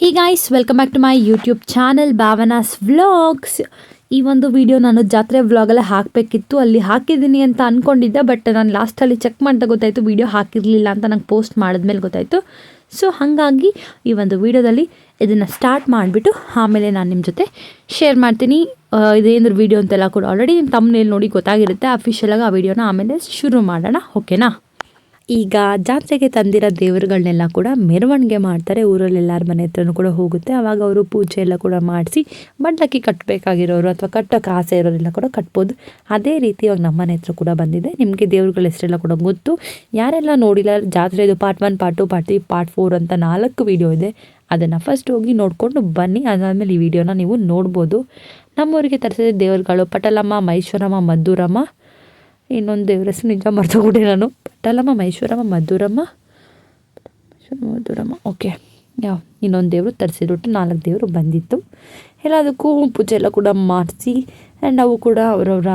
Hey guys welcome back to my YouTube channel Bhavana's vlogs. ಈ ಒಂದು video ನಾನು ಜಾತ್ರೆ ವ್ಲಾಗಲ್ಲೇ ಹಾಕಬೇಕಿತ್ತು, ಅಲ್ಲಿ ಹಾಕಿದ್ದೀನಿ ಅಂತ ಅಂದ್ಕೊಂಡಿದ್ದೆ. ಬಟ್ ನಾನು ಲಾಸ್ಟಲ್ಲಿ ಚೆಕ್ ಮಾಡಿದಾಗ ಗೊತ್ತಾಯಿತು ವಿಡಿಯೋ ಹಾಕಿರಲಿಲ್ಲ ಅಂತ. ನಂಗೆ ಪೋಸ್ಟ್ ಮಾಡಿದ್ಮೇಲೆ ಗೊತ್ತಾಯಿತು. ಸೊ ಹಾಗಾಗಿ ಈ ಒಂದು ವಿಡಿಯೋದಲ್ಲಿ ಇದನ್ನು ಸ್ಟಾರ್ಟ್ ಮಾಡಿಬಿಟ್ಟು ಆಮೇಲೆ ನಾನು ನಿಮ್ಮ ಜೊತೆ ಶೇರ್ ಮಾಡ್ತೀನಿ. ಇದೇನು ವಿಡಿಯೋ ಅಂತೆಲ್ಲ ಕೂಡ ಆಲ್ರೆಡಿ ನಿಮ್ಮ ತಮ್ಮನೇಲಿ ನೋಡಿ ಗೊತ್ತಾಗಿರುತ್ತೆ. ಅಫಿಷಿಯಲಾಗಿ ಆ ವಿಡಿಯೋನ ಆಮೇಲೆ ಶುರು ಮಾಡೋಣ, ಓಕೆನಾ? ಈಗ ಜಾತ್ರೆಗೆ ತಂದಿರೋ ದೇವರುಗಳನ್ನೆಲ್ಲ ಕೂಡ ಮೆರವಣಿಗೆ ಮಾಡ್ತಾರೆ. ಊರಲ್ಲಿ ಎಲ್ಲರ ಮನೆ ಹತ್ರನೂ ಕೂಡ ಹೋಗುತ್ತೆ. ಆವಾಗ ಅವರು ಪೂಜೆ ಎಲ್ಲ ಕೂಡ ಮಾಡಿಸಿ ಮಂಡಕ್ಕಿ ಕಟ್ಟಬೇಕಾಗಿರೋರು ಅಥವಾ ಕಟ್ಟೋಕ್ಕೆ ಆಸೆ ಇರೋರೆಲ್ಲ ಕೂಡ ಕಟ್ಬೋದು. ಅದೇ ರೀತಿ ಇವಾಗ ನಮ್ಮ ಮನೆ ಹತ್ರ ಕೂಡ ಬಂದಿದೆ. ನಿಮಗೆ ದೇವ್ರುಗಳ ಹೆಸರೆಲ್ಲ ಕೂಡ ಗೊತ್ತು. ಯಾರೆಲ್ಲ ನೋಡಿಲ್ಲ, ಜಾತ್ರೆದು ಪಾರ್ಟ್ 1, ಪಾರ್ಟ್ 2, ಪಾರ್ಟ್ 3, ಪಾರ್ಟ್ 4 ಅಂತ 4 ವೀಡಿಯೋ ಇದೆ. ಅದನ್ನು ಫಸ್ಟ್ ಹೋಗಿ ನೋಡಿಕೊಂಡು ಬನ್ನಿ. ಅದಾದಮೇಲೆ ಈ ವಿಡಿಯೋನ ನೀವು ನೋಡ್ಬೋದು. ನಮ್ಮೂರಿಗೆ ತರಿಸಿದ ದೇವರುಗಳು ಪಟಲಮ್ಮ, ಮೈಶ್ವರಮ್ಮ, ಮದ್ದೂರಮ್ಮ, ಇನ್ನೊಂದು ದೇವ್ರ ಹೆಸರು ನಿಜ ಮರ್ತೋಗ್ಬಿಟ್ಟೆ ನಾನು. ಪಟಲಮ್ಮ, ಮೈಶ್ವರಮ್ಮ, ಮದ್ದೂರಮ್ಮ, ಓಕೆ. ಇನ್ನೊಂದು ದೇವರು ತರಿಸಿಬಿಟ್ಟು 4 ದೇವರು ಬಂದಿತ್ತು. ಎಲ್ಲದಕ್ಕೂ ಪೂಜೆ ಎಲ್ಲ ಕೂಡ ಮಾಡಿಸಿ ಆ್ಯಂಡ್ ನಾವು ಕೂಡ ಅವರವರ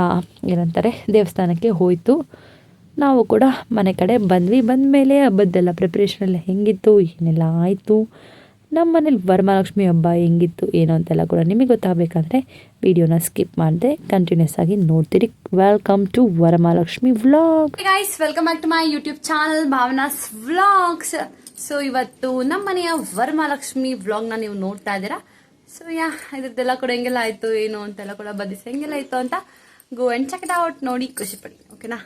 ಏನಂತಾರೆ ದೇವಸ್ಥಾನಕ್ಕೆ ಹೋಯಿತು. ನಾವು ಕೂಡ ಮನೆ ಕಡೆ ಬಂದ್ವಿ. ಬಂದ ಮೇಲೆ ಹಬ್ಬದ್ದೆಲ್ಲ ಪ್ರಿಪ್ರೇಷನ್ ಎಲ್ಲ ಹೆಂಗಿತ್ತು, ಏನೆಲ್ಲ ಆಯಿತು, ನಮ್ಮ ಮನೇಲಿ ವರಮಹಾಲಕ್ಷ್ಮಿ ಹಬ್ಬ ಹೆಂಗಿತ್ತು ಏನು ಅಂತೆಲ್ಲ ಕೂಡ ನಿಮಗೆ ಗೊತ್ತಾಗಬೇಕಂದ್ರೆ ವಿಡಿಯೋನ ಸ್ಕಿಪ್ ಮಾಡಿದೆ ಕಂಟಿನ್ಯೂಸ್ ಆಗಿ ನೋಡ್ತೀರಿ. Welcome to Varamahalakshmi vlog. Guys welcome back to my YouTube channel Bhavana's vlogs. So ಇವತ್ತು ನಮ್ಮ ಮನೆಯ ವರಮಹಾಲಕ್ಷ್ಮಿ ವ್ಲಾಗ್ನ ನೀವು ನೋಡ್ತಾ ಇದ್ದೀರಾ. ಸೊ ಇದ್ರದ್ದೆಲ್ಲ ಕೂಡ ಹೆಂಗೆಲ್ಲ ಆಯಿತು ಏನು ಅಂತೆಲ್ಲ ಕೂಡ ಬದಿಸಿ ಹೆಂಗೆಲ್ಲ ಇತ್ತು ಅಂತ go and check it out, ನೋಡಿ ಖುಷಿ ಪಡಿ, ಓಕೆನಾ?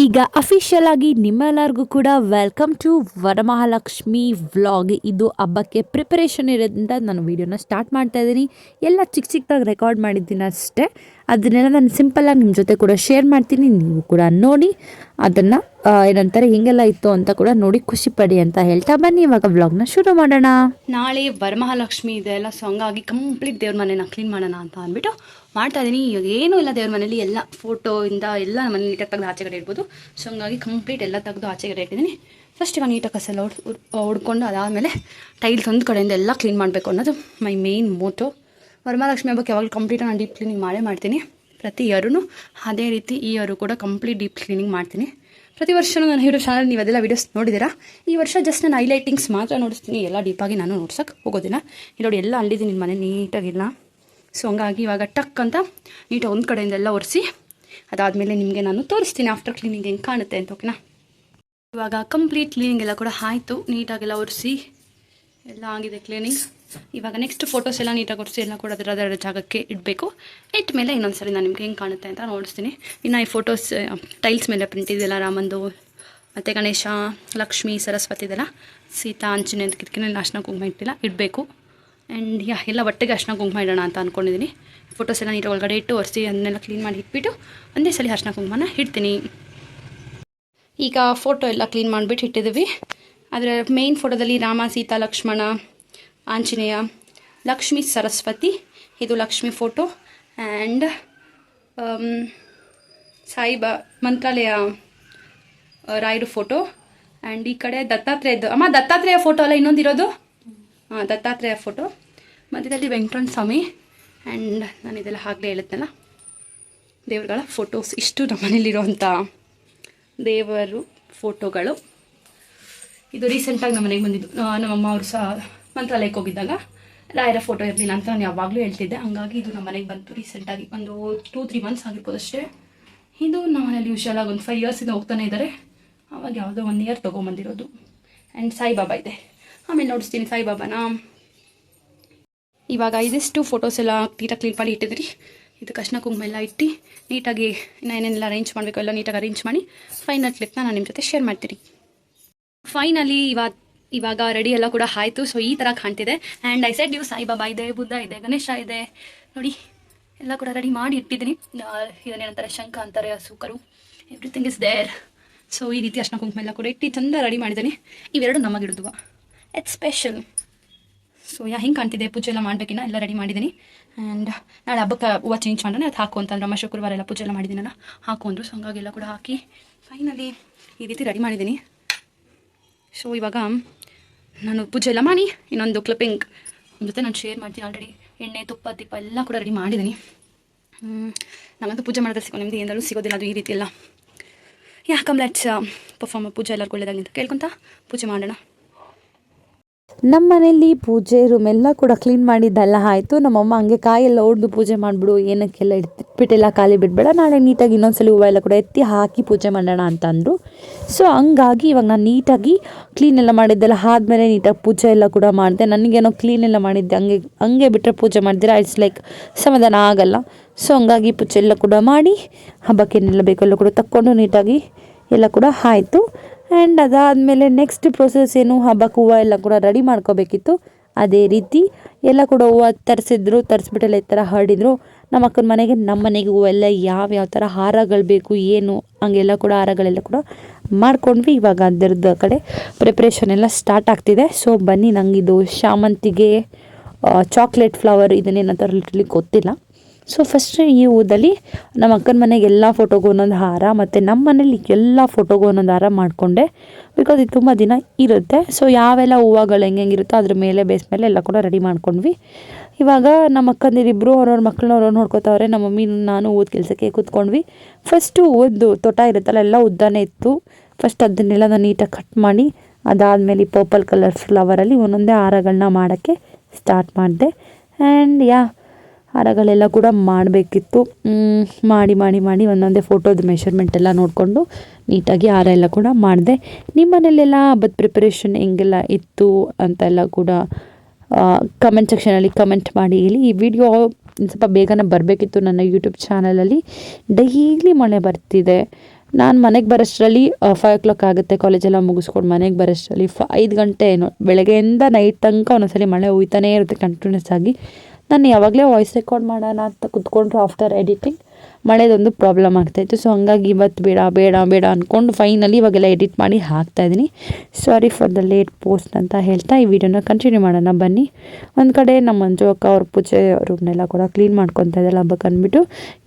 ಈಗ ಅಫಿಷಿಯಲ್ ಆಗಿ ನಿಮ್ಮೆಲ್ಲರಿಗೂ ಕೂಡ ವೆಲ್ಕಮ್ ಟು ವರಮಹಾಲಕ್ಷ್ಮಿ ವ್ಲಾಗ್. ಇದು ಹಬ್ಬಕ್ಕೆ ಪ್ರಿಪರೇಷನ್ ಇರೋದ್ರಿಂದ ನಾನು ವೀಡಿಯೋನ ಸ್ಟಾರ್ಟ್ ಮಾಡ್ತಾ ಇದ್ದೀನಿ. ಎಲ್ಲ ಚಿಕ್ಕದಾಗಿ ರೆಕಾರ್ಡ್ ಮಾಡಿದ್ದೀನಿ ಅಷ್ಟೇ. ಅದನ್ನೆಲ್ಲ ನಾನು ಸಿಂಪಲ್ಲಾಗಿ ನಿಮ್ಮ ಜೊತೆ ಕೂಡ ಶೇರ್ ಮಾಡ್ತೀನಿ. ನೀವು ಕೂಡ ನೋಡಿ ಅದನ್ನು ಏನಂತಾರೆ ಹಿಂಗೆಲ್ಲ ಇತ್ತು ಅಂತ ಕೂಡ ನೋಡಿ ಖುಷಿ ಪಡಿ ಅಂತ ಹೇಳ್ತಾ ಬನ್ನಿ ಇವಾಗ ವ್ಲಾಗ್ನ ಶುರು ಮಾಡೋಣ. ನಾಳೆ ವರಮಹಾಲಕ್ಷ್ಮಿ ಇದೆ ಎಲ್ಲ, ಸೊ ಹಂಗಾಗಿ ಕಂಪ್ಲೀಟ್ ದೇವ್ರ ಮನೆನ ಕ್ಲೀನ್ ಮಾಡೋಣ ಅಂತ ಅಂದ್ಬಿಟ್ಟು ಮಾಡ್ತಾ ಇದ್ದೀನಿ. ಇವಾಗ ಏನೂ ಇಲ್ಲ, ದೇವ್ರ ಮನೇಲಿ ಎಲ್ಲ ಫೋಟೋಯಿಂದ ಎಲ್ಲ ನಮ್ಮ ಮನೆ ನೀಟಾಗಿ ತೆಗೆದು ಆಚೆಗಡೆ ಇಡ್ಬೋದು. ಸೊ ಹಂಗಾಗಿ ಕಂಪ್ಲೀಟ್ ಎಲ್ಲ ತೆಗೆದು ಆಚೆಗಡೆ ಇಟ್ಟಿದ್ದೀನಿ. ಫಸ್ಟ್ ಇವಾಗ ನೀಟಾಗಿ ಕಸೆಲ್ಲ ಹೊಡ್ಕೊಂಡು ಅದಾದಮೇಲೆ ಟೈಲ್ಸ್ ಒಂದು ಕಡೆಯಿಂದ ಎಲ್ಲ ಕ್ಲೀನ್ ಮಾಡಬೇಕು ಅನ್ನೋದು ಮೈ ಮೇನ್ ಮೋಟೋ. ವರಮಹಾಲಕ್ಷ್ಮಿ ಹಬ್ಬಕ್ಕೆ ಯಾವಾಗಲೂ ಕಂಪ್ಲೀಟಾಗಿ ನಾನು ಡೀಪ್ ಕ್ಲೀನಿಂಗ್ ಮಾಡ್ತೀನಿ ಪ್ರತಿ ಇಯರೂ. ಅದೇ ರೀತಿ ಈ ಇಯರು ಕೂಡ ಕಂಪ್ಲೀಟ್ ಡೀಪ್ ಕ್ಲೀನಿಂಗ್ ಮಾಡ್ತೀನಿ. ಪ್ರತಿ ವರ್ಷವೂ ನಾನು ಯೂಟ್ಯೂಬ್ ಚಾನಲ್ ನೀವು ಅದೆಲ್ಲ ವೀಡಿಯೋಸ್ ನೋಡಿದ್ದೀರಾ. ಈ ವರ್ಷ ಜಸ್ಟ್ ನಾನು ಹೈಲೈಟಿಂಗ್ಸ್ ಮಾತ್ರ ನೋಡಿಸ್ತೀನಿ, ಎಲ್ಲ ಡೀಪಾಗಿ ನಾನು ನೋಡ್ಸೋಕ್ಕೆ ಹೋಗೋದಿಲ್ಲ. ನೋಡಿ ಎಲ್ಲ ಅಲ್ಲಿದ್ದೀನಿ ಮನೆ ನೀಟಾಗಿಲ್ಲ. ಸೊ ಹಂಗಾಗಿ ಇವಾಗ ಟಕ್ ಅಂತ ನೀಟಾಗಿ ಒಂದು ಕಡೆಯಿಂದ ಎಲ್ಲ ಒರೆಸಿ ಅದಾದಮೇಲೆ ನಿಮಗೆ ನಾನು ತೋರಿಸ್ತೀನಿ ಆಫ್ಟರ್ ಕ್ಲೀನಿಂಗ್ ಹೆಂಗೆ ಕಾಣುತ್ತೆ ಅಂತ, ಓಕೆನಾ? ಇವಾಗ ಕಂಪ್ಲೀಟ್ ಕ್ಲೀನಿಂಗ್ ಎಲ್ಲ ಕೂಡ ಆಯಿತು. ನೀಟಾಗೆಲ್ಲ ಒರೆಸಿ ಎಲ್ಲ ಆಗಿದೆ ಕ್ಲೀನಿಂಗ್. ಇವಾಗ ನೆಕ್ಸ್ಟ್ ಫೋಟೋಸ್ ಎಲ್ಲ ನೀಟಾಗಿ ಒರೆಸಿ ಎಲ್ಲ ಕೂಡ ಅದರ ಜಾಗಕ್ಕೆ ಇಡಬೇಕು. ಇಟ್ಟ ಮೇಲೆ ಇನ್ನೊಂದು ಸರಿ ನಾನು ನಿಮ್ಗೆ ಹೆಂಗೆ ಕಾಣುತ್ತೆ ಅಂತ ನೋಡಿಸ್ತೀನಿ. ಇನ್ನು ಈ ಫೋಟೋಸ್ ಟೈಲ್ಸ್ ಮೇಲೆ ಪ್ರಿಂಟ್ ಇದೆಯಲ್ಲ, ರಾಮಂದು ಮತ್ತು ಗಣೇಶ, ಲಕ್ಷ್ಮೀ, ಸರಸ್ವತಿ ಇದೆಲ್ಲ, ಸೀತಾ, ಆಂಜನೇಯ ಅಂತ ಕಿಟಕಿನಲ್ಲಿ ಅರ್ಶಿನ ಕುಂಕುಮ ಇಟ್ಟಿಲ್ಲ, ಇಡಬೇಕು. ಆ್ಯಂಡ್ ಎಲ್ಲ ಒಟ್ಟಿಗೆ ಅರ್ಶಿನ ಕುಂಕುಮ ಇಡೋಣ ಅಂತ ಅಂದ್ಕೊಂಡಿದ್ದೀನಿ. ಫೋಟೋಸ್ ಎಲ್ಲ ನೀಟಾಗಿ ಒಳಗಡೆ ಇಟ್ಟು ಒರೆಸಿ ಅದನ್ನೆಲ್ಲ ಕ್ಲೀನ್ ಮಾಡಿ ಇಟ್ಬಿಟ್ಟು ಒಂದೇ ಸಲ ಅರ್ಶಿನ ಕುಂಕುಮನ ಇಡ್ತೀನಿ. ಈಗ ಫೋಟೋ ಎಲ್ಲ ಕ್ಲೀನ್ ಮಾಡಿಬಿಟ್ಟು ಇಟ್ಟಿದ್ದೀವಿ. ಅದರ ಮೇನ್ ಫೋಟೋದಲ್ಲಿ ರಾಮ, ಸೀತಾ, ಲಕ್ಷ್ಮಣ, ಆಂಜನೇಯ, ಲಕ್ಷ್ಮೀ, ಸರಸ್ವತಿ, ಇದು ಲಕ್ಷ್ಮಿ ಫೋಟೋ. ಆ್ಯಂಡ್ ಸಾಯಿಬಾ ಮಂತ್ರಾಲಯ ರಾಯರು ಫೋಟೋ. ಆ್ಯಂಡ್ ಈ ಕಡೆ ದತ್ತಾತ್ರೇಯದ್ದು, ಅಮ್ಮ ದತ್ತಾತ್ರೇಯ ಫೋಟೋ ಅಲ್ಲ ಇನ್ನೊಂದಿರೋದು, ದತ್ತಾತ್ರೇಯ ಫೋಟೋ. ಮಧ್ಯದಲ್ಲಿ ವೆಂಕಟರಮಣ ಸ್ವಾಮಿ. ಆ್ಯಂಡ್ ನಾನು ಇದೆಲ್ಲ ಆಗಲೇ ಹೇಳಿದ್ನಲ್ಲ ದೇವರುಗಳ ಫೋಟೋಸ್. ಇಷ್ಟು ನಮ್ಮ ಮನೇಲಿರೋವಂಥ ದೇವರು ಫೋಟೋಗಳು. ಇದು ರೀಸೆಂಟಾಗಿ ನಮ್ಮ ಮನೆಗೆ ಬಂದಿದ್ದು. ನಮ್ಮಮ್ಮ ಅವರು ಸಹ ಮಂತ್ರಾಲಯಕ್ಕೆ ಹೋಗಿದ್ದಾಗ ರಾಯರ ಫೋಟೋ ಇರಲಿಲ್ಲ ಅಂತ ನಾನು ಯಾವಾಗಲೂ ಹೇಳ್ತಿದ್ದೆ. ಹಂಗಾಗಿ ಇದು ನಮ್ಮ ಮನೆಗೆ ಬಂತು ರೀಸೆಂಟಾಗಿ, ಒಂದು 2-3 ಮಂತ್ಸ್ ಆಗಿರ್ಬೋದು ಅಷ್ಟೇ. ಇದು ನಮ್ಮ ಮನೇಲಿ ಯೂಶಲಾಗಿ ಒಂದು 5 ಇಯರ್ಸಿಂದ ಹೋಗ್ತಾನೆ ಇದ್ದಾರೆ. ಆವಾಗ ಯಾವುದೋ 1 ಇಯರ್ ತೊಗೊಂಬಂದಿರೋದು. ಆ್ಯಂಡ್ ಸಾಯಿಬಾಬಾ ಇದೆ, ಆಮೇಲೆ ನೋಡಿಸ್ತೀನಿ ಸಾಯಿಬಾಬಾನ. ಇವಾಗ ಇದಿಷ್ಟು ಫೋಟೋಸ್ ಎಲ್ಲ ನೀಟಾಗಿ ಕ್ಲೀನ್ ಮಾಡಿ ಇಟ್ಟಿದ್ರಿ. ಇದು ಅರ್ಶಿನ ಕುಂಕುಮ ಎಲ್ಲ ಇಟ್ಟು ನೀಟಾಗಿ ಏನೇನೆಲ್ಲ ಅರೇಂಜ್ ಮಾಡಬೇಕು ಎಲ್ಲ ನೀಟಾಗಿ ಅರೇಂಜ್ ಮಾಡಿ ಫೈನಲ್ ಕ್ಲಿಪ್ನ ನಾನು ನಿಮ್ಮ ಜೊತೆ ಶೇರ್ ಮಾಡ್ತೀನಿ. ಫೈನಲಿ ಇವಾಗ ರೆಡಿ ಎಲ್ಲ ಕೂಡ ಆಯಿತು. ಸೊ ಈ ಥರ ಕಾಣ್ತಿದೆ. ಆ್ಯಂಡ್ ಐ ಸೆಡ್ ಸಾಯಿಬಾಬಾ ಇದೆ, ಬುದ್ಧ ಇದೆ, ಗಣೇಶ ಇದೆ, ನೋಡಿ ಎಲ್ಲ ಕೂಡ ರೆಡಿ ಮಾಡಿ ಇಟ್ಟಿದ್ದೀನಿ. ಇದನ್ನೇನಂತಾರೆ ಶಂಖ ಅಂತಾರೆ, ಸೂಕರು, ಎವ್ರಿಥಿಂಗ್ ಇಸ್ ದೇರ್. ಸೊ ಈ ರೀತಿ ಅರ್ಶಿನ ಕುಂಕುಮ ಎಲ್ಲ ಕೂಡ ಇಟ್ಟು ಚಂದ ರೆಡಿ ಮಾಡಿದ್ದೀನಿ. ಇವೆರಡು ನಮಗಿಡ್ದುವ ಇಟ್ಸ್ ಸ್ಪೆಷಲ್. ಸೊ ಹಿಂಗೆ ಕಾಣ್ತಿದೆ. ಪೂಜೆ ಎಲ್ಲ ಮಾಡಬೇಕಿನ್ನ ಎಲ್ಲ ರೆಡಿ ಮಾಡಿದ್ದೀನಿ. ಆ್ಯಂಡ್ ನಾಳೆ ಹಬ್ಬಕ್ಕೆ ಹೂವು ಚೇಂಜ್ ಮಾಡೋಣ, ಅದು ಹಾಕು ಅಂತಂದ್ರೆ ಅಮ್ಮ ಶುಕ್ರವಾರ ಎಲ್ಲ ಪೂಜೆ ಎಲ್ಲ ಮಾಡಿದ್ದೀನಲ್ಲ ಹಾಕು ಅಂದರು. ಸೊ ಹಂಗಾಗೆಲ್ಲ ಕೂಡ ಹಾಕಿ ಫೈನಲಿ ಈ ರೀತಿ ರೆಡಿ ಮಾಡಿದ್ದೀನಿ. ಸೊ ಇವಾಗ ನಾನು ಪೂಜೆ ಎಲ್ಲ ಮಾಡಿ ಇನ್ನೊಂದು ಕ್ಲಿಪ್ಪಿಂಗ್ ನಿಮ್ಮ ಜೊತೆ ನಾನು ಶೇರ್ ಮಾಡ್ತೀನಿ. ಆಲ್ರೆಡಿ ಎಣ್ಣೆ, ತುಪ್ಪ, ದೀಪ ಎಲ್ಲ ಕೂಡ ರೆಡಿ ಮಾಡಿದ್ದೀನಿ. ನಮ್ಮಂತೂ ಪೂಜೆ ಮಾಡಿದ್ರೆ ಸಿಗೋ ನಿಮ್ಮದು ಏನಲ್ಲೂ ಸಿಗೋದಿಲ್ಲ ಅದು ಈ ರೀತಿ ಎಲ್ಲ. Let's perform. ಪೂಜೆ ಎಲ್ಲರಿಗೂ ಒಳ್ಳೆಯದಾಗಲಿ ಅಂತ ಕೇಳ್ಕೊತ ಪೂಜೆ ಮಾಡೋಣ. ನಮ್ಮ ಮನೆಯಲ್ಲಿ ಪೂಜೆ ರೂಮ್ ಎಲ್ಲ ಕೂಡ ಕ್ಲೀನ್ ಮಾಡಿದ್ದೆಲ್ಲ ಆಯಿತು. ನಮ್ಮಮ್ಮ ಹಂಗೆ ಕಾಯೆಲ್ಲ ಒಡೆದು ಪೂಜೆ ಮಾಡಿಬಿಡು, ಏನಕ್ಕೆಲ್ಲ ಇಟ್ಬಿಟ್ಟೆಲ್ಲ ಖಾಲಿ ಬಿಡಬೇಡ, ನಾಳೆ ನೀಟಾಗಿ ಇನ್ನೊಂದ್ಸಲ ಹೂವು ಎಲ್ಲ ಕೂಡ ಎತ್ತಿ ಹಾಕಿ ಪೂಜೆ ಮಾಡೋಣ ಅಂತ ಅಂದರು. ಸೊ ಹಂಗಾಗಿ ಇವಾಗ ನಾನು ನೀಟಾಗಿ ಕ್ಲೀನ್ ಎಲ್ಲ ಮಾಡಿದ್ದೆಲ್ಲ ಆದಮೇಲೆ ನೀಟಾಗಿ ಪೂಜೆ ಎಲ್ಲ ಕೂಡ ಮಾಡಿದೆ. ನನಗೇನೋ ಕ್ಲೀನ್ ಎಲ್ಲ ಮಾಡಿದ್ದೆ ಹಂಗೆ ಹಂಗೆ ಬಿಟ್ಟರೆ ಪೂಜೆ ಮಾಡಿದ್ರೆ ಇಟ್ಸ್ ಲೈಕ್ ಸಮಾಧಾನ ಆಗಲ್ಲ. ಸೊ ಹಂಗಾಗಿ ಪೂಜೆ ಎಲ್ಲ ಕೂಡ ಮಾಡಿ ಹಬ್ಬಕ್ಕೆ ಏನೆಲ್ಲ ಬೇಕೋ ಎಲ್ಲ ಕೂಡ ತಕ್ಕೊಂಡು ನೀಟಾಗಿ ಎಲ್ಲ ಕೂಡ ಆಯಿತು. ಆ್ಯಂಡ್ ಅದಾದಮೇಲೆ ನೆಕ್ಸ್ಟ್ ಪ್ರೊಸೆಸ್ ಏನು, ಹಬ್ಬಕ್ಕೆ ಹೂವು ಎಲ್ಲ ಕೂಡ ರೆಡಿ ಮಾಡ್ಕೋಬೇಕಿತ್ತು. ಅದೇ ರೀತಿ ಎಲ್ಲ ಕೂಡ ಹೂವು ತರಿಸ್ಬಿಟ್ಟೆಲ್ಲ ಈ ಥರ ಹರಡಿದ್ರು. ನಮ್ಮ ಅಕ್ಕನ ಮನೆಗೆ ನಮ್ಮ ಮನೆಗೆ ಹೂವೆಲ್ಲ ಯಾವ ಥರ ಹಾರಗಳು ಬೇಕು ಏನು ಹಂಗೆಲ್ಲ ಕೂಡ ಹಾರಗಳೆಲ್ಲ ಕೂಡ ಮಾಡ್ಕೊಂಡ್ವಿ. ಇವಾಗ ಅದರದ ಕಡೆ ಪ್ರಿಪ್ರೇಷನ್ ಎಲ್ಲ ಸ್ಟಾರ್ಟ್ ಆಗ್ತಿದೆ. ಸೊ ಬನ್ನಿ, ನಂಗಿದು ಶಾಮಂತಿಗೆ ಚಾಕ್ಲೇಟ್ ಫ್ಲವರ್ ಇದನ್ನೇನಂತ ಲಿಟ್ರಲಿ ಗೊತ್ತಿಲ್ಲ. ಸೊ ಫಸ್ಟ್ ಈ ಹೂದಲ್ಲಿ ನಮ್ಮ ಅಕ್ಕನ ಮನೆಗೆ ಎಲ್ಲ ಫೋಟೋಗೂ ಒಂದೊಂದು ಹಾರ, ಮತ್ತು ನಮ್ಮ ಮನೇಲಿ ಎಲ್ಲ ಫೋಟೋಗೂ ಒಂದೊಂದು ಹಾರ ಮಾಡಿಕೊಂಡೆ. ಬಿಕಾಸ್ ಇದು ತುಂಬ ದಿನ ಇರುತ್ತೆ. ಸೊ ಯಾವೆಲ್ಲ ಹೂವುಗಳು ಹೆಂಗಿರುತ್ತೋ ಅದ್ರ ಮೇಲೆ ಬೇಸ್ ಮೇಲೆ ಎಲ್ಲ ಕೂಡ ರೆಡಿ ಮಾಡ್ಕೊಂಡ್ವಿ. ಇವಾಗ ನಮ್ಮ ಅಕ್ಕಂದಿರಿಬ್ಬರು ಅವ್ರವ್ರ ಮಕ್ಕಳನ್ನ ಅವ್ರವ್ರು ನೋಡ್ಕೋತಾವ್ರೆ. ನಮ್ಮ ಮಮ್ಮಿ ನಾನು ಓದ್ ಕೆಲಸಕ್ಕೆ ಕೂತ್ಕೊಂಡ್ವಿ. ಫಸ್ಟು ಓದ್ದು ತೋಟ ಇರುತ್ತಲ್ಲ ಎಲ್ಲ ಉದ್ದಾನೆ ಇತ್ತು. ಫಸ್ಟ್ ಅದನ್ನೆಲ್ಲ ನಾನು ನೀಟಾಗಿ ಕಟ್ ಮಾಡಿ ಅದಾದಮೇಲೆ ಈ ಪರ್ಪಲ್ ಕಲರ್ ಫ್ಲವರಲ್ಲಿ ಒಂದೊಂದೇ ಹಾರಗಳನ್ನ ಮಾಡೋಕ್ಕೆ ಸ್ಟಾರ್ಟ್ ಮಾಡಿದೆ. ಆ್ಯಂಡ್ ಹಾರಗಳೆಲ್ಲ ಕೂಡ ಮಾಡಬೇಕಿತ್ತು. ಮಾಡಿ ಮಾಡಿ ಮಾಡಿ ಒಂದೊಂದೇ ಫೋಟೋದ ಮೆಷರ್ಮೆಂಟ್ ಎಲ್ಲ ನೋಡಿಕೊಂಡು ನೀಟಾಗಿ ಹಾರ ಎಲ್ಲ ಕೂಡ ಮಾಡಿದೆ. ನಿಮ್ಮ ಮನೇಲೆಲ್ಲ ಹಬ್ಬದ ಪ್ರಿಪರೇಷನ್ ಹೆಂಗೆಲ್ಲ ಇತ್ತು ಅಂತೆಲ್ಲ ಕೂಡ ಕಮೆಂಟ್ ಸೆಕ್ಷನಲ್ಲಿ ಕಮೆಂಟ್ ಮಾಡಿ ಹೇಳಿ. ಈ ವಿಡಿಯೋ ಸ್ವಲ್ಪ ಬೇಗನೆ ಬರಬೇಕಿತ್ತು. ನನ್ನ ಯೂಟ್ಯೂಬ್ ಚಾನಲಲ್ಲಿ ಡೈಲಿ ಮಳೆ ಬರ್ತಿದೆ. ನಾನು ಮನೆಗೆ ಬರೋಷ್ಟರಲ್ಲಿ 5 o'clock ಆಗುತ್ತೆ. ಕಾಲೇಜೆಲ್ಲ ಮುಗಿಸ್ಕೊಂಡು ಮನೆಗೆ ಬರೋಷ್ಟರಲ್ಲಿ 5 ಗಂಟೆ ಏನೋ, ಬೆಳಗ್ಗೆಯಿಂದ ನೈಟ್ ತನಕ ಒಂದೊಂದ್ಸಲಿ ಮಳೆ ಹುಯ್ತಾನೇ ಇರುತ್ತೆ ಕಂಟಿನ್ಯೂಸ್ ಆಗಿ. ನಾನು ಯಾವಾಗಲೇ ವಾಯ್ಸ್ ರೆಕಾರ್ಡ್ ಮಾಡೋಣ ಅಂತ ಕೂತ್ಕೊಂಡ್ರು ಆಫ್ಟರ್ ಎಡಿಟಿಂಗ್ ಮಳೆದೊಂದು ಪ್ರಾಬ್ಲಮ್ ಆಗ್ತಾಯಿತ್ತು. ಸೊ ಹಂಗಾಗಿ ಇವತ್ತು ಬೇಡ ಬೇಡ ಬೇಡ ಅಂದ್ಕೊಂಡು ಫೈನಲಿ ಇವಾಗೆಲ್ಲ ಎಡಿಟ್ ಮಾಡಿ ಹಾಕ್ತಾಯಿದ್ದೀನಿ. Sorry for the late post ಅಂತ ಹೇಳ್ತಾ ಈ ವಿಡಿಯೋನ ಕಂಟಿನ್ಯೂ ಮಾಡೋಣ ಬನ್ನಿ. ಒಂದು ಕಡೆ ನಮ್ಮ ಮಂಜು ಅಕ್ಕ ಅವ್ರ ಪೂಜೆ ರೂಮ್ನೆಲ್ಲ ಕೂಡ ಕ್ಲೀನ್ ಮಾಡ್ಕೊತಾ ಇದ್ದಲ್ಲ ಹಬ್ಬಕ್ಕೆ ಅಂದ್ಬಿಟ್ಟು,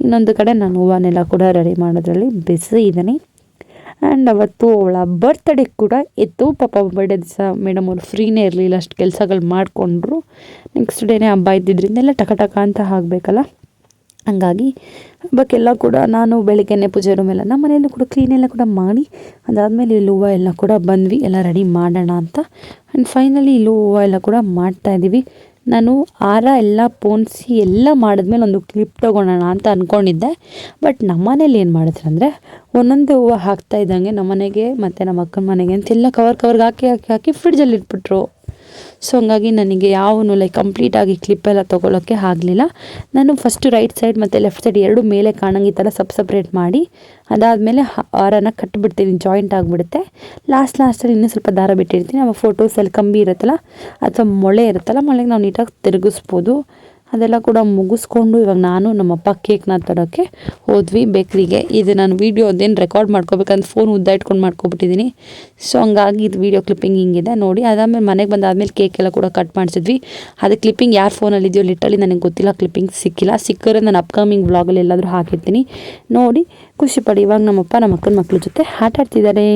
ಇನ್ನೊಂದು ಕಡೆ ನಾನು ಹೂವನ್ನೆಲ್ಲ ಕೂಡ ರೆಡಿ ಮಾಡೋದ್ರಲ್ಲಿ ಬಿಸಿ ಇದ್ದೀನಿ. ಆ್ಯಂಡ್ ಅವತ್ತು ಅವಳ ಬರ್ತ್ಡೇ ಕೂಡ ಇತ್ತು. ಪಾಪ ಬರ್ಡೇ ದಿವಸ ಮೇಡಮ್ ಅವ್ರು ಫ್ರೀನೇ ಇರಲಿಲ್ಲ, ಅಷ್ಟು ಕೆಲಸಗಳು ಮಾಡಿಕೊಂಡ್ರು. ನೆಕ್ಸ್ಟ್ ಡೇನೇ ಹಬ್ಬ ಇದ್ದಿದ್ದರಿಂದ ಎಲ್ಲ ಟಕ ಅಂತ ಆಗಬೇಕಲ್ಲ, ಹಂಗಾಗಿ ಹಬ್ಬಕ್ಕೆಲ್ಲ ಕೂಡ ನಾನು ಬೆಳಗ್ಗೆನೇ ಪೂಜೆ ರೂಮೆಲ್ಲ ನಮ್ಮ ಮನೆಯಲ್ಲೂ ಕೂಡ ಕ್ಲೀನೆಲ್ಲ ಕೂಡ ಮಾಡಿ ಅದಾದಮೇಲೆ ಇಲ್ಲಿ ಹೂವು ಎಲ್ಲ ಕೂಡ ಬಂದ್ವಿ ಎಲ್ಲ ರೆಡಿ ಮಾಡೋಣ ಅಂತ. ಆ್ಯಂಡ್ ಫೈನಲಿ ಇಲ್ಲಿ ಹೂವು ಎಲ್ಲ ಕೂಡ ಮಾಡ್ತಾಯಿದ್ದೀವಿ. ನಾನು ಹಾರ ಎಲ್ಲ ಪೋಣಿಸಿ ಎಲ್ಲ ಮಾಡಿದ್ಮೇಲೆ ಒಂದು ಕ್ಲಿಪ್ ತೊಗೊಳೋಣ ಅಂತ ಅಂದ್ಕೊಂಡಿದ್ದೆ. ಬಟ್ ನಮ್ಮ ಮನೇಲಿ ಏನು ಮಾಡಿದ್ರು ಅಂದರೆ ಒಂದೊಂದು ಹೂವು ಹಾಕ್ತಾ ಇದ್ದಂಗೆ ನಮ್ಮ ಮನೆಗೆ ಮತ್ತು ನಮ್ಮ ಅಕ್ಕನ ಮನೆಗೆ ಅಂತೆಲ್ಲ ಕವರ್ಗೆ ಹಾಕಿ ಫ್ರಿಡ್ಜಲ್ಲಿ ಇಟ್ಬಿಟ್ರು. ಸೊ ಹಂಗಾಗಿ ನನಗೆ ಯಾವನು ಲೈಕ್ ಕಂಪ್ಲೀಟಾಗಿ ಕ್ಲಿಪ್ಪೆಲ್ಲ ತೊಗೊಳೋಕ್ಕೆ ಆಗಲಿಲ್ಲ. ನಾನು ಫಸ್ಟು ರೈಟ್ ಸೈಡ್ ಮತ್ತು ಲೆಫ್ಟ್ ಸೈಡ್ ಎರಡು ಮೇಲೆ ಕಾಣಂಗೆ ಈ ಥರ ಸಪ್ರೇಟ್ ಮಾಡಿ ಅದಾದಮೇಲೆ ಹಾರನ ಕಟ್ಟಿಬಿಡ್ತೀನಿ, ಜಾಯಿಂಟ್ ಆಗಿಬಿಡುತ್ತೆ. ಲಾಸ್ಟಲ್ಲಿ ಇನ್ನೂ ಸ್ವಲ್ಪ ದಾರ ಬಿಟ್ಟಿರ್ತೀನಿ. ಆವಾಗ ಫೋಟೋಸಲ್ಲಿ ಕಂಬಿ ಇರುತ್ತಲ್ಲ ಅಥವಾ ಮೊಳೆ ಇರುತ್ತಲ್ಲ, ಮೊಳೆಗೆ ನಾವು ನೀಟಾಗಿ ತಿರುಗಿಸ್ಬೋದು. ಅದೆಲ್ಲ ಕೂಡ ಮುಗಿಸ್ಕೊಂಡು ಇವಾಗ ನಾನು ನಮ್ಮಪ್ಪ ಕೇಕ್ನ ತರೋಕ್ಕೆ ಹೋದ್ವಿ ಬೇಕ್ರಿಗೆ. ಇದು ನಾನು ವೀಡಿಯೋ ಅದೇನು ರೆಕಾರ್ಡ್ ಮಾಡ್ಕೋಬೇಕಂತ ಫೋನ್ ಉದ್ದ ಇಟ್ಕೊಂಡು ಮಾಡ್ಕೊಬಿಟ್ಟಿದ್ದೀನಿ. ಸೊ ಹಂಗಾಗಿ ಇದು ವೀಡಿಯೋ ಕ್ಲಿಪ್ಪಿಂಗ್ ಹಿಂಗಿದೆ ನೋಡಿ. ಅದಾದಮೇಲೆ ಮನೆಗೆ ಬಂದಾದಮೇಲೆ ಕೇಕ್ ಎಲ್ಲ ಕೂಡ ಕಟ್ ಮಾಡಿಸಿದ್ವಿ. ಅದು ಕ್ಲಿಪ್ಪಿಂಗ್ ಯಾರು ಫೋನಲ್ಲಿ ಇದೆಯೋ ಲಿಟ್ರಲಿ ನನಗೆ ಗೊತ್ತಿಲ್ಲ, ಕ್ಲಿಪ್ಪಿಂಗ್ ಸಿಕ್ಕಿದ್ರೆ ನಾನು ಅಪ್ಕಮಿಂಗ್ ವ್ಲಾಗಲ್ಲಿ ಎಲ್ಲಾದರೂ ಹಾಕಿರ್ತೀನಿ ನೋಡಿ ಖುಷಿಪಡಿ. ಇವಾಗ ನಮ್ಮಪ್ಪ ನಮ್ಮ ಅಕ್ಕನ ಮಕ್ಕಳ ಜೊತೆ ಆಟ ಆಡ್ತಿದ್ದಾರೆ.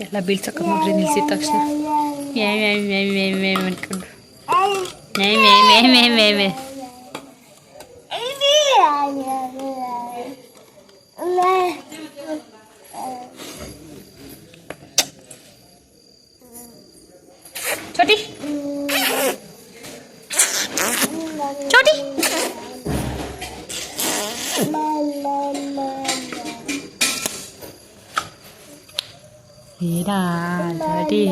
ಎಲ್ಲ ಬೀಳ್ಸಕ್ಕೆ ನೋಡ್ರಿ ನಿಲ್ಸಿದ ತಕ್ಷಣ ಅನ್ಕೊಂಡು छोटी छोटी छोटी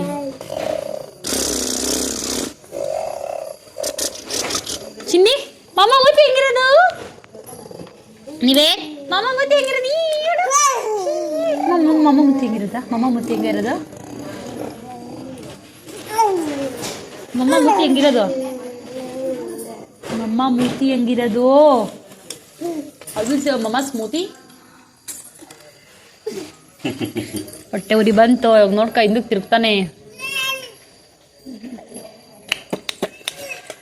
ಚಿನ್ನಿ ಮಾಮ ಮತ್ತೆ ಹೆಂಗಿರೋದು ನೀವೇ ಮಾಮ ಮತ್ತೆ ಹೆಂಗಿರೋದು ಮಾಮ ಮತ್ತೆ ಹೆಂಗಿರೋದಾ ಮಾಮ ಮತ್ತೆ ಹೆಂಗಿರೋದು ಮಮ್ಮ ಮೂತಿ ಹೆಂಗಿರೋದು ಮಮ್ಮ ಮೂತಿ ಹೆಂಗಿರೋದು ಅದು ಮಮ್ಮ ಸ್ಮೂತಿ ಹೊಟ್ಟೆ ಉರಿ ಬಂತು. ಇವಾಗ ನೋಡ್ಕ ಹಿಂದಕ್ಕೆ ತಿರುಗ್ತಾನೆ.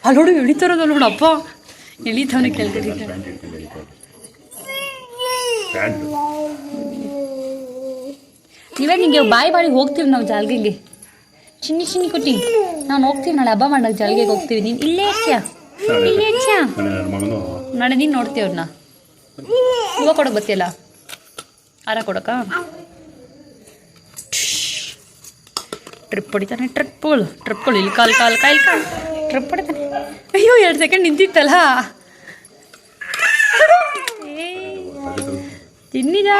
ಅಲ್ಲಿ ನೋಡಿ ಇಳಿತಾರದಲ್ಲ ನೋಡಪ್ಪ, ಇಳಿತಾವನೆ ಕೆಳಗಡೆ. ಇವಾಗ ನಿಂಗೆ ಬಾಯಿ ಹೋಗ್ತೀವಿ ನಾವು ಜಾಲ್ಗೆಗೆ, ಚಿನ್ನಿ ಕುಟ್ಟಿ ನಾನು ಹೋಗ್ತೀವಿ, ನಾಳೆ ಹಬ್ಬ ಮಾಡಕ್ಕೆ ಜಾಲ್ಗೆಗೆ ಹೋಗ್ತೀವಿ. ನೀನು ಇಲ್ಲೇ ಹೆಚ್ಚ್ಯಾ ನಾಳೆ ನೀನು ನೋಡ್ತೀವಿ ಅವ್ರನ್ನ. ಹೂವು ಕೊಡೋಕೆ ಬರ್ತೀಯಲ್ಲ, ಹಾರ ಕೊಡೋಕ. ಟ್ರಿಪ್ ಹೊಡಿತಾನೆ, ಟ್ರಿಪ್ಗಳು ಇಲ್ಲಿ ಕಾಲು ಟ್ರಿಪ್ ಹೊಡಿತಾನೆ. ಅಯ್ಯೋ 2 ಸೆಕೆಂಡ್ ನಿಂತಿತ್ತಲ್ಲ. ತಿನ್ನಿದ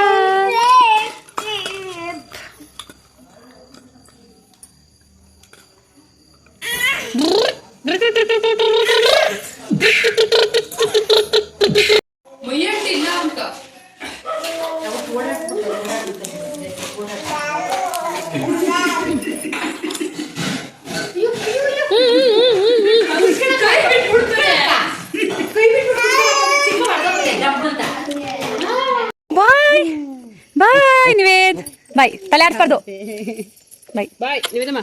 ಬಾಯ್ ನಿವೇದ್, ಬಾಯ್ ತಲೆ ಆಡ್ಸ್ಬಾರ್ದು. ಬಾಯ್ ನಿವೇದಮ್ಮ,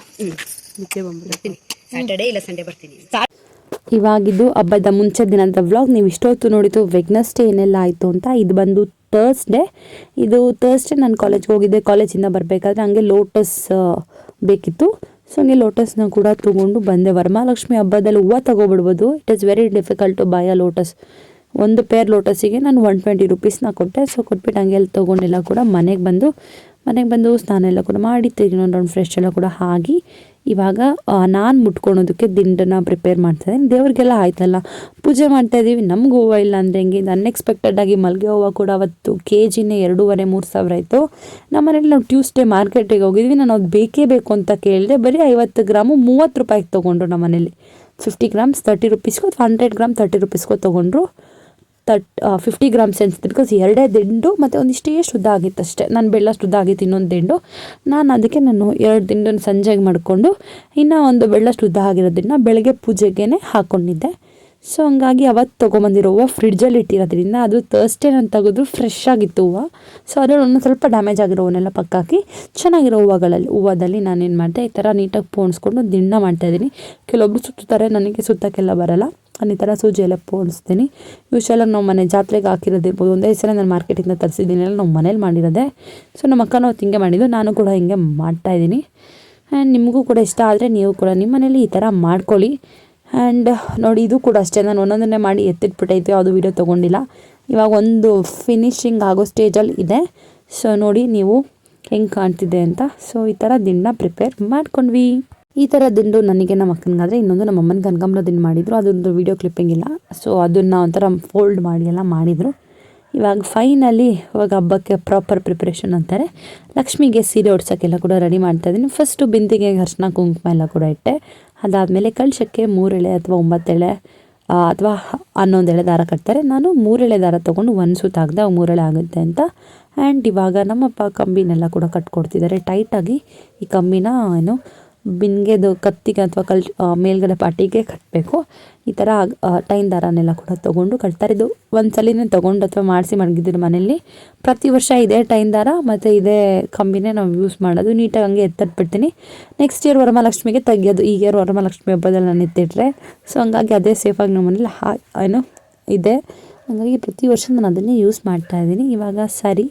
ಸ್ಯಾಟರ್ಡೇ ಇಲ್ಲ ಸಂಡೇ ಬರ್ತೀನಿ. ಇವಾಗಿದ್ದು ಹಬ್ಬದ ಮುಂಚೆ ದಿನದ ವ್ಲಾಗ್. ನೀವು ಇಷ್ಟೊತ್ತು ನೋಡಿದ್ದು ವೆಡ್ನೆಸ್ಡೇ ಏನೆಲ್ಲ ಆಯಿತು ಅಂತ. ಇದು ಬಂದು ಥರ್ಸ್ಡೇ. ನಾನು ಕಾಲೇಜ್ಗೆ ಹೋಗಿದ್ದೆ. ಕಾಲೇಜಿಂದ ಬರಬೇಕಾದ್ರೆ ಹಂಗೆ ಲೋಟಸ್ ಬೇಕಿತ್ತು. ಸೊ ಹಂಗೆ ಲೋಟಸ್ನ ಕೂಡ ತೊಗೊಂಡು ಬಂದೆ. ವರಮಹಾಲಕ್ಷ್ಮಿ ಹಬ್ಬದಲ್ಲಿ ಹೂವು ತೊಗೊಬಿಡ್ಬೋದು. It is very difficult to buy a lotus. ಒಂದು ಪೇರ್ ಲೋಟಸಿಗೆ ನಾನು 120 ರೂಪೀಸ್ನ ಕೊಟ್ಟೆ. ಸೊ ಕೊಟ್ಬಿಟ್ಟು ಹಂಗೆ ಎಲ್ಲ ತೊಗೊಂಡೆಲ್ಲ ಕೂಡ ಮನೆಗೆ ಬಂದು ಸ್ನಾನ ಎಲ್ಲ ಕೂಡ ಮಾಡಿ ಇನ್ನೊಂದು ರೌಂಡ್ ಫ್ರೆಶ್ ಎಲ್ಲ ಕೂಡ ಆಗಿ ಇವಾಗ ನಾನು ಮುಟ್ಕೊಳೋದಕ್ಕೆ ದಿಂಡನ್ನು ಪ್ರಿಪೇರ್ ಮಾಡ್ತಾಯಿದ್ದೀನಿ. ದೇವ್ರಿಗೆಲ್ಲ ಆಯ್ತಲ್ಲ, ಪೂಜೆ ಮಾಡ್ತಾಯಿದ್ದೀವಿ. ನಮ್ಗೆ ಹೂವು ಇಲ್ಲ ಅಂದರೆ ಹೆಂಗೆ. ಇದು ಅನ್ಎಕ್ಸ್ಪೆಕ್ಟೆಡಾಗಿ ಮಲ್ಲಿಗೆ ಹೂವು ಕೂಡ ಅವತ್ತು ಕೆಜಿನೇ 2,500-3 ಸಾವಿರ ಆಯಿತು. ನಮ್ಮ ಮನೇಲಿ ನಾವು ಟ್ಯೂಸ್ಡೇ ಮಾರ್ಕೆಟಿಗೆ ಹೋಗಿದ್ವಿ. ನಾನು ಅದು ಬೇಕೇ ಬೇಕು ಅಂತ ಕೇಳಿದೆ. ಬರೀ 50 ಗ್ರಾಮು 30 ರೂಪಾಯಿಗೆ ತೊಗೊಂಡ್ರು. ನಮ್ಮ ಮನೇಲಿ 50 ಗ್ರಾಮ್ಸ್ 30 ರೂಪೀಸ್ಗೂ ಅಥವಾ 100 ಗ್ರಾಮ್ 30 ರೂಪೀಸ್ಗೂ ತೊಗೊಂಡ್ರು. 50 ಗ್ರಾಮ್ಸ್ ಅನಿಸುತ್ತೆ. ಬಿಕಾಸ್ 2 ದಿಂಡು ಮತ್ತು ಒಂದಿಷ್ಟೇ ಉದ್ದ ಆಗಿತ್ತು ಅಷ್ಟೇ. ನಾನು ಬೆಳ್ಳಷ್ಟು ಉದ್ದ ಆಗಿತ್ತು ಇನ್ನೊಂದು ದಿಂಡು. ಅದಕ್ಕೆ 2 ದಿಂಡನ್ನು ಸಂಜೆಗೆ ಮಾಡಿಕೊಂಡು ಇನ್ನು ಒಂದು ಬೆಳ್ಳಷ್ಟು ಉದ್ದ ಆಗಿರೋದನ್ನು ಬೆಳಗ್ಗೆ ಪೂಜೆಗೆ ಹಾಕ್ಕೊಂಡಿದ್ದೆ. ಸೊ ಹಂಗಾಗಿ ಅವತ್ತು ತೊಗೊಂಬಂದಿರೋ ಹೂವು ಫ್ರಿಡ್ಜಲ್ಲಿ ಇಟ್ಟಿರೋದ್ರಿಂದ ಅದು ಥರ್ಸ್ಡೇ ನಾನು ತೆಗೆದು ಫ್ರೆಶ್ ಆಗಿತ್ತು ಹೂವು. ಸೊ ಅದರಲ್ಲಿ ಒಂದು ಸ್ವಲ್ಪ ಡ್ಯಾಮೇಜ್ ಆಗಿರೋ ಹೂವನ್ನೆಲ್ಲ ಪಕ್ಕಾಕಿ ಚೆನ್ನಾಗಿರೋ ಹೂವದಲ್ಲಿ ನಾನೇನು ಮಾಡಿದೆ, ಈ ಥರ ನೀಟಾಗಿ ಪೋಣಿಸ್ಕೊಂಡು ದಿಂಡ ಮಾಡ್ತಾಯಿದ್ದೀನಿ. ಕೆಲವೊಬ್ರು ಸುತ್ತಾರೆ, ನನಗೆ ಸುತ್ತಕ್ಕೆಲ್ಲ ಬರೋಲ್ಲ. ನಾನು ಈ ಥರ ಸೂಜಿಯೆಲ್ಲ ಪೋಣಿಸ್ತೀನಿ. ಯೂಶ್ವಲಾಗಿ ನಾವು ಮನೆ ಜಾತ್ರೆಗೆ ಹಾಕಿರೋದಿರ್ಬೋದು. ಒಂದೇ ಸಲ ನಾನು ಮಾರ್ಕೆಟಿಂದ ತರಿಸಿದ್ದೀನಿ, ನಾವು ಮನೇಲಿ ಮಾಡಿರೋದೆ. ಸೊ ನಮ್ಮ ಅಕ್ಕನೂ ಹಿಂಗೆ ಮಾಡಿದ್ದು, ನಾನು ಕೂಡ ಹಿಂಗೆ ಮಾಡ್ತಾಯಿದ್ದೀನಿ. ಆ್ಯಂಡ್ ನಿಮಗೂ ಕೂಡ ಇಷ್ಟ ಆದರೆ ನೀವು ಕೂಡ ನಿಮ್ಮ ಮನೇಲಿ ಈ ಥರ ಮಾಡ್ಕೊಳ್ಳಿ. ಆ್ಯಂಡ್ ನೋಡಿ, ಇದು ಕೂಡ ಅಷ್ಟೇ, ನಾನು ಒಂದೊಂದನ್ನೇ ಮಾಡಿ ಎತ್ತಿಟ್ಬಿಟ್ಟೈತೆ, ಯಾವುದು ವೀಡಿಯೋ ತೊಗೊಂಡಿಲ್ಲ. ಇವಾಗ ಒಂದು ಫಿನಿಶಿಂಗ್ ಆಗೋ ಸ್ಟೇಜಲ್ಲಿ ಇದೆ. ಸೊ ನೋಡಿ ನೀವು ಹೆಂಗೆ ಕಾಣ್ತಿದೆ ಅಂತ. ಸೊ ಈ ಥರ ದಿಂಡ ಪ್ರಿಪೇರ್ ಮಾಡ್ಕೊಂಡ್ವಿ. ಈ ಥರ ದಿಂಡು ನನಗೆ ನಮ್ಮ ಅಕ್ಕನಿಗಾದರೆ, ಇನ್ನೊಂದು ನಮ್ಮ ಅಮ್ಮನ ಕನಕಾಂಬರ ದಿಂಡು ಮಾಡಿದರು. ಅದೊಂದು ವೀಡಿಯೋ ಕ್ಲಿಪ್ಪಿಂಗ್ ಇಲ್ಲ. ಸೊ ಅದನ್ನು ಒಂಥರ ಫೋಲ್ಡ್ ಮಾಡಿ ಎಲ್ಲ ಮಾಡಿದರು. ಇವಾಗ ಫೈನಲಿ ಇವಾಗ ಹಬ್ಬಕ್ಕೆ ಪ್ರಾಪರ್ ಪ್ರಿಪ್ರೇಷನ್ ಅಂತಾರೆ. ಲಕ್ಷ್ಮಿಗೆ ಸೀರೆ ಉಡ್ಸೋಕ್ಕೆಲ್ಲ ಕೂಡ ರೆಡಿ ಮಾಡ್ತಾಯಿದ್ದೀನಿ. ಫಸ್ಟು ಬಿಂದಿಗೆ ಅರಿಶಿನ ಕುಂಕುಮ ಎಲ್ಲ ಕೂಡ ಇಟ್ಟೆ. ಅದಾದಮೇಲೆ ಕಳಶಕ್ಕೆ 3 ಎಳೆ ಅಥವಾ 9 ಎಳೆ ಅಥವಾ 11 ಎಳೆ ದಾರ ಕಟ್ತಾರೆ. ನಾನು 3 ಎಳೆ ದಾರ ತೊಗೊಂಡು ಒಂದು ಸುತ್ತು ಹಾಕಿದೆ, 3 ಎಳೆ ಆಗುತ್ತೆ ಅಂತ. ಆ್ಯಂಡ್ ಇವಾಗ ನಮ್ಮಪ್ಪ ಕಂಬಿನೆಲ್ಲ ಕೂಡ ಕಟ್ಕೊಡ್ತಿದ್ದಾರೆ ಟೈಟಾಗಿ. ಈ ಕಂಬಿನ ಬಿನ್ಗೆದು ಕತ್ತಿಗೆ ಅಥವಾ ಮೇಲ್ಗಡೆ ಪಾಟಿಗೆ ಕಟ್ಟಬೇಕು. ಈ ಥರ ಟೈನ್ ದಾರನೆಲ್ಲ ಕೂಡ ತೊಗೊಂಡು ಕಟ್ತಾರೆ. ಇದು ಒಂದು ಸಲಿನೇ ತೊಗೊಂಡು ಅಥವಾ ಮಾಡಿಸಿ ಮಡಗಿದ್ದೀರಿ ಮನೇಲಿ. ಪ್ರತಿ ವರ್ಷ ಇದೇ ಟೈನ್ ದಾರ ಮತ್ತು ಇದೇ ಕಂಬಿನೇ ನಾವು ಯೂಸ್ ಮಾಡೋದು. ನೀಟಾಗಿ ಹಂಗೆ ಎತ್ತಿಟ್ಬಿಡ್ತೀನಿ. ನೆಕ್ಸ್ಟ್ ಇಯರ್ ವರಮಹಾಲಕ್ಷ್ಮಿಗೆ ತೆಗಿಯೋದು. ಈಗ ಇಯರ್ ವರಮಹಾಲಕ್ಷ್ಮಿ ಹಬ್ಬದಲ್ಲಿ ನಾನು ಎತ್ತಿಟ್ರೆ. ಸೊ ಹಂಗಾಗಿ ಅದೇ ಸೇಫಾಗಿ ನಮ್ಮ ಮನೇಲಿ ಇದೆ. ಹಾಗಾಗಿ ಪ್ರತಿ ವರ್ಷ ನಾನು ಅದನ್ನೇ ಯೂಸ್ ಮಾಡ್ತಾಯಿದ್ದೀನಿ. ಇವಾಗ ಸರಿ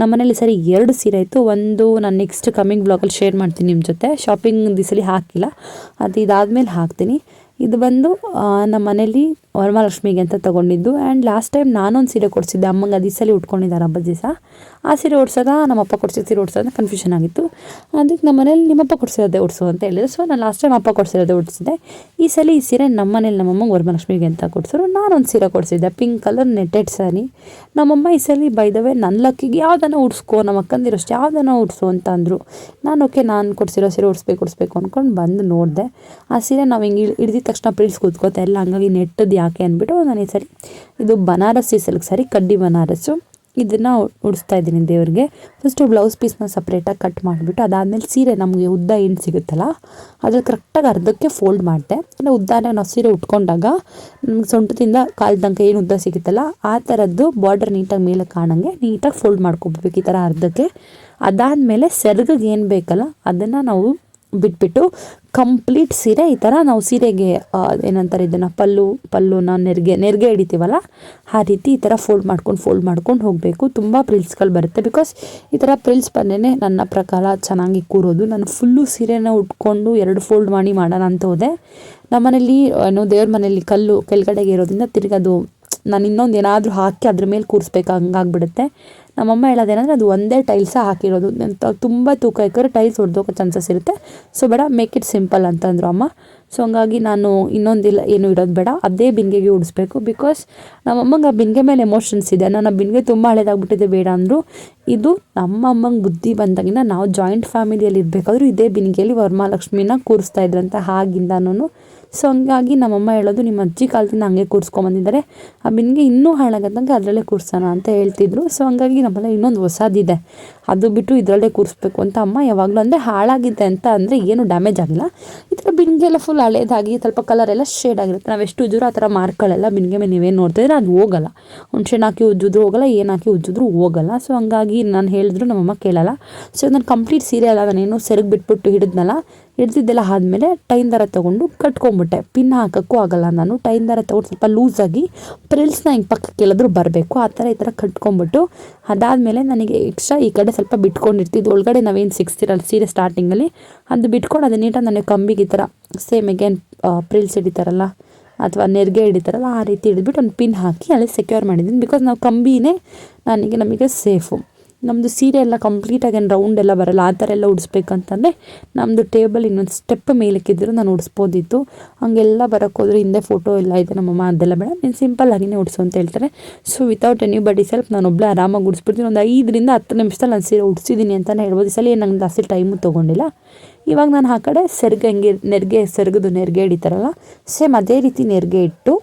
ನಮ್ಮನೇಲಿ ಸರಿ 2 ಸೀರೆ ಆಯಿತು. ಒಂದು ನಾನು ನೆಕ್ಸ್ಟ್ ಕಮ್ಮಿಂಗ್ ಬ್ಲಾಗಲ್ಲಿ ಶೇರ್ ಮಾಡ್ತೀನಿ ನಿಮ್ಮ ಜೊತೆ. ಶಾಪಿಂಗ್ ದಿಸಲಿ ಹಾಕಿಲ್ಲ, ಅದು ಇದಾದಮೇಲೆ ಹಾಕ್ತೀನಿ. ಇದು ಬಂದು ನಮ್ಮ ಮನೇಲಿ ವರಮಹಾಲಕ್ಷ್ಮಿಗೆ ಅಂತ ತೊಗೊಂಡಿದ್ದು. ಆ್ಯಂಡ್ ಲಾಸ್ಟ್ ಟೈಮ್ ನಾನೊಂದು ಸೀರೆ ಕೊಡಿಸಿದ್ದೆ ಅಮ್ಮಂಗೆ. ಅದು ಈ ಸಲ ಉಟ್ಕೊಂಡಿದ್ದಾರೆ ಹಬ್ಬದ ದಿವಸ. ಆ ಸೀರೆ ಉಡ್ಸೋದ ನಮ್ಮಪ್ಪ ಕೊಡಿಸಿದ ಸೀರೆ ಉಡ್ಸೋದ ಕನ್ಫ್ಯೂಷನ್ ಆಗಿತ್ತು. ಅದಕ್ಕೆ ನಮ್ಮ ಮನೇಲಿ ನಿಮ್ಮಪ್ಪ ಕೊಡಿಸಿರೋದೇ ಉಡ್ಸು ಅಂತ ಹೇಳಿದ್ರು. ಸೊ ನಾನು ಲಾಸ್ಟ್ ಟೈಮ್ ಅಪ್ಪ ಕೊಡಿಸಿರೋದೇ ಉಡ್ಸಿದ್ದೆ. ಈ ಸಲ ಈ ಸೀರೆ ನಮ್ಮ ಮನೇಲಿ ನಮ್ಮಮ್ಮಂಗೆ ವರಮಹಾಲಕ್ಷ್ಮಿಗೆ ಅಂತ ಕೊಡಿಸಿದ್ರು. ನಾನೊಂದು ಸೀರೆ ಕೊಡಿಸಿದ್ದೆ, ಪಿಂಕ್ ಕಲರ್ ನೆಟ್ಟೆಡ್ ಸ್ಯಾರಿ. ನಮ್ಮಮ್ಮ ಈ ಸಲ ಬೈದವೆ ನನ್ನ ಲಕ್ಕಿಗೆ ಯಾವುದನ್ನ ಉಡ್ಸ್ಕೋ, ನಮ್ಮ ಅಕ್ಕಂದಿರೋಷ್ಟು ಯಾವುದನ್ನ ಉಡ್ಸು ಅಂತ ಅಂದರು. ನಾನು ಕೊಡಿಸಿರೋ ಸೀರೆ ಉಡಿಸ್ಬೇಕು ಅಂದ್ಕೊಂಡು ಬಂದು ನೋಡಿದೆ. ಆ ಸೀರೆ ನಾವು ಹಿಂಗೆ ಹಿಡಿದಿದ ತಕ್ಷಣ ಪ್ರಿಲ್ಸ್ ಕೂತ್ಕೋತಾ ಇಲ್ಲ, ಹಂಗಾಗಿ ನೆಟ್ಟದ್ದು ಯಾಕೆ ಅಂದ್ಬಿಟ್ಟು ನಾನು ಈ ಸರಿ ಇದು ಬನಾರಸಿ ಸಿಲ್ಕ್ ಸ್ಯಾರಿ, ಕಡ್ಡಿ ಬನಾರಸ್ಸು. ಇದನ್ನು ಉಡಿಸ್ತಾ ಇದ್ದೀನಿ ದೇವ್ರಿಗೆ. ಫಸ್ಟು ಬ್ಲೌಸ್ ಪೀಸ್ನ ಸಪ್ರೇಟಾಗಿ ಕಟ್ ಮಾಡಿಬಿಟ್ಟು ಅದಾದಮೇಲೆ ಸೀರೆ ನಮಗೆ ಉದ್ದ ಏನು ಸಿಗುತ್ತಲ್ಲ ಅದ್ರಲ್ಲಿ ಕರೆಕ್ಟಾಗಿ ಅರ್ಧಕ್ಕೆ ಫೋಲ್ಡ್ ಮಾಡಿದೆ. ಅಂದರೆ ಉದ್ದಾನೆ ನಾವು ಸೀರೆ ಉಟ್ಕೊಂಡಾಗ ನಮ್ಗೆ ಸೊಂಟದಿಂದ ಕಾಲು ತನಕ ಏನು ಉದ್ದ ಸಿಗುತ್ತಲ್ಲ ಆ ಥರದ್ದು ಬಾರ್ಡರ್ ನೀಟಾಗಿ ಮೇಲೆ ಕಾಣಂಗೆ ನೀಟಾಗಿ ಫೋಲ್ಡ್ ಮಾಡ್ಕೊಬೇಕು ಈ ಥರ ಅರ್ಧಕ್ಕೆ. ಅದಾದಮೇಲೆ ಸೆರಗಿಗೆ ಏನು ಬೇಕಲ್ಲ ಅದನ್ನು ನಾವು ಬಿಟ್ಬಿಟ್ಟು ಕಂಪ್ಲೀಟ್ ಸೀರೆ ಈ ಥರ ನಾವು ಸೀರೆಗೆ ಏನಂತಾರೆ ಇದನ್ನು ಪಲ್ಲುನ ನೆರಿಗೆ ಹಿಡಿತೀವಲ್ಲ ಆ ರೀತಿ ಈ ಥರ ಫೋಲ್ಡ್ ಮಾಡ್ಕೊಂಡು ಹೋಗಬೇಕು. ತುಂಬ ಪ್ರಿಲ್ಸ್ಗಳು ಬರುತ್ತೆ. ಬಿಕಾಸ್ ಈ ಥರ ಪ್ರಿಲ್ಸ್ ಬಂದೇ ನನ್ನ ಪ್ರಕಾರ ಚೆನ್ನಾಗಿ ಕೂರೋದು. ನಾನು ಫುಲ್ಲು ಸೀರೆನ ಉಟ್ಕೊಂಡು 2 ಫೋಲ್ಡ್ ಮಾಡೋಣ ಅಂತ ಹೋದೆ. ನಮ್ಮನೇಲಿ ದೇವ್ರ ಮನೇಲಿ ಕಲ್ಲು ಕೆಳಗಡೆಗೆ ಇರೋದ್ರಿಂದ ತಿರ್ಗದು ನಾನು ಇನ್ನೊಂದು ಏನಾದರೂ ಹಾಕಿ ಅದ್ರ ಮೇಲೆ ಕೂರಿಸ್ಬೇಕು ಹಂಗಾಗ್ಬಿಡುತ್ತೆ. ನಮ್ಮಮ್ಮ ಹೇಳೋದೇನೆಂದರೆ ಅದು ಒಂದೇ ಟೈಲ್ಸ ಹಾಕಿರೋದು, ತುಂಬ ತೂಕ ಇಕ್ಕರೆ ಟೈಲ್ಸ್ ಹೊಡೆದೋಗೋ ಚಾನ್ಸಸ್ ಇರುತ್ತೆ. ಸೊ ಬೇಡ, ಮೇಕ್ ಇಟ್ ಸಿಂಪಲ್ ಅಂತಂದರು ಅಮ್ಮ. ಸೊ ಹಂಗಾಗಿ ನಾನು ಇನ್ನೊಂದಿಲ್ಲ ಏನು ಇರೋದು ಬೇಡ, ಅದೇ ಬಿಂದಿಗೆಗೆ ಉಡಿಸ್ಬೇಕು. ಬಿಕಾಸ್ ನಮ್ಮಮ್ಮಂಗೆ ಆ ಬಿಂದಿಗೆ ಮೇಲೆ ಎಮೋಷನ್ಸ್ ಇದೆ. ನಾನು ಆ ಬಿಂದಿಗೆ ತುಂಬ ಹಳೇದಾಗ್ಬಿಟ್ಟಿದೆ ಬೇಡ ಅಂದರು. ಇದು ನಮ್ಮ ಅಮ್ಮಂಗೆ ಬುದ್ಧಿ ಬಂದಾಗಿಂದ ನಾವು ಜಾಯಿಂಟ್ ಫ್ಯಾಮಿಲಿಯಲ್ಲಿ ಇರಬೇಕಾದ್ರೂ ಇದೇ ಬಿಂದಿಗೆಯಲ್ಲಿ ವರಮಹಾಲಕ್ಷ್ಮಿನ ಕೂರಿಸ್ತಾ ಇದ್ರಂತೆ ಆಗಿಂದನೂ. ಸೊ ಹಂಗಾಗಿ ನಮ್ಮಮ್ಮ ಹೇಳೋದು, ನಿಮ್ಮ ಅಜ್ಜಿ ಕಾಲದಿಂದ ಹಂಗೆ ಕೂರಿಸ್ಕೊಂಬಂದಿದ್ದಾರೆ, ಆ ಬಿಂದಿಗೆ ಇನ್ನೂ ಹಾಳಾಗದಂಗೆ ಅದರಲ್ಲೇ ಕೂರಿಸೋಣ ಅಂತ ಹೇಳ್ತಿದ್ರು. ಸೊ ಹಂಗಾಗಿ ನಮ್ಮಲ್ಲ ಇನ್ನೊಂದು ಹೊಸದಿದೆ, ಅದು ಬಿಟ್ಟು ಇದರಲ್ಲೇ ಕೂರಿಸ್ಬೇಕು ಅಂತ ಅಮ್ಮ ಯಾವಾಗಲೂ ಅಂದರೆ ಹಾಳಾಗಿದೆ ಅಂತ ಅಂದರೆ ಏನು ಡ್ಯಾಮೇಜ್ ಆಗಿಲ್ಲ. ಈ ಥರ ಬಿಂದಿಗೆ ಎಲ್ಲ ಫುಲ್ ಹಳೇದಾಗಿ ಸ್ವಲ್ಪ ಕಲರೆಲ್ಲ ಶೇಡ್ ಆಗಿರುತ್ತೆ. ನಾವು ಎಷ್ಟು ಉಜ್ಜಿದ್ರು ಆ ಥರ ಮಾರ್ಕ್ಗಳೆಲ್ಲ ಬಿಂದಿಗೆ ಮೇಲೆ ನೀವೇನು ನೋಡ್ತಾಯಿದ್ರೆ ಅದು ಹೋಗಲ್ಲ. ಹುಣ್ಸೆಹಣ್ಣು ಹಾಕಿ ಉಜ್ಜಿದ್ರು ಹೋಗಲ್ಲ, ಏನು ಹಾಕಿ ಉಜ್ಜಿದ್ರು ಹೋಗಲ್ಲ. ಸೊ ಹಂಗಾಗಿ ನಾನು ಹೇಳಿದ್ರು ನಮ್ಮಮ್ಮ ಕೇಳಲ್ಲ. ಸೊ ನಾನು ಕಂಪ್ಲೀಟ್ ಸೀರೆ ಅಲ್ಲ, ನಾನೇನು ಸೆರಗು ಬಿಟ್ಬಿಟ್ಟು ಹಿಡಿದಿದ್ದೆಲ್ಲ ಆದಮೇಲೆ ಟೈನ್ ದಾರ ತೊಗೊಂಡು ಕಟ್ಕೊಂಬಿಟ್ಟೆ. ಪಿನ್ ಹಾಕೋಕ್ಕೂ ಆಗಲ್ಲ, ನಾನು ಟೈನ್ ದಾರ ತೊಗೊಂಡು ಸ್ವಲ್ಪ ಲೂಸಾಗಿ ಪ್ರಿಲ್ಸ್ನ ಹಿಂಗೆ ಪಕ್ಕಕ್ಕೆ ಎಲ್ಲಾದರೂ ಬರಬೇಕು ಆ ಥರ ಈ ಥರ ಕಟ್ಕೊಂಬಿಟ್ಟು, ಅದಾದಮೇಲೆ ನನಗೆ ಎಕ್ಸ್ಟ್ರಾ ಈ ಕಡೆ ಸ್ವಲ್ಪ ಬಿಟ್ಕೊಂಡಿರ್ತಿದ್ದು ಒಳಗಡೆ ನಾವೇನು ಸಿಕ್ಸ್ತಿರಲ್ಲ ಸೀರೆ ಸ್ಟಾರ್ಟಿಂಗಲ್ಲಿ ಅದು ಬಿಟ್ಕೊಂಡು ಅದು ನೀಟಾಗಿ ನನಗೆ ಕಂಬಿಗೆ ಈ ಥರ ಸೇಮ್ ಅಗೇನ್ ಪ್ರಿಲ್ಸ್ ಹಿಡಿತಾರಲ್ಲ ಅಥವಾ ನೆರಿಗೆ ಹಿಡಿತಾರಲ್ಲ ಆ ರೀತಿ ಹಿಡಿದ್ಬಿಟ್ಟು ಒಂದು ಪಿನ್ ಹಾಕಿ ಅಲ್ಲಿ ಸೆಕ್ಯೂರ್ ಮಾಡಿದ್ದೀನಿ. ಬಿಕಾಸ್ ನಾವು ಕಂಬಿನೇ ನಮಗೆ ಸೇಫು. ನಮ್ಮದು ಸೀರೆ ಎಲ್ಲ ಕಂಪ್ಲೀಟಾಗಿ ಏನು ರೌಂಡ್ ಎಲ್ಲ ಬರೋಲ್ಲ, ಆ ಥರ ಎಲ್ಲ ಉಡಿಸ್ಬೇಕಂತಂದರೆ ನಮ್ಮದು ಟೇಬಲ್ ಇನ್ನೊಂದು ಸ್ಟೆಪ್ ಮೇಲಕ್ಕಿದ್ರು ನಾನು ಉಡಿಸ್ಬೋದಿತ್ತು. ಹಂಗೆಲ್ಲ ಬರೋಕ್ಕೋದ್ರೆ ಹಿಂದೆ ಫೋಟೋ ಎಲ್ಲ ಇದೆ ನಮ್ಮಮ್ಮ, ಅದೆಲ್ಲ ಬೇಡ, ನೀನು ಸಿಂಪಲ್ ಆಗಿನೇ ಉಡಿಸು ಅಂತ ಹೇಳ್ತಾರೆ. ಸೊ ವಿತೌಟ್ ಎನಿ ಬಡಿ ಸೆಲ್ಫ್ ನಾನು ಒಬ್ಬಳೇ ಆರಾಮಾಗಿ ಉಡಿಸ್ಬಿಡ್ತೀನಿ. ಒಂದು 5 ರಿಂದ 10 ನಿಮಿಷದಲ್ಲಿ ನಾನು ಸೀರೆ ಉಡಿಸಿದ್ದೀನಿ ಅಂತಲೇ ಹೇಳ್ಬೋದು. ಈ ಸಲ ಏನು ನಂಗೆ ಜಾಸ್ತಿ ಟೈಮು ತೊಗೊಂಡಿಲ್ಲ. ಇವಾಗ ನಾನು ಆ ಕಡೆ ಸೆರಗದು ನೆರಿಗೆ ಹಿಡಿತಾರಲ್ಲ ಸೇಮ್ ಅದೇ ರೀತಿ ನೆರಿಗೆ ಇಟ್ಟು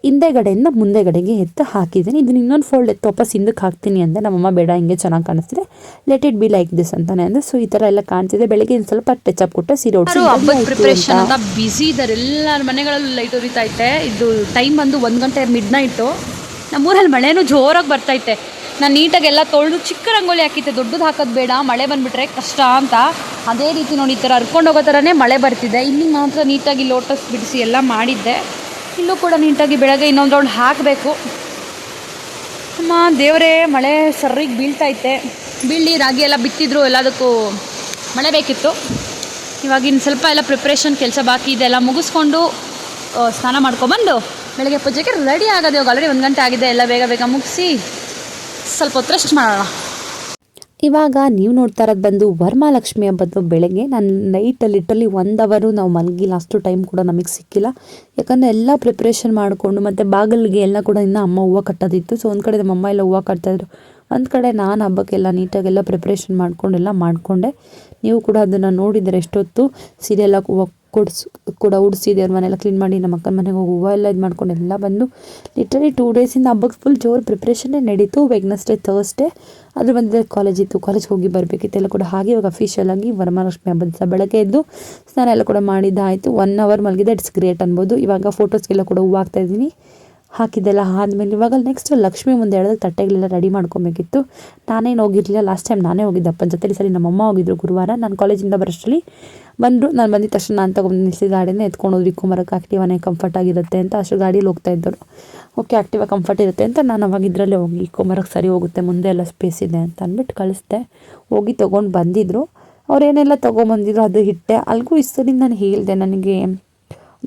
ಹಿಂದೆಗಡೆಯಿಂದ ಮುಂದೆಗಡೆಗೆ ಎತ್ತು ಹಾಕಿದ್ದೀನಿ. ಇದನ್ನ ಇನ್ನೊಂದು ಫೋಲ್ಡ್ ಎತ್ತು ವಾಪಸ್ ಹಿಂದಕ್ಕೆ ಹಾಕ್ತೀನಿ ಅಂದರೆ ನಮ್ಮಮ್ಮ ಬೇಡ, ಹಿಂಗೆ ಚೆನ್ನಾಗಿ ಕಾಣಿಸ್ತಿದೆ, let it be like this ಅಂತಾನೆ ಅಂದರೆ. ಸೊ ಈ ಥರ ಎಲ್ಲ ಕಾಣ್ತಿದೆ. ಬೆಳಗ್ಗೆ ಸ್ವಲ್ಪ ಟಚ್ ಅಪ್ ಕೊಟ್ಟೆ ಸೀರೆ ಉಡಿಸಿ ಹಬ್ಬದ ಪ್ರಿಪ್ರೇಷನ್ ಅಂತ ಬ್ಯುಸಿ ಇದ್ದಾರೆ. ಎಲ್ಲರ ಮನೆಗಳಲ್ಲಿ ಲೈಟ್ ಉರಿತೈತೆ. ಇದು ಟೈಮ್ ಬಂದು 1 ಗಂಟೆ ಮಿಡ್ನೈಟು. ನಮ್ಮೂರಲ್ಲಿ ಮಳೆನೂ ಜೋರಾಗಿ ಬರ್ತೈತೆ. ನಾನು ನೀಟಾಗಿ ಎಲ್ಲ ತೊಳೆದು ಚಿಕ್ಕ ರಂಗೋಲಿ ಹಾಕಿದ್ದೆ, ದೊಡ್ಡದು ಹಾಕೋದು ಬೇಡ, ಮಳೆ ಬಂದುಬಿಟ್ರೆ ಕಷ್ಟ ಅಂತ. ಅದೇ ರೀತಿ ನೋಡಿ ಈ ಥರ ಹರ್ಕೊಂಡು ಹೋಗೋ ಥರನೇ ಮಳೆ ಬರ್ತಿದೆ. ಇಲ್ಲಿ ಮಾತ್ರ ನೀಟಾಗಿ ಲೋಟಸ್ ಬಿಡಿಸಿ ಎಲ್ಲ ಮಾಡಿದ್ದೆ. ಇಲ್ಲೂ ಕೂಡ ನೀಟಾಗಿ ಬೆಳಗ್ಗೆ ಇನ್ನೊಂದು ರೌಂಡ್ ಹಾಕಬೇಕು. ಅಮ್ಮ ದೇವರೇ, ಮಳೆ ಸರ್ರಿಗೆ ಬೀಳ್ತೈತೆ. ಬೀಳಿ ರಾಗಿ ಎಲ್ಲ ಬಿತ್ತಿದ್ರು, ಎಲ್ಲದಕ್ಕೂ ಮಳೆ ಬೇಕಿತ್ತು. ಇವಾಗ ಇನ್ನು ಸ್ವಲ್ಪ ಎಲ್ಲ ಪ್ರಿಪ್ರೇಷನ್ ಕೆಲಸ ಬಾಕಿ ಇದೆ, ಎಲ್ಲ ಮುಗಿಸ್ಕೊಂಡು ಸ್ನಾನ ಮಾಡ್ಕೊಬಂದು ಬೆಳಗ್ಗೆ ಪೂಜೆಗೆ ರೆಡಿ ಆಗೋದು. ಇವಾಗ ಆಲ್ರೆಡಿ 1 ಗಂಟೆ ಆಗಿದೆ. ಎಲ್ಲ ಬೇಗ ಮುಗಿಸಿ ಸ್ವಲ್ಪ ಹೊತ್ತು ರೆಸ್ಟ್ ಮಾಡೋಣ. ಇವಾಗ ನೀವು ನೋಡ್ತಾ ಇರೋದು ಬಂದು ವರಮಹಾಲಕ್ಷ್ಮಿ ಹಬ್ಬದ್ದು ಬೆಳಗ್ಗೆ. ನಾನು ನೈಟಲ್ಲಿ ಲಿಟ್ರಲಿ 1 ಅವರ್ ನಾವು ಮಲಗಿಲ್ಲ, ಅಷ್ಟು ಟೈಮ್ ಕೂಡ ನಮಗೆ ಸಿಕ್ಕಿಲ್ಲ. ಯಾಕಂದರೆ ಎಲ್ಲ ಪ್ರಿಪ್ರೇಷನ್ ಮಾಡಿಕೊಂಡು ಮತ್ತು ಬಾಗಿಲಿಗೆ ಎಲ್ಲ ಕೂಡ ಇನ್ನೂ ಅಮ್ಮ ಹೂವು ಕಟ್ಟೋದಿತ್ತು. ಸೊ ಒಂದು ಕಡೆ ನಮ್ಮಮ್ಮ ಎಲ್ಲ ಹೂವು ಕಟ್ತಾಯಿದ್ರು, ಒಂದು ಕಡೆ ನಾನು ಹಬ್ಬಕ್ಕೆಲ್ಲ ನೀಟಾಗೆಲ್ಲ ಪ್ರಿಪ್ರೇಷನ್ ಮಾಡಿಕೊಂಡೆ. ನೀವು ಕೂಡ ಅದನ್ನು ನೋಡಿದರೆ ಎಷ್ಟೊತ್ತು ಸೀರೆ ಎಲ್ಲ ಹೂವು ಕೂಡ ಉಡಿಸಿ ದೇವ್ರ ಮನೆಯೆಲ್ಲ ಕ್ಲೀನ್ ಮಾಡಿ ನಮ್ಮ ಅಕ್ಕನ ಮನೆಗೆ ಹೋಗಿ ಹೂವು ಎಲ್ಲ ಇದು ಮಾಡ್ಕೊಂಡು ಎಲ್ಲ ಬಂದು ಲಿಟ್ರಲಿ 2 ಡೇಸಿಂದ ಹಬ್ಬಕ್ಕೆ ಫುಲ್ ಜೋರು ಪ್ರಿಪ್ರೇಷನ್ನೇ ನಡೀತು. ವೆಡ್ನೆಸ್ಡೇ ಥರ್ಸ್ಡೇ ಅದ್ರ ಬಂದರೆ ಕಾಲೇಜ್ ಇತ್ತು, ಕಾಲೇಜ್ಗೆ ಹೋಗಿ ಬರಬೇಕಿತ್ತು ಎಲ್ಲ ಕೂಡ. ಹಾಗೆ ಇವಾಗ ಅಫಿಷಿಯಲ್ ಆಗಿ ವರಮಹಾಲಕ್ಷ್ಮಿ ಹಬ್ಬದ ದಿವಸ ಬೆಳಗ್ಗೆ ಎದ್ದು ಸ್ನಾನ ಎಲ್ಲ ಕೂಡ ಮಾಡಿದ್ದಾಯಿತು. 1 ಅವರ್ ಮಲಗಿದೆ, ಇಟ್ಸ್ ಗ್ರೇಟ್ ಅನ್ಬೋದು. ಇವಾಗ ಫೋಟೋಸ್ಗೆಲ್ಲ ಕೂಡ ಹೂವು ಹಾಕ್ತಾಯಿದ್ದೀನಿ. ಹಾಕಿದ್ದೆಲ್ಲ ಆದಮೇಲೆ ಇವಾಗ ನೆಕ್ಸ್ಟ್ ಲಕ್ಷ್ಮಿ ಮುಂದೆ ಹೇಳಿದ್ರೆ ತಟ್ಟೆಗಳೆಲ್ಲ ರೆಡಿ ಮಾಡ್ಕೊಬೇಕಿತ್ತು. ನಾನೇನು ಹೋಗಿರಲಿಲ್ಲ, ಲಾಸ್ಟ್ ಟೈಮ್ ನಾನೇ ಹೋಗಿದ್ದೆ ಅಪ್ಪನ ಜೊತೆ. ಸರಿ ನಮ್ಮಮ್ಮ ಹೋಗಿದ್ರು ಗುರುವಾರ. ನಾನು ಕಾಲೇಜಿಂದ ಬರೋಷ್ಟರಲ್ಲಿ ನಾನು ಬಂದಿದ್ದ ತಕ್ಷಣ ನಾನು ತೊಗೊಂಡು ನಿಲ್ಲಿಸಿ ಗಾಡಿನ ಎತ್ಕೊಂಡು ಹೋದ್ವಿ. ಕುಮಾರಕ್ಕೆ ಆ್ಯಕ್ಟಿವಾನೇ ಕಂಫರ್ಟ್ ಆಗಿರುತ್ತೆ ಅಂತ ಅಷ್ಟು ಗಾಡೀಲಿ ಹೋಗ್ತಾಯಿದ್ದರು. ಓಕೆ ಆ್ಯಕ್ಟಿವಾ ಕಂಫರ್ಟ್ ಇರುತ್ತೆ ಅಂತ ನಾನು ಅವಾಗ ಇದರಲ್ಲೇ ಹೋಗಿ ಕುಮಾರಕ್ಕೆ ಸರಿ ಹೋಗುತ್ತೆ, ಮುಂದೆ ಎಲ್ಲ ಸ್ಪೇಸ್ ಇದೆ ಅಂತ ಅಂದ್ಬಿಟ್ಟು ಕಳಿಸ್ದೆ. ಹೋಗಿ ತೊಗೊಂಡು ಬಂದಿದ್ದರು. ಅವರೇನೆಲ್ಲ ತೊಗೊಂಬಂದಿದ್ರು ಅದು ಇಟ್ಟೆ. ಅಲ್ಲಿಗೂ ಇಷ್ಟದಿಂದ ನಾನು ಹೇಳಿದೆ, ನನಗೆ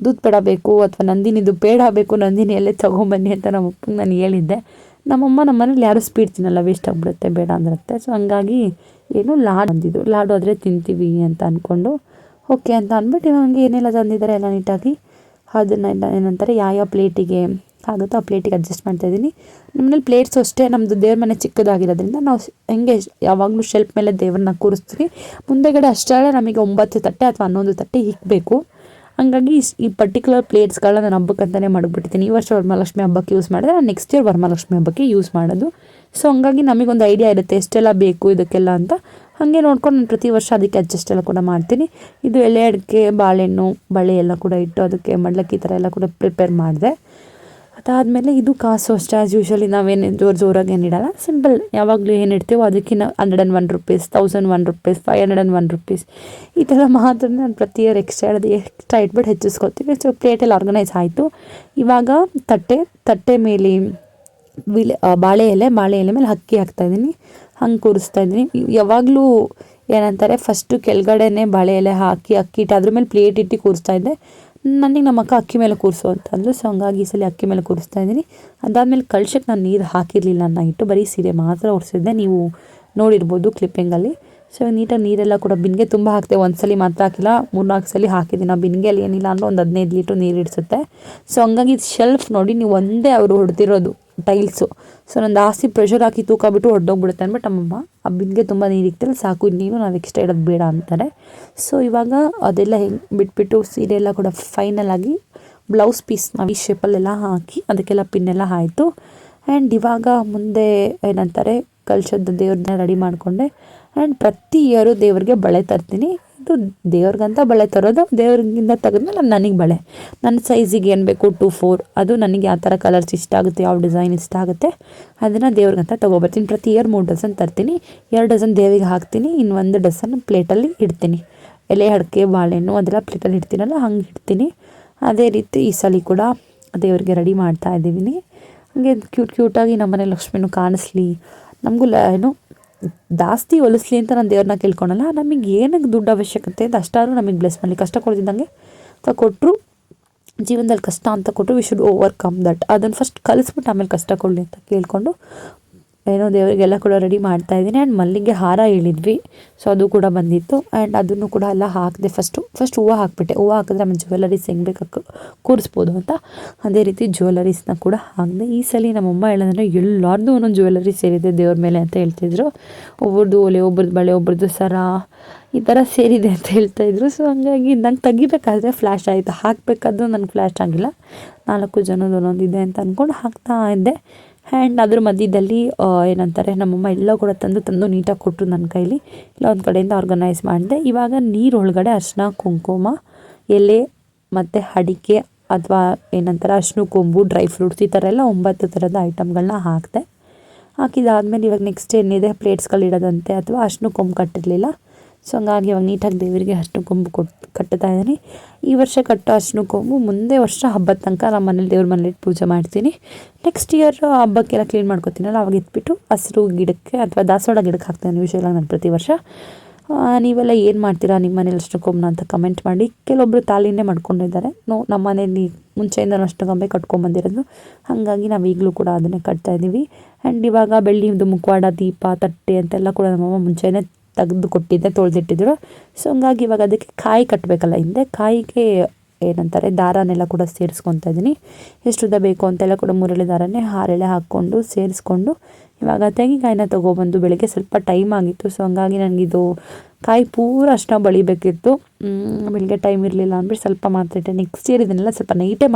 ದೂದ್ ಪೇಡ ಬೇಕು ಅಥವಾ ನಂದಿನಿದು ಪೇಡ ಬೇಕು, ನಂದಿನಿಯಲ್ಲೇ ತೊಗೊಂಬನ್ನಿ ಅಂತ ನಮ್ಮ ಅಪ್ಪಂಗೆ ನಾನು ಹೇಳಿದ್ದೆ. ನಮ್ಮ ಮನೇಲಿ ಯಾರೂ ಸ್ವೀಟ್ ತಿನ್ನಲ್ಲ, ವೇಸ್ಟ್ ಆಗಿಬಿಡುತ್ತೆ ಬೇಡ ಅಂದಿರುತ್ತೆ. ಸೊ ಹಂಗಾಗಿ ಏನು ಲಾಡು ಬಂದಿದ್ದು, ಲಾಡು ಆದರೆ ತಿಂತೀವಿ ಅಂತ ಅಂದ್ಕೊಂಡು ಓಕೆ ಅಂತ ಅಂದ್ಬಿಟ್ಟು ಇವಾಗ ಏನೆಲ್ಲ ತಂದಿದ್ದಾರೆ ಎಲ್ಲ ನೀಟಾಗಿ ಅದನ್ನೆಲ್ಲ ಏನಂತಾರೆ ಯಾವ ಪ್ಲೇಟಿಗೆ ಆಗುತ್ತೋ ಆ ಪ್ಲೇಟಿಗೆ ಅಡ್ಜಸ್ಟ್ ಮಾಡ್ತಾಯಿದ್ದೀನಿ. ನಮ್ಮನೇಲಿ ಪ್ಲೇಟ್ಸು ಅಷ್ಟೇ, ನಮ್ಮದು ದೇವ್ರ ಮನೆ ಚಿಕ್ಕದಾಗಿರೋದ್ರಿಂದ ನಾವು ಹೆಂಗೆ ಯಾವಾಗಲೂ ಶೆಲ್ಫ್ ಮೇಲೆ ದೇವ್ರನ್ನ ಕೂರಿಸ್ತೀವಿ. ಮುಂದೆಗಡೆ ಅಷ್ಟೇ ನಮಗೆ 9 ತಟ್ಟೆ ಅಥವಾ 11 ತಟ್ಟೆ ಇಕ್ಕಬೇಕು. ಹಂಗಾಗಿ ಈ ಪರ್ಟಿಕ್ಯುಲರ್ ಪ್ಲೇಟ್ಸ್ಗಳನ್ನ ನಾನು ಹಬ್ಬಕ್ಕಂತಲೇ ಮಾಡಿಬಿಟ್ಟಿದ್ದೀನಿ. ಈ ವರ್ಷ ವರಮಹಾಲಕ್ಷ್ಮಿ ಹಬ್ಬಕ್ಕೆ ಯೂಸ್ ಮಾಡಿದ್ರೆ ನಾನು ನೆಕ್ಸ್ಟ್ ಇಯರ್ ವರಮಹಾಲಕ್ಷ್ಮಿ ಹಬ್ಬಕ್ಕೆ ಯೂಸ್ ಮಾಡೋದು. ಸೊ ಹಂಗಾಗಿ ನಮಗೊಂದು ಐಡಿಯಾ ಇರುತ್ತೆ ಎಷ್ಟೆಲ್ಲ ಬೇಕು ಇದಕ್ಕೆಲ್ಲ ಅಂತ. ಹಾಗೆ ನೋಡ್ಕೊಂಡು ನಾನು ಪ್ರತಿ ವರ್ಷ ಅದಕ್ಕೆ ಅಡ್ಜಸ್ಟ್ ಎಲ್ಲ ಕೂಡ ಮಾಡ್ತೀನಿ. ಇದು ಎಲೆ ಅಡಿಕೆ, ಬಾಳೆಹಣ್ಣು, ಬಳೆ ಎಲ್ಲ ಕೂಡ ಇಟ್ಟು ಅದಕ್ಕೆ ಮಡ್ಲಕ್ಕಿ ಥರ ಎಲ್ಲ ಕೂಡ ಪ್ರಿಪೇರ್ ಮಾಡಿದೆ. ಅದಾದಮೇಲೆ ಇದು ಕಾಸು ಅಷ್ಟೇ ಆ್ಯಸ್ ಯೂಶ್ವಲಿ ನಾವೇನು ಜೋರಾಗಿ ಏನಿಡಲ್ಲ, ಸಿಂಪಲ್ ಯಾವಾಗಲೂ ಏನು ಇಡ್ತೀವೋ ಅದಕ್ಕಿಂತ 101 ರುಪೀಸ್, 1001 ರುಪೀಸ್, 501 ರುಪೀಸ್ ಈ ಥರ ಮಾತ್ರ ನಾನು ಪ್ರತಿ ಇಯರ್ ಎಕ್ಸ್ಟ್ರಾ ಇಟ್ಬಿಟ್ಟು ಹೆಚ್ಚಿಸ್ಕೊತೀವಿ. ಸೊ ಪ್ಲೇಟೆಲ್ಲ ಆರ್ಗನೈಸ್ ಆಯಿತು. ಇವಾಗ ತಟ್ಟೆ ಮೇಲೆ ಬಾಳೆ ಎಲೆ ಮೇಲೆ ಅಕ್ಕಿ ಹಾಕ್ತಾಯಿದ್ದೀನಿ, ಹಂಗೆ ಕೂರಿಸ್ತಾಯಿದ್ದೀನಿ. ಯಾವಾಗಲೂ ಏನಂತಾರೆ ಫಸ್ಟು ಕೆಳಗಡೆನೇ ಬಾಳೆ ಎಲೆ ಹಾಕಿ ಅಕ್ಕಿ ಇಟ್ಟು ಅದ್ರ ಮೇಲೆ ಪ್ಲೇಟ್ ಇಟ್ಟು ಕೂರಿಸ್ತಾ ಇದ್ದೆ. ನನಗೆ ನಮ್ಮ ಅಕ್ಕ ಅಕ್ಕಿ ಮೇಲೆ ಕೂರಿಸು ಅಂತಂದ್ರು. ಸೊ ಹಂಗಾಗಿ ಈ ಸಲ ಅಕ್ಕಿ ಮೇಲೆ ಕೂರಿಸ್ತಾ ಇದ್ದೀನಿ. ಅದಾದಮೇಲೆ ಕಳ್ಸಕ್ಕೆ ನಾನು ನೀರು ಹಾಕಿರಲಿಲ್ಲ ನೈಟು, ಬರೀ ಸೀರೆ ಮಾತ್ರ ಒರೆಸಿದ್ದೆ, ನೀವು ನೋಡಿರ್ಬೋದು ಕ್ಲಿಪ್ಪಿಂಗಲ್ಲಿ. ಸೊ ನೀಟಾಗಿ ನೀರೆಲ್ಲ ಕೂಡ ಬಿನ್ಗೆ ತುಂಬ ಹಾಕ್ತೆ, ಒಂದು ಸಲ ಮಾತ್ರ ಹಾಕಿಲ್ಲ, 3-4 ಸಲ ಹಾಕಿದ್ದೀನಿ. ಆ ಬಿನ್ಗೆಯಲ್ಲಿ ಏನಿಲ್ಲ ಅಂದರೆ ಒಂದು 15 ಲೀಟ್ರ್ ನೀರು ಇಡಿಸುತ್ತೆ. ಸೊ ಹಂಗಾಗಿ ಶೆಲ್ಫ್ ನೋಡಿ ನೀವು ಒಂದೇ ಅವರು ಹೊಡೆದಿರೋದು ಟೈಲ್ಸು. ಸೊ ನಾನು ಜಾಸ್ತಿ ಪ್ರೆಷರ್ ಹಾಕಿ ತೂಕ ಬಿಟ್ಟು ಹೊಡೆದೋಗ್ಬಿಡುತ್ತೆ ಅಂದ್ಬಿಟ್ಟು ನಮ್ಮಮ್ಮ ಆ ಬಿನ್ಗೆ ತುಂಬ ನೀರು ಇಕ್ತಲ್ಲ, ಸಾಕು ಇನ್ನೇನು ನಾವು ಎಕ್ಸ್ಟ್ರಾ ಇಡೋದು ಬೇಡ ಅಂತಾರೆ. ಸೊ ಇವಾಗ ಅದೆಲ್ಲ ಹೆಂಗೆ ಬಿಟ್ಬಿಟ್ಟು ಸೀರೆ ಎಲ್ಲ ಕೂಡ ಫೈನಲ್ ಆಗಿ ಬ್ಲೌಸ್ ಪೀಸ್ ನಾವು ಈ ಶೇಪಲ್ಲೆಲ್ಲ ಹಾಕಿ ಅದಕ್ಕೆಲ್ಲ ಪಿನ್ನೆಲ್ಲ ಆಯಿತು. ಆ್ಯಂಡ್ ಇವಾಗ ಮುಂದೆ ಏನಂತಾರೆ ಕಳ್ಸದ ದೇವ್ರನ್ನ ರೆಡಿ ಮಾಡಿಕೊಂಡೆ. ಆ್ಯಂಡ್ ಪ್ರತಿ ಇಯರು ದೇವ್ರಿಗೆ ಬಳೆ ತರ್ತೀನಿ. ಇದು ದೇವ್ರಿಗಂತ ಬಳೆ ತರೋದು, ದೇವ್ರಿಗಿಂತ ತೆಗೆದ್ಮೇಲೆ ನನಗೆ ಬಳೆ ನನ್ನ ಸೈಜಿಗೆ ಏನು ಬೇಕು 2-4 ಅದು ನನಗೆ ಯಾವ ಥರ ಕಲರ್ಸ್ ಇಷ್ಟ ಆಗುತ್ತೆ, ಯಾವ ಡಿಸೈನ್ ಇಷ್ಟ ಆಗುತ್ತೆ ಅದನ್ನು ದೇವ್ರಿಗಂತ ತೊಗೊಬರ್ತೀನಿ. ಪ್ರತಿ ಇಯರ್ 3 ಡಜನ್ ತರ್ತೀನಿ, 2 ಡಜನ್ ದೇವಿಗೆ ಹಾಕ್ತೀನಿ, ಇನ್ನು 1 ಡಜನ್ ಪ್ಲೇಟಲ್ಲಿ ಇಡ್ತೀನಿ. ಎಲೆ ಅಡಿಕೆ ಬಾಳೆಹಣ್ಣು ಅದೆಲ್ಲ ಪ್ಲೇಟಲ್ಲಿ ಇಡ್ತೀನಲ್ಲ ಹಂಗೆ ಇಡ್ತೀನಿ. ಅದೇ ರೀತಿ ಈ ಸಲ ಕೂಡ ದೇವ್ರಿಗೆ ರೆಡಿ ಮಾಡ್ತಾ ಇದ್ದೀವಿ. ಹಾಗೆ ಕ್ಯೂಟಾಗಿ ನಮ್ಮನೆ ಲಕ್ಷ್ಮಿನೂ ಕಾಣಿಸ್ಲಿ, ನಮಗೂ ಏನು ಜಾಸ್ತಿ ಹೊಲಿಸ್ಲಿ ಅಂತ ನಾನು ದೇವ್ರನ್ನ ಕೇಳ್ಕೊಳಲ್ಲ. ನಮಗೆ ಏನಕ್ಕೆ ದುಡ್ಡು ಅವಶ್ಯಕತೆ ಇದೆ ಅಷ್ಟಾದ್ರೂ ನಮಗೆ ಬ್ಲೆಸ್ ಮಾಡಲಿ. ಕಷ್ಟ ಕೊಡ್ತಿದ್ದಂಗೆ ಕೊಟ್ಟರು, ಜೀವನದಲ್ಲಿ ಕಷ್ಟ ಅಂತ ಕೊಟ್ಟರು ವಿ ಶುಡ್ ಓವರ್ಕಮ್ ದಟ್. ಅದನ್ನು ಫಸ್ಟ್ ಕಲಿಸ್ಬಿಟ್ಟು ಆಮೇಲೆ ಕಷ್ಟ ಕೊಡಲಿ ಅಂತ ಕೇಳಿಕೊಂಡು ಏನೋ ದೇವರಿಗೆಲ್ಲ ಕೂಡ ರೆಡಿ ಮಾಡ್ತಾಯಿದ್ದೀನಿ. ಆ್ಯಂಡ್ ಮಲ್ಲಿಗೆ ಹಾರ ಹೇಳಿದ್ವಿ, ಸೊ ಅದು ಕೂಡ ಬಂದಿತ್ತು. ಆ್ಯಂಡ್ ಅದನ್ನು ಕೂಡ ಎಲ್ಲ ಹಾಕಿದೆ. ಫಸ್ಟ್ ಹೂವು ಹಾಕಿಬಿಟ್ಟೆ. ಹೂವು ಹಾಕಿದ್ರೆ ಆಮೇಲೆ ಜ್ಯುವೆಲರೀಸ್ ಹೆಂಗೆ ಬೇಕು ಕೂರಿಸ್ಬೋದು ಅಂತ, ಅದೇ ರೀತಿ ಜ್ಯುವೆಲರೀಸ್ನ ಕೂಡ ಹಾಕಿದೆ. ಈ ಸಲ ನಮ್ಮಮ್ಮ ಹೇಳೋದಂದರೆ ಎಲ್ಲಾರ್ದು ಒಂದೊಂದು ಜ್ಯುವೆಲರಿ ಸೇರಿದೆ ದೇವ್ರ ಮೇಲೆ ಅಂತ ಹೇಳ್ತಿದ್ರು. ಒಬ್ರದ್ದು ಒಲೆ, ಒಬ್ರದ್ದು ಬಳೆ, ಒಬ್ರದ್ದು ಸರ ಈ ಥರ ಸೇರಿದೆ ಅಂತ ಹೇಳ್ತಾಯಿದ್ರು. ಸೊ ಹಂಗಾಗಿ ನಂಗೆ ತೆಗಿಬೇಕಾದ್ರೆ ಫ್ಲ್ಯಾಶ್ ಆಯಿತು, ಹಾಕಬೇಕಾದ್ರೂ ನನಗೆ ಫ್ಲ್ಯಾಶ್ ಆಗಿಲ್ಲ. 4 ಜನದ ಒಂದೊಂದಿದೆ ಅಂತ ಅಂದ್ಕೊಂಡು ಹಾಕ್ತಾ ಇದ್ದೆ. ಆ್ಯಂಡ್ ಅದ್ರ ಮಧ್ಯದಲ್ಲಿ ಏನಂತಾರೆ ನಮ್ಮಮ್ಮ ಎಲ್ಲ ಕೂಡ ತಂದು ನೀಟಾಗಿ ಕೊಟ್ಟರು ನನ್ನ ಕೈಲಿ. ಇಲ್ಲ ಒಂದು ಕಡೆಯಿಂದ ಆರ್ಗನೈಸ್ ಮಾಡಿದೆ. ಇವಾಗ ನೀರೊಳಗಡೆ ಅರಿಶಿನ, ಕುಂಕುಮ, ಎಲೆ ಮತ್ತು ಅಡಿಕೆ ಅಥವಾ ಏನಂತಾರೆ ಅರಿಶಿನ ಕೊಂಬು, ಡ್ರೈ ಫ್ರೂಟ್ಸ್ ಈ ಥರ ಎಲ್ಲ 9 ಥರದ ಐಟಮ್ಗಳನ್ನ ಹಾಕಿದೆ. ಹಾಕಿದಾದ್ಮೇಲೆ ಇವಾಗ ನೆಕ್ಸ್ಟ್ ಏನಿದೆ ಪ್ಲೇಟ್ಸ್ಗಳಿಡೋದಂತೆ ಅಥವಾ ಅರಿಶಿನ ಕೊಂಬು ಕಟ್ಟಿರಲಿಲ್ಲ. ಸೊ ಹಂಗಾಗಿ ಇವಾಗ ನೀಟಾಗಿ ದೇವರಿಗೆ ಅರಿಶಿನ ಕೊಂಬು ಕಟ್ತಾ ಇದ್ದೀನಿ. ಈ ವರ್ಷ ಕಟ್ಟೋ ಅರಿಶಿನ ಕೊಂಬು ಮುಂದೆ ವರ್ಷ ಹಬ್ಬದ ತನಕ ನಮ್ಮ ಮನೇಲಿ ದೇವ್ರ ಮನೇಲಿ ಪೂಜೆ ಮಾಡ್ತೀನಿ. ನೆಕ್ಸ್ಟ್ ಇಯರ್ ಹಬ್ಬಕ್ಕೆಲ್ಲ ಕ್ಲೀನ್ ಮಾಡ್ಕೊತೀನಲ್ಲ ಅವಾಗ ಎತ್ಬಿಟ್ಟು ಹಸಿರು ಗಿಡಕ್ಕೆ ಅಥವಾ ದಾಸವಾಳ ಗಿಡಕ್ಕೆ ಹಾಕ್ತೇನೆ ಯೂಶ್ವಲಾಗಿ ನಾನು ಪ್ರತಿ ವರ್ಷ. ನೀವೆಲ್ಲ ಏನು ಮಾಡ್ತೀರಾ ನಿಮ್ಮ ಮನೇಲಿ ಅರಿಶಿನ ಕೊಂಬನ್ನ ಅಂತ ಕಮೆಂಟ್ ಮಾಡಿ. ಕೆಲವೊಬ್ಬರು ತಾಲಿನೇ ಮಾಡ್ಕೊಂಡಿದ್ದಾರೆ. ನಮ್ಮ ಮನೇಲಿ ಮುಂಚೆಯಿಂದ ಅರಿಶಿನ ಕೊಂಬೆ ಕಟ್ಕೊಂಬಂದಿರೋದು, ಹಾಗಾಗಿ ನಾವು ಈಗಲೂ ಕೂಡ ಅದನ್ನೇ ಕಟ್ತಾಯಿದ್ದೀವಿ. ಆ್ಯಂಡ್ ಇವಾಗ ಬೆಳ್ಳಿದು ಮುಖವಾಡ, ದೀಪ, ತಟ್ಟೆ ಅಂತೆಲ್ಲ ಕೂಡ ನಮ್ಮಮ್ಮ ಮುಂಚೆನೇ ತೆಗೆದು ಕೊಟ್ಟಿದ್ದೆ, ತೊಳೆದಿಟ್ಟಿದ್ರು. ಸೊ ಹಂಗಾಗಿ ಇವಾಗ ಅದಕ್ಕೆ ಕಾಯಿ ಕಟ್ಟಬೇಕಲ್ಲ, ಹಿಂದೆ ಕಾಯಿಗೆ ಏನಂತಾರೆ ದಾರನೆಲ್ಲ ಕೂಡ ಸೇರಿಸ್ಕೊತಾ ಇದ್ದೀನಿ. ಎಷ್ಟು ಉದ್ದ ಬೇಕು ಅಂತೆಲ್ಲ ಕೂಡ 3 ಎಳೆ ದಾರನೇ 6 ಎಳೆ ಹಾಕ್ಕೊಂಡು ಸೇರಿಸ್ಕೊಂಡು ಇವಾಗ ತೆಂಗಿನಕಾಯಿನ ತೊಗೊಬಂದು ಬೆಳಗ್ಗೆ ಸ್ವಲ್ಪ ಟೈಮ್ ಆಗಿತ್ತು. ಸೊ ಹಂಗಾಗಿ ನನಗಿದು ಕಾಯಿ ಪೂರ ಅಷ್ಟನ್ನ ಬಳಿಬೇಕಿತ್ತು, ಬೆಳಗ್ಗೆ ಟೈಮ್ ಇರಲಿಲ್ಲ ಅಂದ್ಬಿಟ್ಟು ಸ್ವಲ್ಪ ಮಾತಾಡಿದೆ. ನೆಕ್ಸ್ಟ್ ಇಯರ್ ಇದನ್ನೆಲ್ಲ ಸ್ವಲ್ಪ ನೈಟೇ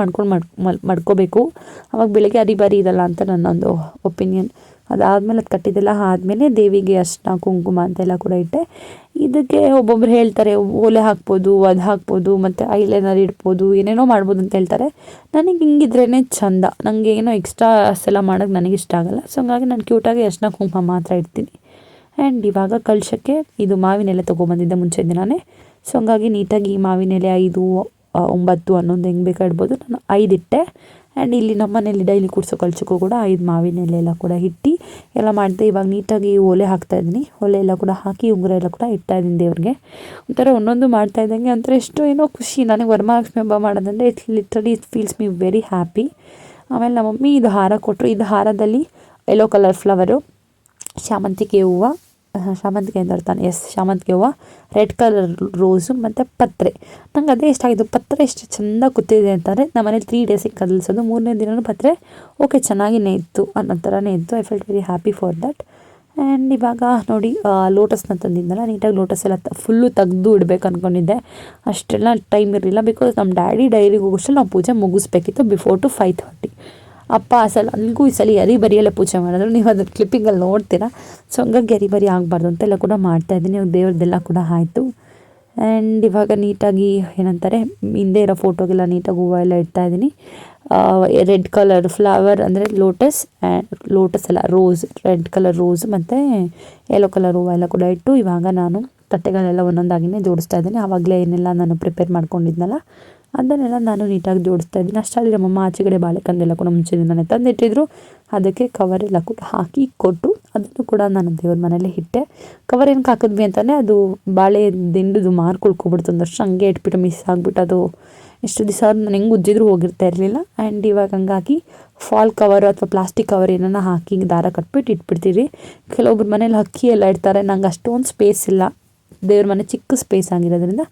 ಮಾಡ್ಕೋಬೇಕು, ಅವಾಗ ಬೆಳಗ್ಗೆ ಅರಿಬಾರಿ ಇರಲ್ಲ ಅಂತ ನನ್ನೊಂದು ಒಪಿನಿಯನ್. ಅದಾದಮೇಲೆ ಅದು ಕಟ್ಟಿದ್ದೆಲ್ಲ ಆದಮೇಲೆ ದೇವಿಗೆ ಅರಿಶಿನ, ಕುಂಕುಮ ಅಂತೆಲ್ಲ ಕೂಡ ಇಟ್ಟೆ. ಇದಕ್ಕೆ ಒಬ್ಬೊಬ್ರು ಹೇಳ್ತಾರೆ ಓಲೆ ಹಾಕ್ಬೋದು, ಅದು ಹಾಕ್ಬೋದು, ಮತ್ತು ಐಲೈನರ್ ಇಡ್ಬೋದು, ಏನೇನೋ ಮಾಡ್ಬೋದು ಅಂತ ಹೇಳ್ತಾರೆ. ನನಗೆ ಹಿಂಗಿದ್ರೇ ಚಂದ, ನನಗೆ ಏನೋ ಎಕ್ಸ್ಟ್ರಾ ಎಲ್ಲ ಮಾಡೋಕ್ಕೆ ನನಗೆ ಇಷ್ಟ ಆಗೋಲ್ಲ. ಸೊ ಹಂಗಾಗಿ ನಾನು ಕ್ಯೂಟಾಗಿ ಅರಿಶಿನ ಕುಂಕುಮ ಮಾತ್ರ ಇಡ್ತೀನಿ. ಆ್ಯಂಡ್ ಇವಾಗ ಕಳಶಕ್ಕೆ ಇದು ಮಾವಿನ ಎಲೆ ತೊಗೊಬಂದಿದ್ದೆ ಮುಂಚೆ ದಿನಾನೇ. ಸೊ ಹಂಗಾಗಿ ನೀಟಾಗಿ ಈ ಮಾವಿನ ಎಲೆ 5, 9, 11 ಹೆಂಗೆ ಬೇಕಾ ಇಡ್ಬೋದು, ನಾನು 5 ಇಟ್ಟೆ. ಆ್ಯಂಡ್ ಇಲ್ಲಿ ನಮ್ಮ ಮನೇಲಿ ಡೈಲಿ ಕೂರಿಸೋ ಕಳಶಕ್ಕೂ ಕೂಡ 5 ಮಾವಿನ ಎಲೆ ಎಲ್ಲ ಕೂಡ ಇಟ್ಟು ಎಲ್ಲ ಮಾಡಿದೆ. ಇವಾಗ ನೀಟಾಗಿ ಒಲೆ ಹಾಕ್ತಾಯಿದ್ದೀನಿ, ಒಲೆ ಎಲ್ಲ ಕೂಡ ಹಾಕಿ ಉಂಗುರ ಎಲ್ಲ ಕೂಡ ಇಡ್ತಾಯಿದ್ದೀನಿ ದೇವ್ರಿಗೆ. ಒಂಥರ ಒಂದೊಂದು ಮಾಡ್ತಾಯಿದ್ದಂಗೆ ಒಂಥರ ಎಷ್ಟು ಏನೋ ಖುಷಿ. ನನಗೆ ವರಮಹಾಲಕ್ಷ್ಮಿ ಹಬ್ಬ ಮಾಡೋದಂದರೆ it feels me very happy. ಆಮೇಲೆ ನಮ್ಮ ಮಮ್ಮಿ ಇದು ಹಾರ ಕೊಟ್ಟರು. ಇದು ಹಾರದಲ್ಲಿ ಯೆಲ್ಲೋ ಕಲರ್ ಫ್ಲವರು, ಶಾಮಂತಿಗೆ ಹೂವು, ಶಾಮಂತಿಗೆ ಅಂತ ಇರ್ತಾನೆ, ಶಾಮಂತಿಗೆ ಹೂವು, ರೆಡ್ ಕಲರ್ ರೋಸು ಮತ್ತು ಪತ್ರೆ. ನಂಗೆ ಅದೇ ಇಷ್ಟ ಆಗಿದ್ದು. ಪತ್ರೆ ಎಷ್ಟು ಚೆಂದ ಕೂತಿದೆ ಅಂತಂದರೆ ನಮ್ಮ ಮನೇಲಿ 3 ಡೇಸಿಗೆ ಕದಲಿಸೋದು, 3ನೇ ದಿನವೂ ಪತ್ರೆ ಓಕೆ ಚೆನ್ನಾಗಿನೇ ಇತ್ತು ಅನ್ನೋ ಥರನೇ ಇತ್ತು. I felt very happy for that. And ಇವಾಗ ನೋಡಿ ಲೋಟಸ್ನ ತಂದಿದ್ದಲ್ಲ, ನೀಟಾಗಿ ಲೋಟಸ್ ಎಲ್ಲ ಫುಲ್ಲು ತೆಗೆದು ಇಡಬೇಕು ಅಂದ್ಕೊಂಡಿದ್ದೆ. ಅಷ್ಟೆಲ್ಲ ಟೈಮ್ ಇರಲಿಲ್ಲ, ಬಿಕಾಸ್ ನಮ್ಮ ಡ್ಯಾಡಿ ಡೈರಿಗೆ ಹೋಗೋಷ್ಟಲ್ಲಿ ನಾವು ಪೂಜೆ ಮುಗಿಸ್ಬೇಕಿತ್ತು ಬಿಫೋರ್ ಟು 5:30. ಅಪ್ಪ ಅಲ್ಲಿಗೂ ಈ ಸಲ ಬರಿಯಲ್ಲೇ ಪೂಜೆ ಮಾಡಿದ್ರು, ನೀವು ಅದ್ರ ಕ್ಲಿಪ್ಪಿಂಗಲ್ಲಿ ನೋಡ್ತೀರಾ. ಸೊ ಹಂಗಾಗಿ ಬರಿ ಆಗಬಾರ್ದು ಅಂತೆಲ್ಲ ಕೂಡ ಮಾಡ್ತಾಯಿದ್ದೀನಿ. ದೇವ್ರದ್ದೆಲ್ಲ ಕೂಡ ಆಯಿತು. ಆ್ಯಂಡ್ ಇವಾಗ ನೀಟಾಗಿ ಏನಂತಾರೆ ಹಿಂದೆ ಇರೋ ಫೋಟೋಗೆಲ್ಲ ನೀಟಾಗಿ ಹೂವು ಎಲ್ಲ ಇಡ್ತಾಯಿದ್ದೀನಿ. ರೆಡ್ ಕಲರ್ ಫ್ಲವರ್ ಅಂದರೆ ಲೋಟಸ್ ಅಲ್ಲ ರೋಸ್, ರೆಡ್ ಕಲರ್ ರೋಸ್ ಮತ್ತು ಯೆಲ್ಲೋ ಕಲರ್ ಹೂವು ಎಲ್ಲ ಕೂಡ ಇಟ್ಟು ಇವಾಗ ನಾನು ತಟ್ಟೆಗಳೆಲ್ಲ ಒಂದೊಂದಾಗಿಯೇ ಜೋಡಿಸ್ತಾ ಇದ್ದೀನಿ. ಆವಾಗಲೇ ಏನೆಲ್ಲ ನಾನು ಪ್ರಿಪೇರ್ ಮಾಡ್ಕೊಂಡಿದ್ನಲ್ಲ ಅದನ್ನೆಲ್ಲ ನಾನು ನೀಟಾಗಿ ಜೋಡಿಸ್ತಾ ಇದ್ದೀನಿ. ಅಷ್ಟರಲ್ಲಿ ನಮ್ಮಮ್ಮ ಆಚೆಗಡೆ ಬಾಳೆಕಂದೆಲ್ಲ ಕೂಡ ಮುಂಚೆ ದಿನವೇ ತಂದಿಟ್ಟಿದ್ರು. ಅದಕ್ಕೆ ಕವರೆಲ್ಲ ಕೂಡ ಹಾಕಿ ಕೊಟ್ಟು ಅದನ್ನು ಕೂಡ ನಾನು ದೇವ್ರ ಮನೇಲಿ ಇಟ್ಟೆ. ಕವರ್ ಏನಕ್ಕೆ ಹಾಕಿದ್ವಿ ಅಂತಲೇ ಅದು ಬಾಳೆ ದಿಂಡುದು ಮಾರ್ಕ್ ಉಳ್ಕೊಬಿಡ್ತು, ಒಂದಷ್ಟು ಹಂಗೆ ಇಟ್ಬಿಟ್ಟು ಮಿಸ್ ಆಗಿಬಿಟ್ಟು ಅದು ಎಷ್ಟು ದಿವಸ ನಾನು ಹೆಂಗೆ ಉಜ್ಜಿದ್ರೂ ಹೋಗಿರ್ತಾ ಇರಲಿಲ್ಲ. ಆ್ಯಂಡ್ ಇವಾಗ ಹಂಗಾಗಿ ಫಾಲ್ ಕವರ್ ಅಥವಾ ಪ್ಲಾಸ್ಟಿಕ್ ಕವರ್ ಏನನ್ನ ಹಾಕಿ ದಾರ ಕಟ್ಬಿಟ್ಟು ಇಟ್ಬಿಡ್ತೀವಿ. ಕೆಲವೊಬ್ರು ಮನೇಲಿ ಅಕ್ಕಿ ಎಲ್ಲ ಇಡ್ತಾರೆ, ನಂಗೆ ಅಷ್ಟೊಂದು ಸ್ಪೇಸ್ ಇಲ್ಲ, ದೇವ್ರ ಮನೆ ಚಿಕ್ಕ ಸ್ಪೇಸ್ ಆಗಿರೋದ್ರಿಂದ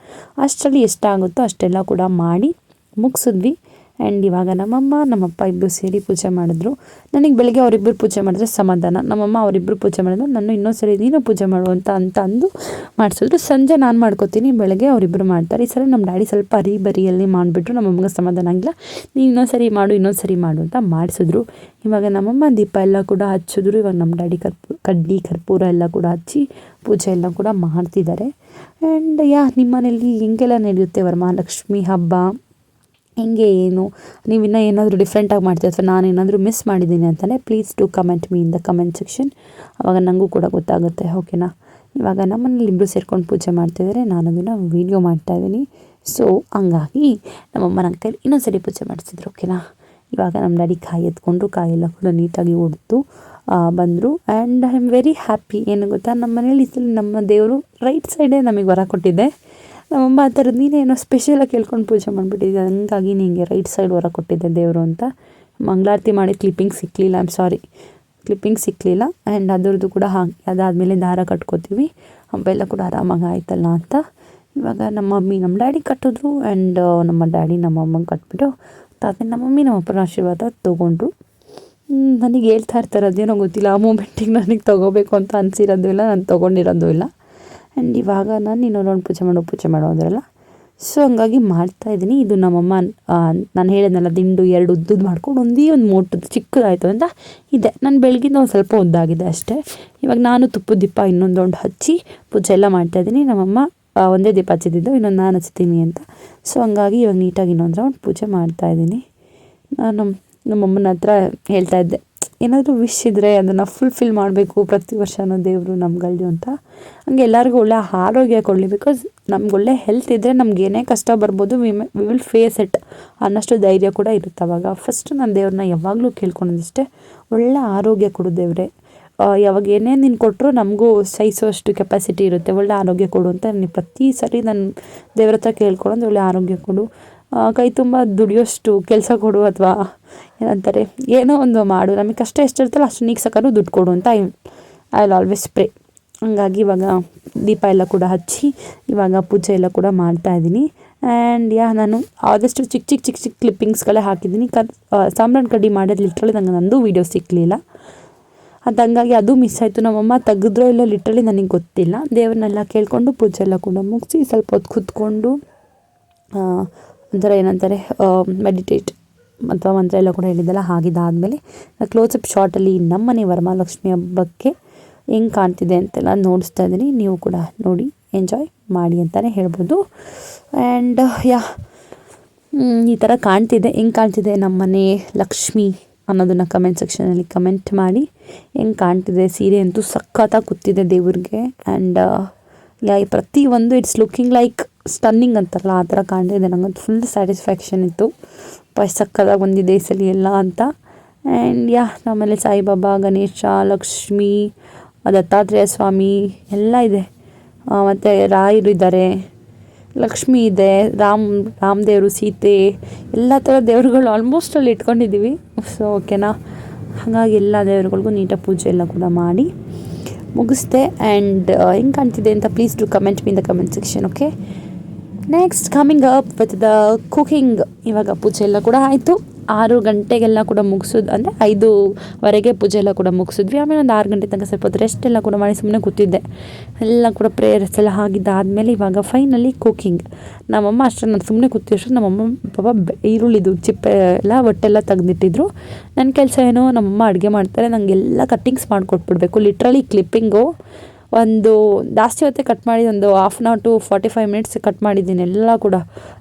ಅಷ್ಟರಲ್ಲಿ ಎಷ್ಟಾಗುತ್ತೋ ಅಷ್ಟೆಲ್ಲ ಕೂಡ ಮಾಡಿ ಮುಗಿಸಿದ್ವಿ. ಆ್ಯಂಡ್ ಇವಾಗ ನಮ್ಮಮ್ಮ ನಮ್ಮಪ್ಪ ಇಬ್ಬರು ಸೇರಿ ಪೂಜೆ ಮಾಡಿದ್ರು. ನನಗೆ ಬೆಳಗ್ಗೆ ಅವರಿಬ್ಬರು ಪೂಜೆ ಮಾಡಿದ್ರೆ ಸಮಾಧಾನ, ನಮ್ಮಮ್ಮ ಅವರಿಬ್ಬರು ಪೂಜೆ ಮಾಡಿದ್ರು, ನಾನು ಇನ್ನೊಂದು ಸರಿ ನೀನು ಪೂಜೆ ಮಾಡು ಅಂತ ಅಂದು ಮಾಡಿಸಿದ್ರು. ಸಂಜೆ ನಾನು ಮಾಡ್ಕೋತೀನಿ, ಬೆಳಗ್ಗೆ ಅವರಿಬ್ಬರು ಮಾಡ್ತಾರೆ. ಈ ಸಲ ನಮ್ಮ ಡ್ಯಾಡಿ ಸ್ವಲ್ಪ ಬರಿಯಲ್ಲಿ ಮಾಡಿಬಿಟ್ರು, ನಮ್ಮಮ್ಮಗೆ ಸಮಾಧಾನ ಆಗಿಲ್ಲ, ನೀನು ಇನ್ನೊಂದು ಸರಿ ಮಾಡು ಅಂತ ಮಾಡಿಸಿದ್ರು. ಇವಾಗ ನಮ್ಮಮ್ಮ ದೀಪ ಎಲ್ಲ ಕೂಡ ಹಚ್ಚಿದ್ರು. ಇವಾಗ ನಮ್ಮ ಡ್ಯಾಡಿ ಕಡ್ಡಿ ಕರ್ಪೂರ ಎಲ್ಲ ಕೂಡ ಹಚ್ಚಿ ಪೂಜೆ ಎಲ್ಲ ಕೂಡ ಮಾಡ್ತಿದ್ದಾರೆ. ಆ್ಯಂಡ್ ನಿಮ್ಮ ಮನೇಲಿ ಹಿಂಗೆಲ್ಲ ನಡೆಯುತ್ತೆ ವರಮಹಾಲಕ್ಷ್ಮಿ ಹಬ್ಬ, ಹೆಂಗೆ ಏನು ನೀವು ಇನ್ನೂ ಏನಾದರೂ ಡಿಫ್ರೆಂಟಾಗಿ ಮಾಡ್ತೀವಿ ಅಥವಾ ನಾನು ಏನಾದರೂ ಮಿಸ್ ಮಾಡಿದ್ದೀನಿ ಅಂತಲೇ please to comment me in the comment section. ಆವಾಗ ನನಗೂ ಕೂಡ ಗೊತ್ತಾಗುತ್ತೆ, ಓಕೆನಾ. ಇವಾಗ ನಮ್ಮನೇಲಿ ಇಬ್ಬರು ಸೇರ್ಕೊಂಡು ಪೂಜೆ ಮಾಡ್ತಿದ್ದಾರೆ, ನಾನು ಅದನ್ನು ವೀಡಿಯೋ ಮಾಡ್ತಾಯಿದ್ದೀನಿ. ಸೊ ಹಂಗಾಗಿ ನಮ್ಮಮ್ಮ ನನ್ನ ಕೈಲಿ ಇನ್ನೊಂದು ಸರಿ ಪೂಜೆ ಮಾಡಿಸಿದ್ರು, ಓಕೆನಾ. ಇವಾಗ ನಮ್ಮ ಡ್ಯಾಡಿ ಕಾಯಿ ಎತ್ಕೊಂಡ್ರು, ಕಾಯೆಲ್ಲ ಕೂಡ ನೀಟಾಗಿ ಹೊಡೆದು ಬಂದರು. And I am very happy. ಏನು ಗೊತ್ತಾ, ನಮ್ಮ ಮನೇಲಿ ನಮ್ಮ ದೇವರು ರೈಟ್ ಸೈಡೇ ನಮಗೆ ವರ ಕೊಟ್ಟಿದ್ದೆ. ನಮ್ಮಮ್ಮ ಆ ಥರದ್ದು ನೀನೇನೋ ಸ್ಪೆಷಲಾಗಿ ಕೇಳ್ಕೊಂಡು ಪೂಜೆ ಮಾಡಿಬಿಟ್ಟಿದ್ದೆ, ಹಂಗಾಗಿ ನಿನಗೆ ರೈಟ್ ಸೈಡ್ ವರ ಕೊಟ್ಟಿದ್ದೆ ದೇವರು ಅಂತ. ಮಂಗಳಾರತಿ ಮಾಡಿ ಕ್ಲಿಪ್ಪಿಂಗ್ ಸಿಕ್ಕಲಿಲ್ಲ. ಆ್ಯಂಡ್ ಅದರದ್ದು ಕೂಡ ಹಾಗೆ ಅದಾದಮೇಲೆ ದಾರ ಕಟ್ಕೋತೀವಿ, ಹಬ್ಬ ಕೂಡ ಆರಾಮಾಗಿ ಆಯ್ತಲ್ಲ ಅಂತ. ಇವಾಗ ನಮ್ಮ ಮಮ್ಮಿ ನಮ್ಮ ಡ್ಯಾಡಿ ಕಟ್ಟಿದ್ರು. ಆ್ಯಂಡ್ ನಮ್ಮ ಡ್ಯಾಡಿ ನಮ್ಮ ಅಮ್ಮಗೆ ಕಟ್ಬಿಟ್ಟು ಅದಾದಮೇಲೆ ನಮ್ಮ ಮಮ್ಮಿ ನಮ್ಮ ಅಪ್ಪನ ಆಶೀರ್ವಾದ ತೊಗೊಂಡ್ರು. ನನಗೆ ಹೇಳ್ತಾ ಇರ್ತಾರೆ, ಅದೇನೋ ಗೊತ್ತಿಲ್ಲ, ಆ ಮೂಮೆಂಟಿಗೆ ನನಗೆ ತೊಗೋಬೇಕು ಅಂತ ಅನಿಸಿರೋದು ಇಲ್ಲ, ನಾನು ತೊಗೊಂಡಿರೋದು ಇಲ್ಲ. ಆ್ಯಂಡ್ ಇವಾಗ ನಾನು ಇನ್ನೊಂದು ಪೂಜೆ ಮಾಡೋ ಅಂದ್ರಲ್ಲ, ಸೊ ಹಂಗಾಗಿ ಮಾಡ್ತಾಯಿದ್ದೀನಿ. ಇದು ನಮ್ಮಮ್ಮ ನಾನು ಹೇಳಿದ್ನಲ್ಲ ದಿಂಡು 2 ಉದ್ದದ್ದು ಮಾಡ್ಕೊಂಡು ಒಂದು ಮೋಟದ್ದು ಚಿಕ್ಕದಾಯಿತು ಅಂತ ಇದೆ. ನಾನು ಬೆಳಗಿಂದ ಒಂದು ಸ್ವಲ್ಪ ಉದ್ದಾಗಿದೆ ಅಷ್ಟೇ. ಇವಾಗ ನಾನು ತುಪ್ಪದ ದೀಪ ಇನ್ನೊಂದು ರೌಂಡ್ ಹಚ್ಚಿ ಪೂಜೆ ಎಲ್ಲ ಮಾಡ್ತಾಯಿದ್ದೀನಿ. ನಮ್ಮಮ್ಮ ಒಂದೇ ದೀಪ ಹಚ್ಚಿದ್ದು, ಇನ್ನೊಂದು ನಾನು ಹಚ್ತೀನಿ ಅಂತ. ಸೊ ಹಂಗಾಗಿ ಇವಾಗ ನೀಟಾಗಿ ಇನ್ನೊಂದು ರೌಂಡ್ ಪೂಜೆ ಮಾಡ್ತಾಯಿದ್ದೀನಿ. ನಮ್ಮಮ್ಮನ ಹತ್ರ ಹೇಳ್ತಾ ಇದ್ದೆ, ಏನಾದರೂ ವಿಶ್ ಇದ್ದರೆ ಅದನ್ನು ಫುಲ್ಫಿಲ್ ಮಾಡಬೇಕು ಪ್ರತಿ ವರ್ಷವೂ ದೇವರು ನಮ್ಗಳ್ದು ಅಂತ. ಹಂಗೆ ಎಲ್ಲರಿಗೂ ಒಳ್ಳೆ ಆರೋಗ್ಯ ಕೊಡಲಿ. ಬಿಕಾಸ್ ನಮ್ಗೆ ಒಳ್ಳೆ ಹೆಲ್ತ್ ಇದ್ದರೆ ನಮ್ಗೆ ಏನೇ ಕಷ್ಟ ಬರ್ಬೋದು, ವಿ ವಿಲ್ ಫೇಸ್ ಇಟ್ ಅನ್ನೋಷ್ಟು ಧೈರ್ಯ ಕೂಡ ಇರುತ್ತೆ. ಅವಾಗ ಫಸ್ಟ್ ನಾನು ದೇವ್ರನ್ನ ಯಾವಾಗಲೂ ಕೇಳ್ಕೊಳೋದಿಷ್ಟೇ, ಒಳ್ಳೆ ಆರೋಗ್ಯ ಕೊಡು ದೇವರೇ, ಯಾವಾಗ ಏನೇ ನೀನು ಕೊಟ್ಟರು ನಮಗೂ ಸಹಿಸೋಷ್ಟು ಕೆಪಾಸಿಟಿ ಇರುತ್ತೆ, ಒಳ್ಳೆ ಆರೋಗ್ಯ ಕೊಡು ಅಂತ ನೀವು ಪ್ರತಿ ಸರಿ ನಾನು ದೇವ್ರ ಹತ್ರ ಕೇಳ್ಕೊಳ್ಳೋದು, ಒಳ್ಳೆ ಆರೋಗ್ಯ ಕೊಡು, ಕೈ ತುಂಬ ದುಡಿಯೋಷ್ಟು ಕೆಲಸ ಕೊಡು, ಅಥವಾ ಏನಂತಾರೆ ಏನೋ ಒಂದು ಮಾಡು, ನಮಗೆ ಕಷ್ಟ ಎಷ್ಟಿರ್ತಲ್ಲ ಅಷ್ಟು ನೀಗ್ಸಕ್ಕಾದ್ರೂ ದುಡ್ಡು ಕೊಡು ಅಂತ ಐ ವಿಲ್ ಆಲ್ವೇಸ್ ಪ್ರೇ. ಹಂಗಾಗಿ ಇವಾಗ ದೀಪ ಎಲ್ಲ ಕೂಡ ಹಚ್ಚಿ ಇವಾಗ ಪೂಜೆ ಎಲ್ಲ ಕೂಡ ಮಾಡ್ತಾಯಿದ್ದೀನಿ. ಆ್ಯಂಡ್ ನಾನು ಆದಷ್ಟು ಚಿಕ್ಕ ಕ್ಲಿಪ್ಪಿಂಗ್ಸ್ಗಳೇ ಹಾಕಿದ್ದೀನಿ. ಸಾಂಬ್ರಾಣಿ ಕಡ್ಡಿ ಮಾಡೋದು ಲಿಟ್ರಲಿ ನಂದು ವೀಡಿಯೋ ಸಿಕ್ಕಲಿಲ್ಲ, ಅದು ಹಂಗಾಗಿ ಅದು ಮಿಸ್ ಆಯಿತು. ನಮ್ಮಮ್ಮ ತೆಗೆದ್ರೋ ಇಲ್ಲ ಲಿಟ್ರಲಿ ನನಗೆ ಗೊತ್ತಿಲ್ಲ. ದೇವ್ರನ್ನೆಲ್ಲ ಕೇಳಿಕೊಂಡು ಪೂಜೆ ಎಲ್ಲ ಕೂಡ ಮುಗಿಸಿ ಸ್ವಲ್ಪ ಹೊತ್ತು ಕೂತ್ಕೊಂಡು ಒಂಥರ ಏನಂತಾರೆ ಮೆಡಿಟೇಟ್ ಅಥವಾ ಮಂತ್ರ ಎಲ್ಲ ಕೂಡ ಹೇಳಿದ್ದೆಲ್ಲ ಆಗಿದ್ದಾದಮೇಲೆ ಕ್ಲೋಸಪ್ ಶಾರ್ಟಲ್ಲಿ ನಮ್ಮನೆ ವರಮಹಾಲಕ್ಷ್ಮಿ ಹಬ್ಬಕ್ಕೆ ಹೆಂಗೆ ಕಾಣ್ತಿದೆ ಅಂತೆಲ್ಲ ನೋಡಿಸ್ತಾ ಇದ್ದೀನಿ. ನೀವು ಕೂಡ ನೋಡಿ ಎಂಜಾಯ್ ಮಾಡಿ ಅಂತಲೇ ಹೇಳ್ಬೋದು. ಆ್ಯಂಡ್ ಈ ಥರ ಕಾಣ್ತಿದೆ. ಹೆಂಗೆ ಕಾಣ್ತಿದೆ ನಮ್ಮನೆ ಲಕ್ಷ್ಮಿ ಅನ್ನೋದನ್ನು ಕಮೆಂಟ್ ಸೆಕ್ಷನಲ್ಲಿ ಕಮೆಂಟ್ ಮಾಡಿ. ಹೆಂಗೆ ಕಾಣ್ತಿದೆ, ಸೀರೆ ಅಂತೂ ಸಖತ್ತಾಗಿ ಕೂತಿದೆ ದೇವ್ರಿಗೆ. ಆ್ಯಂಡ್ ಪ್ರತಿಯೊಂದು ಇಟ್ಸ್ ಲುಕ್ಕಿಂಗ್ ಲೈಕ್ ಸ್ಟನ್ನಿಂಗ್ ಅಂತಾರಲ್ಲ ಆ ಥರ ಕಾಣ್ತಿದೆ. ನನಗಂತೂ ಫುಲ್ ಸ್ಯಾಟಿಸ್ಫ್ಯಾಕ್ಷನ್ ಇತ್ತು, ಸಕ್ಕತ್ತಾಗಿ ಬಂದಿದೆ ಈ ಸಲ ಎಲ್ಲ ಅಂತ. ಆ್ಯಂಡ್ ನಮ್ಮಲ್ಲಿ ಸಾಯಿಬಾಬಾ, ಗಣೇಶ, ಲಕ್ಷ್ಮಿ, ದತ್ತಾತ್ರೇಯ ಸ್ವಾಮಿ ಎಲ್ಲ ಇದೆ, ಮತ್ತು ರಾಯರು ಇದ್ದಾರೆ, ಲಕ್ಷ್ಮಿ ಇದೆ, ರಾಮದೇವರು, ಸೀತೆ, ಎಲ್ಲ ಥರ ದೇವ್ರುಗಳು ಆಲ್ಮೋಸ್ಟ್ ಅಲ್ಲಿ ಇಟ್ಕೊಂಡಿದ್ದೀವಿ. ಸೊ ಓಕೆನಾ, ಹಾಗಾಗಿ ಎಲ್ಲ ದೇವ್ರುಗಳಿಗೂ ನೀಟಾಗಿ ಪೂಜೆ ಎಲ್ಲ ಕೂಡ ಮಾಡಿ ಮುಗಿಸ್ದೆ. ಆ್ಯಂಡ್ ಹೆಂಗೆ ಕಾಣ್ತಿದೆ ಅಂತ please to comment me in the comment section. Okay, next coming up with the cooking. ಇವಾಗ ಪೂಜೆ ಎಲ್ಲ ಕೂಡ ಆಯಿತು. 6 ಗಂಟೆಗೆಲ್ಲ ಕೂಡ ಮುಗಿಸೋದು, ಅಂದರೆ 5ವರೆಗೆ ಪೂಜೆ ಎಲ್ಲ ಕೂಡ ಮುಗಿಸಿದ್ವಿ. ಆಮೇಲೆ ಒಂದು 6 ಗಂಟೆ ತನಕ ಸ್ವಲ್ಪ ಹೊತ್ತು ರೆಸ್ಟ್ ಎಲ್ಲ ಕೂಡ ಮಾಡಿ ಸುಮ್ಮನೆ ಕೂತಿದ್ದೆ. ಎಲ್ಲ ಕೂಡ ಪ್ರೇಯರ್ಸ್ ಎಲ್ಲ ಆಗಿದ್ದಾದಮೇಲೆ ಇವಾಗ ಫೈನಲಿ ಕುಕಿಂಗ್. ನಮ್ಮಮ್ಮ ಅಷ್ಟೇ ನಾನು ಸುಮ್ಮನೆ ಕೂತಿದ್ರು, ನಮ್ಮಮ್ಮ ಪಾಪ ಈರುಳ್ಳಿದು ಚಿಪ್ಪೆ ಎಲ್ಲ ಒಟ್ಟೆಲ್ಲ ತೆಗೆದಿಟ್ಟಿದ್ರು. ನನ್ನ ಕೆಲಸ ಏನೋ ನಮ್ಮಮ್ಮ ಅಡುಗೆ ಮಾಡ್ತಾರೆ, ನನಗೆಲ್ಲ ಕಟ್ಟಿಂಗ್ಸ್ ಮಾಡಿಕೊಟ್ಬಿಡ್ಬೇಕು. ಲಿಟ್ರಲಿ ಕ್ಲಿಪ್ಪಿಂಗು ಒಂದು ಜಾಸ್ತಿ ಹೊತ್ತೇ ಕಟ್ ಮಾಡಿ ಒಂದು 1/2 hour to 45 minutes ಕಟ್ ಮಾಡಿದ್ದೀನಿ ಎಲ್ಲ ಕೂಡ.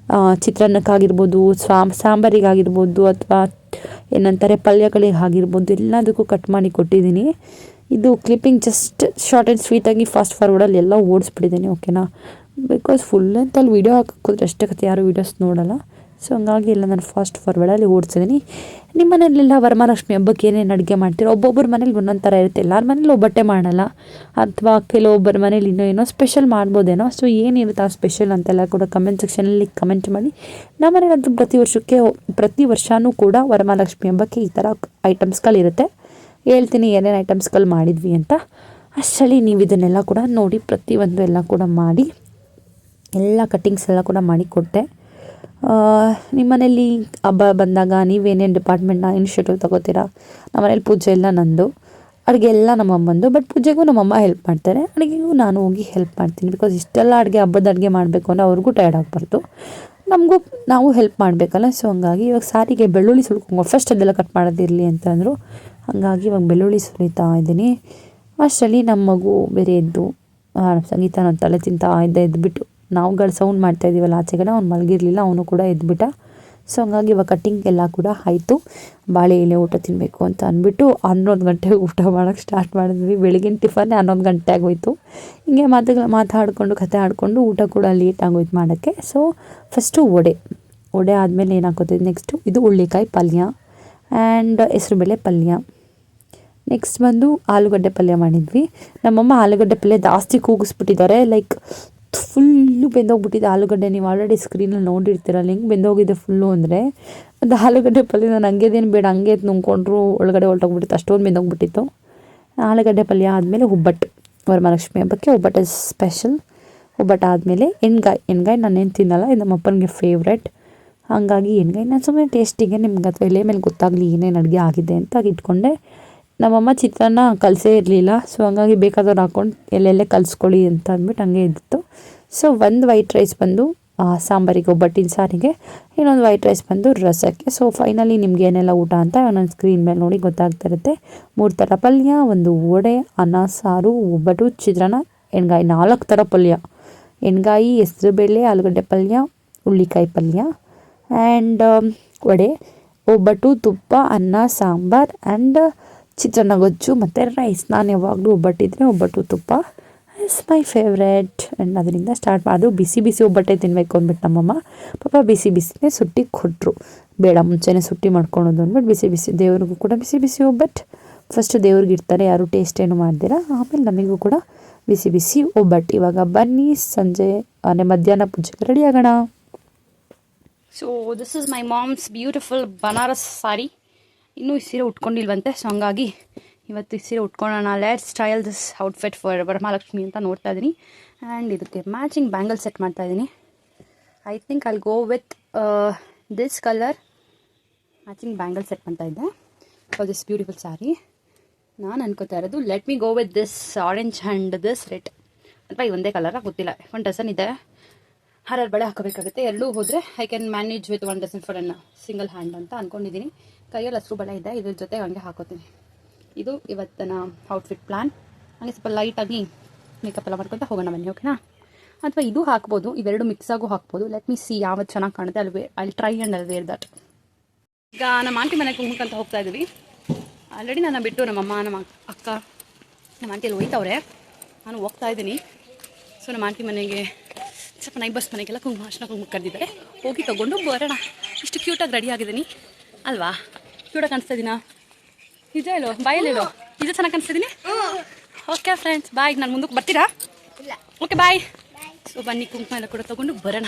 ಚಿತ್ರಾನ್ನಕ್ಕಾಗಿರ್ಬೋದು, ಸಾಂಬಾರಿಗಾಗಿರ್ಬೋದು, ಅಥವಾ ಏನಂತಾರೆ ಪಲ್ಯಗಳಿಗಾಗಿರ್ಬೋದು, ಎಲ್ಲದಕ್ಕೂ ಕಟ್ ಮಾಡಿ ಕೊಟ್ಟಿದ್ದೀನಿ. ಇದು ಕ್ಲಿಪ್ಪಿಂಗ್ ಜಸ್ಟ್ ಶಾರ್ಟ್ ಆ್ಯಂಡ್ ಸ್ವೀಟಾಗಿ ಫಾಸ್ಟ್ ಫಾರ್ವರ್ಡಲ್ಲಿ ಎಲ್ಲ ಓಡಿಸ್ಬಿಟ್ಟಿದ್ದೀನಿ, ಓಕೆನಾ. ಬಿಕಾಸ್ ಫುಲ್ ಲೆಂತಲ್ಲಿ ವೀಡಿಯೋ ಹಾಕೋದ್ರೆ ಅಷ್ಟೇ ಕತೆ, ಯಾರು ವೀಡಿಯೋಸ್ ನೋಡೋಲ್ಲ. ಸೊ ಹಂಗಾಗಿ ಎಲ್ಲ ನಾನು ಫಾಸ್ಟ್ ಫಾರ್ವರ್ಡಲ್ಲಿ ಓಡಿಸಿದ್ದೀನಿ. ನಿಮ್ಮ ಮನೆಯಲ್ಲೆಲ್ಲ ವರಮಹಾಲಕ್ಷ್ಮಿ ಹಬ್ಬಕ್ಕೆ ಏನೇನು ಅಡುಗೆ ಮಾಡ್ತೀರೋ, ಒಬ್ಬೊಬ್ಬರ ಮನೇಲಿ ಒಂದೊಂದು ಥರ ಇರುತ್ತೆ. ಎಲ್ಲರ ಮನೇಲಿ ಒಬ್ಬಟ್ಟೆ ಮಾಡಲ್ಲ, ಅಥವಾ ಕೆಲವೊಬ್ಬರ ಮನೇಲಿ ಏನೋ ಸ್ಪೆಷಲ್ ಮಾಡ್ಬೋದೇನೋ. ಸೊ ಏನಿರುತ್ತೆ ಆ ಸ್ಪೆಷಲ್ ಅಂತೆಲ್ಲ ಕೂಡ ಕಮೆಂಟ್ ಸೆಕ್ಷನಲ್ಲಿ ಕಮೆಂಟ್ ಮಾಡಿ. ನಮ್ಮ ಮನೇಲಂತೂ ಪ್ರತಿ ವರ್ಷವೂ ಕೂಡ ವರಮಹಾಲಕ್ಷ್ಮಿ ಹಬ್ಬಕ್ಕೆ ಈ ಥರ ಐಟಮ್ಸ್ಗಳಿರುತ್ತೆ. ಹೇಳ್ತೀನಿ ಏನೇನು ಐಟಮ್ಸ್ಗಳು ಮಾಡಿದ್ವಿ ಅಂತ. ಅಷ್ಟರಲ್ಲಿ ನೀವು ಇದನ್ನೆಲ್ಲ ಕೂಡ ನೋಡಿ ಪ್ರತಿಯೊಂದು ಎಲ್ಲ ಕೂಡ ಮಾಡಿ, ಎಲ್ಲ ಕಟ್ಟಿಂಗ್ಸ್ ಎಲ್ಲ ಕೂಡ ಮಾಡಿ ಕೊಟ್ಟೆ. ನಿಮ್ಮ ಮನೇಲಿ ಹಬ್ಬ ಬಂದಾಗ ನೀವೇನೇನು ಡಿಪಾರ್ಟ್ಮೆಂಟ್ನ ಇನಿಷಿಯೇಟಿವ್ ತೊಗೋತೀರಾ? ನಮ್ಮ ಮನೇಲಿ ಪೂಜೆ ಎಲ್ಲ ನಂದು, ಅಡುಗೆ ಎಲ್ಲ ನಮ್ಮಮ್ಮಂದು. ಬಟ್ ಪೂಜೆಗೂ ನಮ್ಮಮ್ಮ ಹೆಲ್ಪ್ ಮಾಡ್ತಾರೆ, ಅಡುಗೆಗೂ ನಾನು ಹೋಗಿ ಹೆಲ್ಪ್ ಮಾಡ್ತೀನಿ. ಬಿಕಾಸ್ ಇಷ್ಟೆಲ್ಲ ಹಬ್ಬದ ಅಡುಗೆ ಮಾಡಬೇಕು ಅಂದರೆ ಅವ್ರಿಗೂ ಟಯರ್ಡ್ ಆಗಬಾರ್ದು, ನಾವು ಹೆಲ್ಪ್ ಮಾಡಬೇಕಲ್ಲ. ಸೊ ಹಂಗಾಗಿ ಇವಾಗ ಸಾರಿಗೆ ಬೆಳ್ಳುಳ್ಳಿ ಸುಳ್ಕೊಂಡು ಫಸ್ಟ್ ಅದೆಲ್ಲ ಕಟ್ ಮಾಡೋದಿರಲಿ ಅಂತಂದರು. ಹಾಗಾಗಿ ಇವಾಗ ಬೆಳ್ಳುಳ್ಳಿ ಸುರಿತಾ ಇದ್ದೀನಿ. ಅಷ್ಟರಲ್ಲಿ ನಮ್ಮ ಮಗು ಬೇರೆ ಎದ್ದು ಸಂಗೀತ ನನ್ನ ತಲೆ ತಿಂತಾ ಎದ್ಬಿಟ್ಟು, ನಾವುಗಳು ಸೌಂಡ್ ಮಾಡ್ತಾಯಿದ್ದೀವಲ್ಲ ಆಚೆಗಡೆ, ಅವ್ನು ಮಲಗಿರಲಿಲ್ಲ, ಅವನು ಕೂಡ ಎದ್ಬಿಟ್ಟ. ಸೊ ಹಂಗಾಗಿ ಇವಾಗ ಕಟ್ಟಿಂಗ್ ಎಲ್ಲ ಕೂಡ ಆಯಿತು. ಬಾಳೆ ಎಲೆ ಊಟ ತಿನ್ನಬೇಕು ಅಂತ ಅಂದ್ಬಿಟ್ಟು 11 ಗಂಟೆಗೆ ಊಟ ಮಾಡೋಕ್ಕೆ ಸ್ಟಾರ್ಟ್ ಮಾಡಿದ್ವಿ. ಬೆಳಗಿನ ಟಿಫನ್ನೇ 11 ಗಂಟೆ ಆಗೋಯ್ತು. ಹಿಂಗೆ ಮಾತಾಡಿಕೊಂಡು ಕತೆ ಆಡಿಕೊಂಡು ಊಟ ಕೂಡ ಲೇಟ್ ಆಗೋಯ್ತು ಮಾಡೋಕ್ಕೆ. ಸೊ ಫಸ್ಟು ವಡೆ ಆದಮೇಲೆ ಏನು ಹಾಕೋತಿದ್ದು ನೆಕ್ಸ್ಟು ಇದು ಹುಳ್ಳಿಕಾಯಿ ಪಲ್ಯ ಆ್ಯಂಡ್ ಹೆಸ್ರುಬೇಳೆ ಪಲ್ಯ. ನೆಕ್ಸ್ಟ್ ಬಂದು ಆಲೂಗಡ್ಡೆ ಪಲ್ಯ ಮಾಡಿದ್ವಿ. ನಮ್ಮಮ್ಮ ಆಲೂಗಡ್ಡೆ ಪಲ್ಯ ಜಾಸ್ತಿ ಕೂಗಿಸ್ಬಿಟ್ಟಿದ್ದಾರೆ, ಲೈಕ್ ಫುಲ್ಲು ಬೆಂದೋಗ್ಬಿಟ್ಟಿದೆ ಆಲೂಗಡ್ಡೆ. ನೀವು ಆಲ್ರೆಡಿ ಸ್ಕ್ರೀನಲ್ಲಿ ನೋಡಿರ್ತೀರಲ್ಲ ಹೆಂಗೆ ಬೆಂದೋಗಿದೆ ಫುಲ್ಲು ಅಂದರೆ. ಅದು ಆಲೂಗಡ್ಡೆ ಪಲ್ಯ ನಾನು ಹಂಗೇದೇನು ಬೇಡ, ಹಂಗೆ ನುಂಗ್ಕೊಂಡ್ರು ಒಳಗಡೆ ಹೊರಟೋಗ್ಬಿಟ್ಟಿತ್ತು, ಅಷ್ಟೊಂದು ಬೆಂದೋಗ್ಬಿಟ್ಟಿತ್ತು. ಆಲೂಗಡ್ಡೆ ಪಲ್ಯ ಆದಮೇಲೆ ಒಬ್ಬಟ್ಟು. ವರಮಹಾಲಕ್ಷ್ಮಿ ಹಬ್ಬಕ್ಕೆ ಒಬ್ಬಟ್ಟು ಸ್ಪೆಷಲ್. ಒಬ್ಬಟ್ಟು ಆದಮೇಲೆ ಎಣ್ಗಾಯಿ ನಾನೇನು ತಿನ್ನಲ್ಲ, ಇದು ನಮ್ಮಪ್ಪನಿಗೆ ಫೇವ್ರೆಟ್. ಹಾಗಾಗಿ ಎಣ್ಗಾಯಿ ನಾನು ಸುಮ್ಮನೆ ಟೇಸ್ಟಿಗೆ ನಿಮ್ಗೆ ಅಥವಾ ಎಲೆ ಮೇಲೆ ಗೊತ್ತಾಗಲಿ ಏನೇನು ಅಡುಗೆ ಆಗಿದೆ ಅಂತ ಇಟ್ಕೊಂಡೆ. ನಮ್ಮಮ್ಮ ಚಿತ್ರಾನ್ನ ಕಲಸೇ ಇರಲಿಲ್ಲ. ಸೊ ಹಂಗಾಗಿ ಬೇಕಾದವ್ರು ಹಾಕ್ಕೊಂಡು ಎಲ್ಲೆಲ್ಲೇ ಕಲಿಸ್ಕೊಳ್ಳಿ ಅಂತ ಅಂದ್ಬಿಟ್ಟು ಹಂಗೆ ಇದ್ದಿತ್ತು. ಸೊ ಒಂದು ವೈಟ್ ರೈಸ್ ಬಂದು ಸಾಂಬಾರಿಗೆ, ಒಬ್ಬಟ್ಟಿನ ಸಾರಿಗೆ, ಇನ್ನೊಂದು ವೈಟ್ ರೈಸ್ ಬಂದು ರಸಕ್ಕೆ. ಸೊ ಫೈನಲಿ ನಿಮ್ಗೆ ಏನೆಲ್ಲ ಊಟ ಅಂತ ನನ್ನ ಸ್ಕ್ರೀನ್ ಮೇಲೆ ನೋಡಿ ಗೊತ್ತಾಗ್ತಾ ಇರುತ್ತೆ. 3 ಥರ ಪಲ್ಯ, ಒಂದು ವಡೆ, ಅನ್ನ ಸಾರು, ಒಬ್ಬಟ್ಟು, ಚಿತ್ರಾನ್ನ, ಎಣ್ಗಾಯಿ, 4 ಥರ ಪಲ್ಯ. ಎಣ್ಗಾಯಿ, ಹೆಸ್ರುಬೇಳೆ, ಆಲೂಗಡ್ಡೆ ಪಲ್ಯ, ಹುಳ್ಳಿಕಾಯಿ ಪಲ್ಯ ಆ್ಯಂಡ್ ವಡೆ, ಒಬ್ಬಟ್ಟು, ತುಪ್ಪ, ಅನ್ನ, ಸಾಂಬಾರು ಆ್ಯಂಡ್ ಚಿತ್ರಾನ್ನ ಗೊಜ್ಜು ಮತ್ತು ರೈಸ್. ನಾನು ಯಾವಾಗಲೂ ಒಬ್ಬಟ್ಟಿದ್ರೆ ಒಬ್ಬಟ್ಟು ತುಪ್ಪ ಇಸ್ ಮೈ ಫೇವ್ರೆಟ್. ಆ್ಯಂಡ್ ಅದರಿಂದ ಸ್ಟಾರ್ಟ್ ಮಾಡೋದು. ಬಿಸಿ ಒಬ್ಬಟ್ಟೆ ತಿನ್ನಬೇಕು ಅಂದ್ಬಿಟ್ಟು ನಮ್ಮಮ್ಮ ಪಾಪ ಬಿಸಿನೇ ಸುಟ್ಟಿ ಕೊಟ್ಟರು. ಬೇಡ ಮುಂಚೆನೇ ಸುಟ್ಟಿ ಮಾಡ್ಕೊಳೋದು ಅಂದ್ಬಿಟ್ಟು ಬಿಸಿ ದೇವ್ರಿಗೂ ಕೂಡ ಬಿಸಿ ಒಬ್ಬಟ್ಟು. ಫಸ್ಟು ದೇವ್ರಿಗೆ ಇಡ್ತಾರೆ, ಯಾರು ಟೇಸ್ಟ್ ಏನು ಮಾಡ್ತೀರಾ, ಆಮೇಲೆ ನಮಗೂ ಕೂಡ ಬಿಸಿ ಒಬ್ಬಟ್ಟು. ಇವಾಗ ಬನ್ನಿ ಸಂಜೆ ಮಧ್ಯಾಹ್ನ ಪೂಜೆಗೆ ರೆಡಿ ಆಗೋಣ. So this is my mom's beautiful Banaras sari. ಇನ್ನೂ ಈ ಸೀರೆ ಉಟ್ಕೊಂಡಿಲ್ವಂತೆ, ಸೊ ಹಂಗಾಗಿ ಇವತ್ತು ಈ ಸೀರೆ ಉಟ್ಕೊಳ್ಳೋಣ. Let's style this outfit for Varamahalakshmi ಅಂತ ನೋಡ್ತಾ ಇದ್ದೀನಿ. ಆ್ಯಂಡ್ ಇದಕ್ಕೆ ಮ್ಯಾಚಿಂಗ್ ಬ್ಯಾಂಗಲ್ ಸೆಟ್ ಮಾಡ್ತಾ ಇದ್ದೀನಿ. I think I'll go with this colour matching bangle set ಮಾಡ್ತಾ ಇದ್ದೆ ಫಾರ್ ದಿಸ್ ಬ್ಯೂಟಿಫುಲ್ ಸ್ಯಾರಿ. ನಾನು ಅನ್ಕೋತಾ ಇರೋದು let me go with this orange and this red, ಅಥವಾ ಈ ಒಂದೇ ಕಲರ ಗೊತ್ತಿಲ್ಲ. ಒಂದು ಡಸನ್ ಇದೆ, 6 ಬಳೆ ಹಾಕೋಬೇಕಾಗುತ್ತೆ. ಎರಡೂ ಹೋದರೆ I can manage with 1 doesn't for ಅನ್ನ ಸಿಂಗಲ್ ಹ್ಯಾಂಡ್ ಅಂತ ಅಂದ್ಕೊಂಡಿದ್ದೀನಿ. ಕೈಯಲ್ಲಿ ಹಸಿರು ಬಳೆ ಇದೆ, ಇದ್ರ ಜೊತೆ ಹಂಗೆ ಹಾಕೋತೀನಿ. ಇದು ಇವತ್ತಿನ ಔಟ್ಫಿಟ್ ಪ್ಲ್ಯಾನ್. ಹಾಗೆ ಸ್ವಲ್ಪ ಲೈಟಾಗಿ ಮೇಕಪ್ ಎಲ್ಲ ಮಾಡ್ಕೊತ ಹೋಗೋಣ ಬನ್ನಿ, ಓಕೆನಾ. ಅಥವಾ ಇದು ಹಾಕ್ಬೋದು, ಇವೆರಡು ಮಿಕ್ಸಾಗೂ ಹಾಕ್ಬೋದು. ಲೆಟ್ ಮಿ ಸಿ ಯಾವತ್ತು ಚೆನ್ನಾಗಿ ಕಾಣುತ್ತೆ ಅಲ್ಲಿ ಟ್ರೈ ಆ್ಯಂಡ್ ಅಲ್ಲಿ ವೇರ್ ದಟ್. ಈಗ ನಮ್ಮ ಆಂಟಿ ಮನೆಗೆ ಕುಂಕಂತ ಹೋಗ್ತಾ ಇದ್ದೀವಿ. ಆಲ್ರೆಡಿ ನನ್ನ ಬಿಟ್ಟು ನಮ್ಮಮ್ಮ, ನಮ್ಮ ಅಕ್ಕ, ನಮ್ಮ ಆಂಟಿಯಲ್ಲಿ ಹೋಯ್ತವ್ರೆ. ನಾನು ಹೋಗ್ತಾ ಇದ್ದೀನಿ. ಸೊ ನಮ್ಮ ಆಂಟಿ ಮನೆಗೆ ಸ್ವಲ್ಪ ನೈಬರ್ಸ್ ಮನೆಗೆಲ್ಲ ಕುಂಕುಮ ಕರೆದಿದ್ದಾರೆ, ಹೋಗಿ ತೊಗೊಂಡು ಬರೋಣ. ಇಷ್ಟು ಕ್ಯೂಟಾಗಿ ರೆಡಿ ಆಗಿದ್ದೀನಿ ಅಲ್ವಾ? ಕ್ಯೂಟಾಗಿ ಕಾಣಿಸ್ತಾ ಇದ್ದೀನಾ? ನಿಜ ಹೇಳು, ಬಾಯಲ್ಲಿ ಹೇಳು, ನಿಜ ಚೆನ್ನಾಗಿ ಕಾಣಿಸ್ತಿದ್ದೀನಿ. ಓಕೆ ಫ್ರೆಂಡ್ಸ್, ಬಾಯ್. ನಾನು ಮುಂದಕ್ಕೆ ಬರ್ತೀರಾ? Okay bye. ಸೊ ಬನ್ನಿ, ಕುಂಕುಮ ಎಲ್ಲ ಕೂಡ ತೊಗೊಂಡು ಬರೋಣ.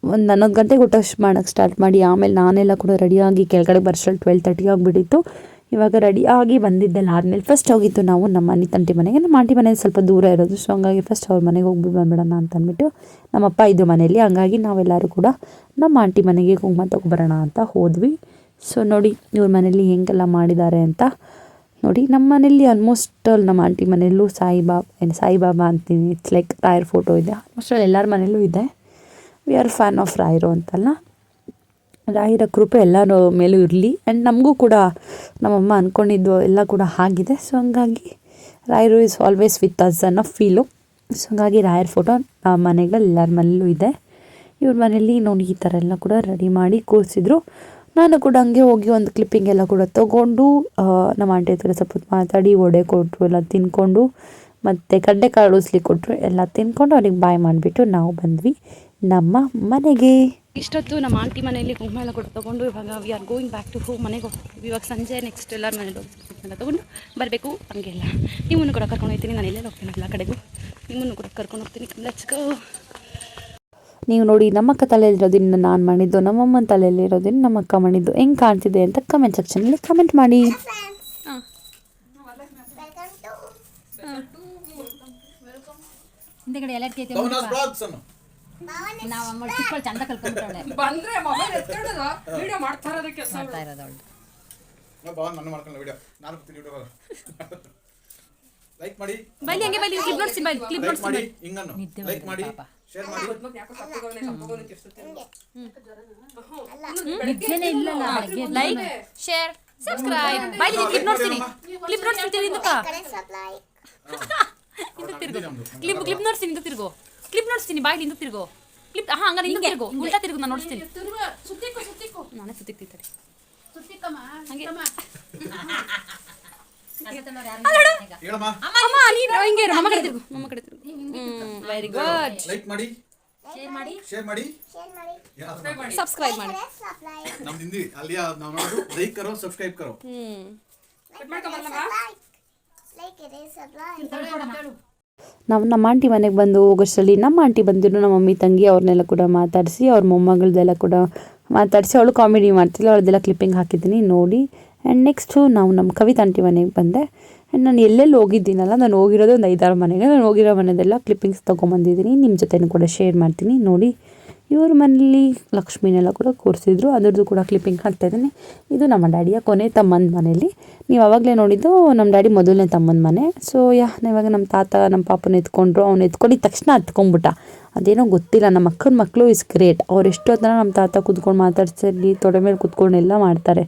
ಒಂದು 11 ಗಂಟೆಗೆ ಊಟ ಮಾಡೋಕ್ಕೆ ಸ್ಟಾರ್ಟ್ ಮಾಡಿ, ಆಮೇಲೆ ನಾನೆಲ್ಲ ಕೂಡ ರೆಡಿಯಾಗಿ ಕೆಳಗಡೆ ಬರ್ಸಲ್ಲಿ 12:30 ಆಗಿಬಿಟ್ಟಿತ್ತು. ಇವಾಗ ರೆಡಿಯಾಗಿ ಬಂದಿದ್ದೆಲ್ಲ ಆದಮೇಲೆ ಫಸ್ಟ್ ಹೋಗಿತ್ತು ನಾವು ನಮ್ಮ ತಂಟಿ ಮನೆಗೆ. ನಮ್ಮ ಆಂಟಿ ಮನೆ ಸ್ವಲ್ಪ ದೂರ ಇರೋದು, ಸೊ ಹಂಗಾಗಿ ಫಸ್ಟ್ ಅವ್ರ ಮನೆಗೆ ಹೋಗ್ಬಿಟ್ಟು ಬಂದ್ಬಿಡೋಣ ಅಂತ ಅಂದ್ಬಿಟ್ಟು ನಮ್ಮಪ್ಪ ಇದ್ದು ಮನೆಯಲ್ಲಿ. ಹಂಗಾಗಿ ನಾವೆಲ್ಲರೂ ಕೂಡ ನಮ್ಮ ಆಂಟಿ ಮನೆಗೆ ಕುಂಕುಮ ತೊಗೊಬರೋಣ ಅಂತ ಹೋದ್ವಿ. ಸೊ ನೋಡಿ ಇವ್ರ ಮನೇಲಿ ಹೆಂಗೆಲ್ಲ ಮಾಡಿದ್ದಾರೆ ಅಂತ ನೋಡಿ. ನಮ್ಮ ಮನೇಲಿ ಆಲ್ಮೋಸ್ಟ್ ನಮ್ಮ ಆಂಟಿ ಮನೆಯಲ್ಲೂ ಸಾಯಿಬಾಬಾ ಅಂತೀನಿ, ಇಟ್ಸ್ ಲೈಕ್ ರಾಯರ್ ಫೋಟೋ ಇದೆ. ಆಲ್ಮೋಸ್ಟ್ ಎಲ್ಲರ ಮನೆಯಲ್ಲೂ ಇದೆ. ವಿ ಆರ್ ಫ್ಯಾನ್ ಆಫ್ ರಾಯರು ಅಂತಲ್ಲ, ರಾಯರ ಕೃಪೆ ಎಲ್ಲರ ಮೇಲೂ ಇರಲಿ. ಆ್ಯಂಡ್ ನಮಗೂ ಕೂಡ ನಮ್ಮಮ್ಮ ಅಂದ್ಕೊಂಡಿದ್ದು ಎಲ್ಲ ಕೂಡ ಆಗಿದೆ. ಸೊ ಹಂಗಾಗಿ ರಾಯರು ಇಸ್ ಆಲ್ವೇಸ್ ವಿತ್ ಅಸ್ ಅನ್ನೋ ಫೀಲು. ಸೊ ಹಾಗಾಗಿ ರಾಯರ್ ಫೋಟೋ ಮನೆಗಳಲ್ಲಿ ಎಲ್ಲರ ಮನೇಲೂ ಇದೆ. ಇವ್ರ ಮನೇಲಿ ನೋಡಿ ಈ ಥರ ಎಲ್ಲ ಕೂಡ ರೆಡಿ ಮಾಡಿ ಕೂರಿಸಿದ್ರು. ನಾನು ಕೂಡ ಹಂಗೆ ಹೋಗಿ ಒಂದು ಕ್ಲಿಪ್ಪಿಂಗ್ ಎಲ್ಲ ಕೂಡ ತೊಗೊಂಡು ನಮ್ಮ ಆಂಟಿ ಹತ್ರ ಸ್ವಲ್ಪ ಮಾತಾಡಿ ವಡೆ ಕೊಟ್ಟರು, ಎಲ್ಲ ತಿನ್ಕೊಂಡು, ಮತ್ತು ಕಡ್ಲೆಕಾಳು ಉಸ್ಲಿ ಕೊಟ್ಟರು, ಎಲ್ಲ ತಿನ್ಕೊಂಡು ಅವ್ರಿಗೆ ಬಾಯ್ ಮಾಡಿಬಿಟ್ಟು ನಾವು ಬಂದ್ವಿ ನಮ್ಮ ಮನೆಗೆ. ಇಷ್ಟೊತ್ತು ನಮ್ಮ ಆಂಟಿ ಮನೆಯಲ್ಲಿ ಕುಂಕುಮ ಎಲ್ಲ ಕೊಟ್ಟು ತೊಗೊಂಡು ಇವಾಗ we are going back to home. ಮನೆಗೆ ಹೋಗ್ತೀವಿ ಇವಾಗ ಸಂಜೆ. ನೆಕ್ಸ್ಟ್ ಎಲ್ಲರ ಮನೇಲಿ ಹೋಗಿ ತೊಗೊಂಡು ಬರಬೇಕು. ಹಂಗೆಲ್ಲ ನಿಮ್ಮನ್ನು ಕೂಡ ಕರ್ಕೊಂಡು ಹೋಗ್ತೀನಿ. ನಾನು ಎಲ್ಲೆಲ್ಲ ಹೋಗ್ತೀನಿ ಎಲ್ಲ ಕಡೆಗೂ ನಿಮ್ಮನ್ನು ಕೂಡ ಕರ್ಕೊಂಡು ಹೋಗ್ತೀನಿ. Let's go. ನೀವು ನೋಡಿ ನಮ್ಮ ಅಕ್ಕ ತಲೆಯಲ್ಲಿರೋದನ್ನ ನಾನು ಮಾಡಿದ್ದು, ನಮ್ಮಮ್ಮನ ತಲೆಯಲ್ಲಿರೋದನ್ನ ನಮ್ಮ ಅಕ್ಕ ಮಾಡಿದ್ದು ಹೆಂಗೆ ಕಾಣ್ತಿದೆ ಅಂತ ಕಮೆಂಟ್ ಸೆಕ್ಷನಲ್ಲಿ ಕಮೆಂಟ್ ಮಾಡಿ. ಹಿಂದೆಗಡೆ ಎಲ್ಲ ನಾವು ಅಮ್ಮ ಚಿಕ್ಕಳು ಚಂದ ಕಲ್ಕೊಂಡ್ಬಿಟ್ಟಾಳೆ. ಬಂದ್ರೆ ಮೊಬೈಲ್ ಎತ್ತಿಡೋದು ವಿಡಿಯೋ ಮಾಡ್ತಾ ಇರೋದಕ್ಕೆ ಮಾಡ್ತಾ ಇರೋದು ಅವಳು. ನಾನು ಮಾಡ್ಕೊಳ್ಳೋ ವಿಡಿಯೋ ನಾನು ಬರ್ತೀನಿ ಯೂಟ್ಯೂಬ್ ಲೈಕ್ ಮಾಡಿ ಬೈಲಿ ಹಂಗೆ ಬೈಲಿ ಕ್ಲಿಪ್ ನೋಡ್ಸಿ ಬೈಲಿ ಕ್ಲಿಪ್ ನೋಡ್ಸಿ ಮಾಡಿ ಹಿಂಗನ್ನು ಲೈಕ್ ಮಾಡಿ ಶೇರ್ ಮಾಡಿ. ಯಾಕೋ ಸಪ್ಪಗೋನೆ ತಿರ್ಸುತ್ತೀನಿ. ನಿದ್ರೆನೇ ಇಲ್ಲ ಲೈಕ್ ಶೇರ್ ಸಬ್ಸ್ಕ್ರೈಬ್ ಬೈಲಿ ಕ್ಲಿಪ್ ನೋಡ್ತೀನಿ. ಕ್ಲಿಪ್ ನೋಡ್ತೀನಿ ಇಂದಕ ಕ್ಲಿಪ್ ಕ್ಲಿಪ್ ನೋಡ್ತೀನಿ ಇಂದ ತಿರ್ಗೋ. ಕ್ಲಿಪ್ ನೋಡ್ತೀನಿ ಬಾಯ್ಲಿ ಇಂದ ತಿರ್ಗೋ. ಕ್ಲಿಪ್ ಹಂಗಾರೆ ಹಿಂಗೆ ತಿರ್ಗೋ, ಉಲ್ಟಾ ತಿರ್ಗೋ. ನಾನು ನೋಡ್ತೀನಿ. ಸುತ್ತಿಕ್ಕೋ ನಾನೇ ಸುತ್ತಿಕ್ತೀನಿ ಹಂಗೆ. ಅಮ್ಮ ನೀನು ಹಿಂಗೆ ಇರು. ಮಮ್ಮ ಕಡೆ ತಿರ್ಗು, ಮಮ್ಮ ಕಡೆ ತಿರ್ಗು. Very good. ಲೈಕ್ ಮಾಡಿ, ಶೇರ್ ಮಾಡಿ, ಸಬ್ಸ್ಕ್ರೈಬ್ ಮಾಡಿ. ನಮ್ದು ಹಿಂದಿ ಅಲ್ಲಿ ನಾವು ನೋಡೋದು ಲೈಕ್ ಕರೋ ಸಬ್ಸ್ಕ್ರೈಬ್ ಕರೋ. ನಾವು ನಮ್ಮ ಆಂಟಿ ಮನೆಗೆ ಬಂದು ಹೋಗೋಷ್ಟರಲ್ಲಿ ನಮ್ಮ ಆಂಟಿ ಬಂದಿದ್ರು. ನಮ್ಮ ಮಮ್ಮಿ ತಂಗಿ ಅವ್ರನ್ನೆಲ್ಲ ಕೂಡ ಮಾತಾಡಿಸಿ, ಅವ್ರ ಮೊಮ್ಮಗಳದೆಲ್ಲ ಕೂಡ ಮಾತಾಡಿಸಿ, ಅವಳು ಕಾಮಿಡಿ ಮಾಡ್ತಿಲ್ಲ, ಅವ್ರದ್ದೆಲ್ಲ ಕ್ಲಿಪ್ಪಿಂಗ್ ಹಾಕಿದ್ದೀನಿ ನೋಡಿ. ಆ್ಯಂಡ್ ನೆಕ್ಸ್ಟು ನಾವು ನಮ್ಮ ಕವಿತಾ ಆಂಟಿ ಮನೆಗೆ ಬಂದೆ. ಆ್ಯಂಡ್ ನಾನು ಎಲ್ಲೆಲ್ಲಿ ಹೋಗಿದ್ದೀನಲ್ಲ, ನಾನು ಹೋಗಿರೋದು ಒಂದು 5-6 ಮನೆಗೆ. ನಾನು ಹೋಗಿರೋ ಮನೆಯದೆಲ್ಲ ಕ್ಲಿಪ್ಪಿಂಗ್ಸ್ ತೊಗೊಂಬಂದಿದ್ದೀನಿ, ನಿಮ್ಮ ಜೊತೆನೂ ಕೂಡ ಶೇರ್ ಮಾಡ್ತೀನಿ ನೋಡಿ. ಇವ್ರ ಮನೇಲಿ ಲಕ್ಷ್ಮಿನೆಲ್ಲ ಕೂಡ ಕೂರಿಸಿದ್ರು, ಅದರದ್ದು ಕೂಡ ಕ್ಲಿಪ್ಪಿಂಗ್ ಹಾಕ್ತಾಯಿದ್ದೀನಿ. ಇದು ನಮ್ಮ ಡ್ಯಾಡಿಯ ಕೊನೆ ತಮ್ಮನ ಮನೇಲಿ. ನೀವು ಆವಾಗಲೇ ನೋಡಿದ್ದು ನಮ್ಮ ಡ್ಯಾಡಿ ಮೊದಲನೇ ತಮ್ಮನ ಮನೆ. ಸೊ ಇವಾಗ ನಮ್ಮ ತಾತ ನಮ್ಮ ಪಾಪನ ಎತ್ಕೊಂಡ್ರು. ಅವ್ನು ಎತ್ಕೊಂಡಿದ್ದ ತಕ್ಷಣ ಹತ್ಕೊಂಡ್ಬಿಟ್ಟ. ಅದೇನೋ ಗೊತ್ತಿಲ್ಲ, ನಮ್ಮ ಅಕ್ಕನ ಮಕ್ಕಳು ಇಸ್ ಗ್ರೇಟ್. ಅವ್ರು ಎಷ್ಟೊತ್ತನ ನಮ್ಮ ತಾತ ಕೂತ್ಕೊಂಡು ಮಾತಾಡ್ಸಲಿ, ತೊಡೆ ಮೇಲೆ ಕೂತ್ಕೊಂಡು ಎಲ್ಲ ಮಾಡ್ತಾರೆ.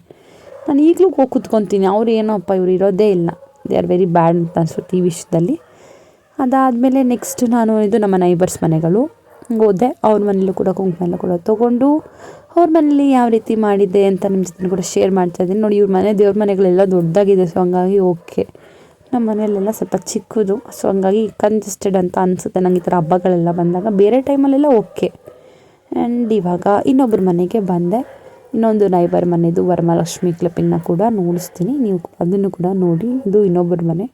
ನಾನು ಈಗಲೂ ಹೋಗಿ ಕೂತ್ಕೊತೀನಿ. ಅವ್ರು ಏನೋ ಅಪ್ಪ ಇವ್ರು ಇರೋದೇ ಇಲ್ಲ, ದೇ ಆರ್ ವೆರಿ ಬ್ಯಾಡ್ ಅಂತ ಅನಿಸುತ್ತೆ ಈ ವಿಷಯದಲ್ಲಿ. ಅದಾದಮೇಲೆ ನೆಕ್ಸ್ಟ್ ನಾನು ಇದು ನಮ್ಮ ನೈಬರ್ಸ್ ಮನೆಗಳು ಹೋದೆ. ಅವ್ರ ಮನೇಲೂ ಕೂಡ ಕುಂಕುಮ ಎಲ್ಲ ಕೂಡ ತೊಗೊಂಡು ಅವ್ರ ಮನೇಲಿ ಯಾವ ರೀತಿ ಮಾಡಿದ್ದೆ ಅಂತ ನಿಮ್ಮ ಜೊತೆ ಕೂಡ ಶೇರ್ ಮಾಡ್ತಾಯಿದ್ದೀನಿ ನೋಡಿ. ಇವ್ರ ಮನೆ ದೇವ್ರ ಮನೆಗಳೆಲ್ಲ ದೊಡ್ಡದಾಗಿದೆ. ಸೊ ಹಂಗಾಗಿ ಓಕೆ. ನಮ್ಮ ಮನೆಯಲ್ಲೆಲ್ಲ ಸ್ವಲ್ಪ ಚಿಕ್ಕದು. ಸೊ ಹಂಗಾಗಿ ಕಂಜೆಸ್ಟೆಡ್ ಅಂತ ಅನಿಸುತ್ತೆ ನಂಗೆ ಈ ಥರ ಹಬ್ಬಗಳೆಲ್ಲ ಬಂದಾಗ. ಬೇರೆ ಟೈಮಲ್ಲೆಲ್ಲ ಓಕೆ. ಆ್ಯಂಡ್ ಇವಾಗ ಇನ್ನೊಬ್ಬರ ಮನೆಗೆ ಬಂದೆ. ಇನ್ನೊಂದು ನೈಬರ್ ಮನೆದು ವರಮಹಾಲಕ್ಷ್ಮಿ ಕ್ಲಿಪ್ಪಿಂಗ್ನ ಕೂಡ ನೋಡಿಸ್ತೀನಿ, ನೀವು ಅದನ್ನು ಕೂಡ ನೋಡಿ. ಇದು ಇನ್ನೊಬ್ಬರ ಮನೆ.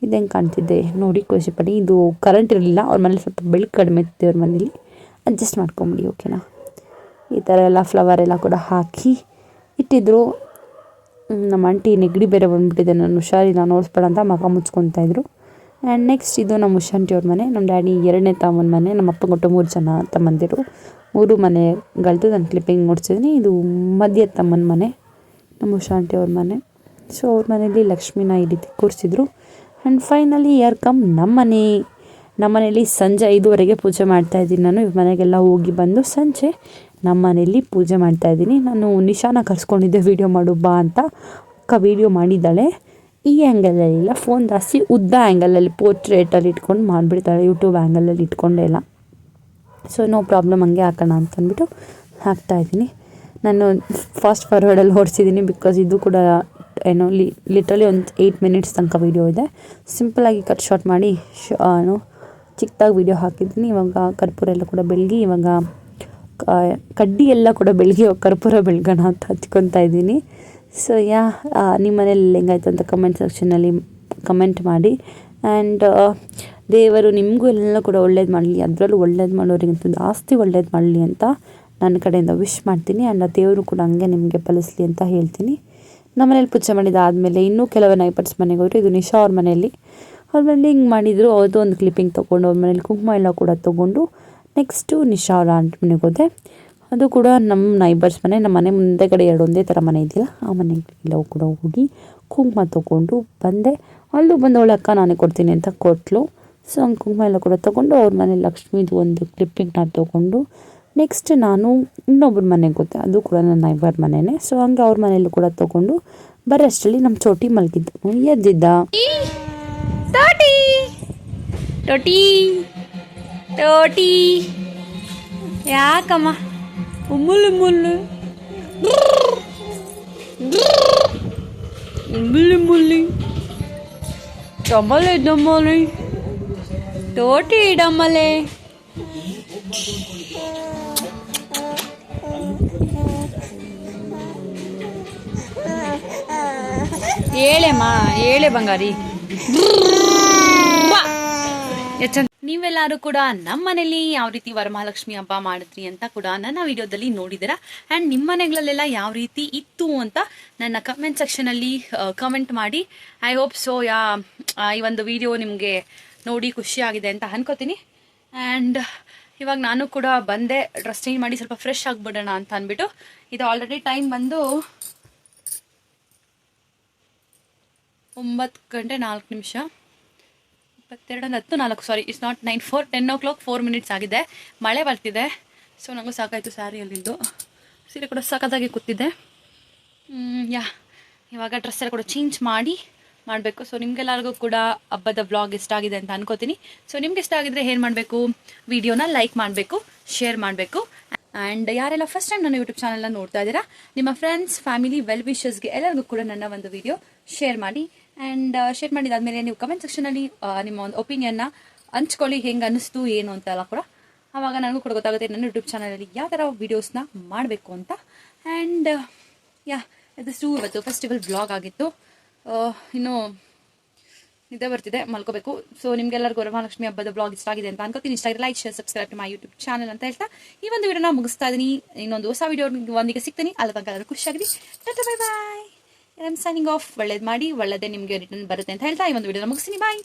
ಇದು ಹೆಂಗೆ ಕಾಣ್ತಿದ್ದೆ ನೋಡಿ, ಖುಷಿಪಡಿ. ಇದು ಕರೆಂಟ್ ಇರಲಿಲ್ಲ ಅವ್ರ ಮನೇಲಿ, ಸ್ವಲ್ಪ ಬೆಳಕು ಕಡಿಮೆ ಇತ್ತು ಅವ್ರ ಮನೇಲಿ. ಅಡ್ಜಸ್ಟ್ ಮಾಡ್ಕೊಂಬಿಡಿ ಓಕೆನಾ. ಈ ಥರ ಎಲ್ಲ ಫ್ಲವರ್ ಎಲ್ಲ ಕೂಡ ಹಾಕಿ ಇಟ್ಟಿದ್ರು. ನಮ್ಮ ಆಂಟಿ ನೆಗಡಿ ಬೇರೆ ಬಂದುಬಿಟ್ಟಿದೆ, ನಾನು ಹುಷಾರಿಲ್ಲ ನೋಡಿಸ್ಬೇಡ ಅಂತ ಮಗ ಮುಚ್ಕೊತಾಯಿದ್ರು. ಆ್ಯಂಡ್ ನೆಕ್ಸ್ಟ್ ಇದು ನಮ್ಮ ಉಷಾಂಟಿ ಅವ್ರ ಮನೆ. ನಮ್ಮ ಡ್ಯಾಡಿ 2ನೇ ತಮ್ಮನ ಮನೆ. ನಮ್ಮ ಅಪ್ಪ ಕೊಟ್ಟು 3 ಜನ ತಮ್ಮಂದಿರು. 3 ಮನೆಗಳದ್ದು ನಾನು ಕ್ಲಿಪ್ಪಿಂಗ್ ನೋಡ್ಸಿದ್ದೀನಿ. ಇದು ಮಧ್ಯ ತಮ್ಮನ ಮನೆ, ನಮ್ಮ ಉಷಾಂಟಿ ಅವ್ರ ಮನೆ. ಸೊ ಅವ್ರ ಮನೇಲಿ ಲಕ್ಷ್ಮಿನ ಈ ರೀತಿ ಕೂರಿಸಿದ್ರು. ಆ್ಯಂಡ್ ಫೈನಲಿ ಯಾರು ಕಮ್ ನಮ್ಮ ಮನೇಲಿ ಸಂಜೆ 5:30ಗೆ ಪೂಜೆ ಮಾಡ್ತಾಯಿದ್ದೀನಿ ನಾನು. ಇವ್ರ ಮನೆಗೆಲ್ಲ ಹೋಗಿ ಬಂದು ಸಂಜೆ ನಮ್ಮ ಮನೇಲಿ ಪೂಜೆ ಮಾಡ್ತಾಯಿದ್ದೀನಿ. ನಾನು ನಿಶಾನ ಕರ್ಸ್ಕೊಂಡಿದ್ದೆ ವೀಡಿಯೋ ಮಾಡು ಬಾ ಅಂತ. ಅಕ್ಕ ವೀಡಿಯೋ ಮಾಡಿದ್ದಾಳೆ. ಈ ಆ್ಯಂಗಲಲ್ಲೆಲ್ಲ ಫೋನ್ ಜಾಸ್ತಿ ಉದ್ದ ಆ್ಯಂಗಲಲ್ಲಿ ಪೋರ್ಟ್ರೇಟಲ್ಲಿ ಇಟ್ಕೊಂಡು ಮಾಡಿಬಿಡ್ತಾಳೆ, ಯೂಟ್ಯೂಬ್ ಆ್ಯಂಗಲಲ್ಲಿ ಇಟ್ಕೊಂಡೇ ಇಲ್ಲ. ಸೊ ನೋ ಪ್ರಾಬ್ಲಮ್, ಹಂಗೆ ಹಾಕೋಣ ಅಂತಂದ್ಬಿಟ್ಟು ಹಾಕ್ತಾಯಿದ್ದೀನಿ. ನಾನು ಫಾಸ್ಟ್ ಫಾರ್ವರ್ಡಲ್ಲಿ ಓಡಿಸಿದ್ದೀನಿ, ಬಿಕಾಸ್ ಇದು ಕೂಡ ಏನೋ ಲಿಟ್ರಲಿ ಒಂದು 8 ಮಿನಿಟ್ಸ್ ತನಕ ವೀಡಿಯೋ ಇದೆ. ಸಿಂಪಲಾಗಿ ಕಟ್ ಶಾರ್ಟ್ ಮಾಡಿ ಚಿಕ್ಕದಾಗಿ ವೀಡಿಯೋ ಹಾಕಿದ್ದೀನಿ. ಇವಾಗ ಕರ್ಪೂರ ಎಲ್ಲ ಕೂಡ ಬೆಳಗಿ, ಇವಾಗ ಕಡ್ಡಿ ಎಲ್ಲ ಕೂಡ ಬೆಳಗಿ ಕರ್ಪೂರ ಬೆಳಗೋಣ ಅಂತ ಹಚ್ಕೊತಾ ಇದ್ದೀನಿ. ಸೊ ನಿಮ್ಮ ಮನೇಲಿ ಹೆಂಗಾಯ್ತು ಅಂತ ಕಮೆಂಟ್ ಸೆಕ್ಷನಲ್ಲಿ ಕಮೆಂಟ್ ಮಾಡಿ. ಆ್ಯಂಡ್ ದೇವರು ನಿಮಗೂ ಎಲ್ಲ ಕೂಡ ಒಳ್ಳೇದು ಮಾಡಲಿ, ಅದರಲ್ಲೂ ಒಳ್ಳೇದು ಮಾಡೋರಿಗಂತೂ ಜಾಸ್ತಿ ಒಳ್ಳೇದು ಮಾಡಲಿ ಅಂತ ನನ್ನ ಕಡೆಯಿಂದ ವಿಶ್ ಮಾಡ್ತೀನಿ. ಆ್ಯಂಡ್ ಆ ದೇವರು ಕೂಡ ಹಂಗೆ ನಿಮಗೆ ಫಲಿಸ್ಲಿ ಅಂತ ಹೇಳ್ತೀನಿ. ನಮ್ಮ ಮನೇಲಿ ಪೂಜೆ ಮಾಡಿದ್ದಾದಮೇಲೆ ಇನ್ನೂ ಕೆಲವು ನೈಬರ್ಸ್ ಮನೆಗೆ ಹೋದ್ರು. ಇದು ನಿಶಾ ಅವ್ರ ಮನೆಯಲ್ಲಿ. ಅವ್ರ ಮನೇಲಿ ಹಿಂಗೆ ಮಾಡಿದರು. ಅದು ಒಂದು ಕ್ಲಿಪ್ಪಿಂಗ್ ತೊಗೊಂಡು ಅವ್ರ ಮನೇಲಿ ಕುಂಕುಮ ಎಲ್ಲ ಕೂಡ ತೊಗೊಂಡು ನೆಕ್ಸ್ಟು ನಿಶಾ ಅವ್ರ ಆಂಟಿ ಮನೆಗೆ ಹೋದೆ. ಅದು ಕೂಡ ನಮ್ಮ ನೈಬರ್ಸ್ ಮನೆ. ನಮ್ಮ ಮನೆ ಮುಂದೆಗಡೆ 2 ಒಂದೇ ಥರ ಮನೆ ಇದೆಯಲ್ಲ, ಆ ಮನೆಗೆಲ್ಲ ಕೂಡ ಹೋಗಿ ಕುಂಕುಮ ತೊಗೊಂಡು ಬಂದೆ. ಅಲ್ಲೂ ಬಂದು ಅವಳ ಅಕ್ಕ ನಾನೇ ಕೊಡ್ತೀನಿ ಅಂತ ಕೊಟ್ಟಳು. ಸೊ ಹಂಗೆ ಕುಂಕುಮ ಎಲ್ಲ ಕೂಡ ತೊಗೊಂಡು ಅವ್ರ ಮನೇಲಿ ಲಕ್ಷ್ಮೀದು ಒಂದು ಕ್ಲಿಪ್ಪಿಂಗ್ನ ತೊಗೊಂಡು ನೆಕ್ಸ್ಟ್ ನಾನು ಇನ್ನೊಬ್ಬರ ಮನೆಗೆ ಹೋದೆ. ಅದು ಕೂಡ ನನ್ನ ನೈಬರ್ ಮನೆಯೇ. ಸೊ ಹಂಗೆ ಅವ್ರ ಮನೆಯಲ್ಲೂ ಕೂಡ ತೊಗೊಂಡು ಬರೋಷ್ಟರಲ್ಲಿ ನಮ್ಮ ಚೋಟಿ ಮಲಗಿದ್ದು, ಎದ್ದಿದ್ದ. ಟೋಟಿ ಟೋಟಿ ಯಾಕಮ್ಮ ಉಮ್ಮುಲು ಮುಲ್ಲು ಮುಲ್ಲಿ ಮುಲ್ಲಿ ಡಮ್ಮಲೆ ಡಮ್ಮಲೆ ಟೋಟಿ ಡಮ್ಮಲೆ ಹೇಳೆಮ್ಮ ಹೇಳೆ ಬಂಗಾರಿ. ನೀವೆಲ್ಲರೂ ಕೂಡ ನಮ್ಮ ಮನೇಲಿ ಯಾವ ರೀತಿ ವರಮಹಾಲಕ್ಷ್ಮಿ ಹಬ್ಬ ಮಾಡಿದ್ರಿ ಅಂತ ಕೂಡ ನನ್ನ ವಿಡಿಯೋದಲ್ಲಿ ನೋಡಿದ್ದೀರಾ. ಆ್ಯಂಡ್ ನಿಮ್ಮ ಮನೆಗಳಲ್ಲೆಲ್ಲ ಯಾವ ರೀತಿ ಇತ್ತು ಅಂತ ನನ್ನ ಕಮೆಂಟ್ ಸೆಕ್ಷನಲ್ಲಿ ಕಮೆಂಟ್ ಮಾಡಿ. ಐ ಹೋಪ್ ಸೊ ಈ ಒಂದು ವಿಡಿಯೋ ನಿಮಗೆ ನೋಡಿ ಖುಷಿಯಾಗಿದೆ ಅಂತ ಅನ್ಕೋತೀನಿ. ಆ್ಯಂಡ್ ಇವಾಗ ನಾನು ಕೂಡ ಬಂದೆ ಡ್ರೆಸ್ ಚೇಂಜ್ ಮಾಡಿ ಸ್ವಲ್ಪ ಫ್ರೆಶ್ ಆಗಿಬಿಡೋಣ ಅಂತ ಅಂದ್ಬಿಟ್ಟು. ಇದು ಆಲ್ರೆಡಿ ಟೈಮ್ ಬಂದು 9:04 22:10 ಸಾರಿ, ಇಟ್ಸ್ ನಾಟ್ 9:04 10 o'clock 4 minutes ಆಗಿದೆ. ಮಳೆ ಬರ್ತಿದೆ. ಸೊ ನನಗೂ ಸಾಕಾಯಿತು ಸ್ಯಾರಿಯಲ್ಲಿದ್ದು. ಸೀರೆ ಕೂಡ ಸಾಕಾಗಿ ಕೂತಿದ್ದೆ. ಇವಾಗ ಡ್ರೆಸ್ ಎಲ್ಲ ಕೂಡ ಚೇಂಜ್ ಮಾಡಬೇಕು. ಸೊ ನಿಮಗೆಲ್ಲರಿಗೂ ಕೂಡ ಹಬ್ಬದ ವ್ಲಾಗ್ ಇಷ್ಟ ಆಗಿದೆ ಅಂತ ಅನ್ಕೋತೀನಿ. ಸೊ ನಿಮ್ಗೆ ಇಷ್ಟ ಆಗಿದ್ರೆ ಏನು ಮಾಡಬೇಕು, ವಿಡಿಯೋನ ಲೈಕ್ ಮಾಡಬೇಕು, ಶೇರ್ ಮಾಡಬೇಕು. ಆ್ಯಂಡ್ ಯಾರೆಲ್ಲ ಫಸ್ಟ್ ಟೈಮ್ ನನ್ನ ಯೂಟ್ಯೂಬ್ ಚಾನಲ್ನ ನೋಡ್ತಾ ಇದ್ದೀರಾ, ನಿಮ್ಮ ಫ್ರೆಂಡ್ಸ್, ಫ್ಯಾಮಿಲಿ, ವೆಲ್ ವಿಶರ್ಸ್ಗೆ ಎಲ್ಲರಿಗೂ ಕೂಡ ನನ್ನ ಒಂದು ವಿಡಿಯೋ ಶೇರ್ ಮಾಡಿ. ಆ್ಯಂಡ್ ಶೇರ್ ಮಾಡಿದಾದ್ಮೇಲೆ ನೀವು ಕಮೆಂಟ್ ಸೆಕ್ಷನಲ್ಲಿ ನಿಮ್ಮ ಒಂದು ಒಪಿನಿಯನ್ನ ಹಂಚ್ಕೊಳ್ಳಿ, ಹೆಂಗೆ ಅನ್ನಿಸ್ತು ಏನು ಅಂತೆಲ್ಲ ಕೂಡ. ಆವಾಗ ನನಗೂ ಕೂಡ ಗೊತ್ತಾಗುತ್ತೆ ನನ್ನ ಯೂಟ್ಯೂಬ್ ಚಾನಲಲ್ಲಿ ಯಾವ ಥರ ವೀಡಿಯೋಸ್ನ ಮಾಡಬೇಕು ಅಂತ. ಆ್ಯಂಡ್ ಇದಿಷ್ಟು ಇವತ್ತು ಫೆಸ್ಟಿವಲ್ ವ್ಲಾಗ್ ಆಗಿತ್ತು. ಇನ್ನು ನಿದ್ದೆ ಬರ್ತಿದೆ, ಮಲ್ಕೋಬೇಕು. ಸೊ ನಿಮಗೆಲ್ಲರಿಗೂ ವರಮಹಾಲಕ್ಷ್ಮಿ ಹಬ್ಬದ ಬ್ಲಾಗ್ ಇಷ್ಟ ಆಗಿದೆ ಅಂತ ಅನ್ಕೋತೀನಿ. ಇಷ್ಟ ಆಗಿದೆ like, share, subscribe to my YouTube channel ಅಂತ ಹೇಳ್ತಾ ಈ ಒಂದು ವಿಡಿಯೋನ ಮುಗಿಸ್ತಾ ಇದ್ದೀನಿ. ಇನ್ನೊಂದು ಹೊಸ ವಿಡಿಯೋ ಒಂದಿಗೆ ಸಿಗ್ತೀನಿ. ಅಲ್ಲ ತನಕ ಎಲ್ಲರೂ ಖುಷಿಯಾಗಿರಿ. Tata bye bye. I am signing off. ಒಳ್ಳೇದು ಮಾಡಿ, ಒಳ್ಳೆದೇ ನಿಮಗೆ ರಿಟರ್ನ್ ಬರುತ್ತೆ ಅಂತ ಹೇಳ್ತಾ ಈ ಒಂದು ವಿಡಿಯೋನ ಮುಗಿಸ್ತೀನಿ. ಬಾಯ್.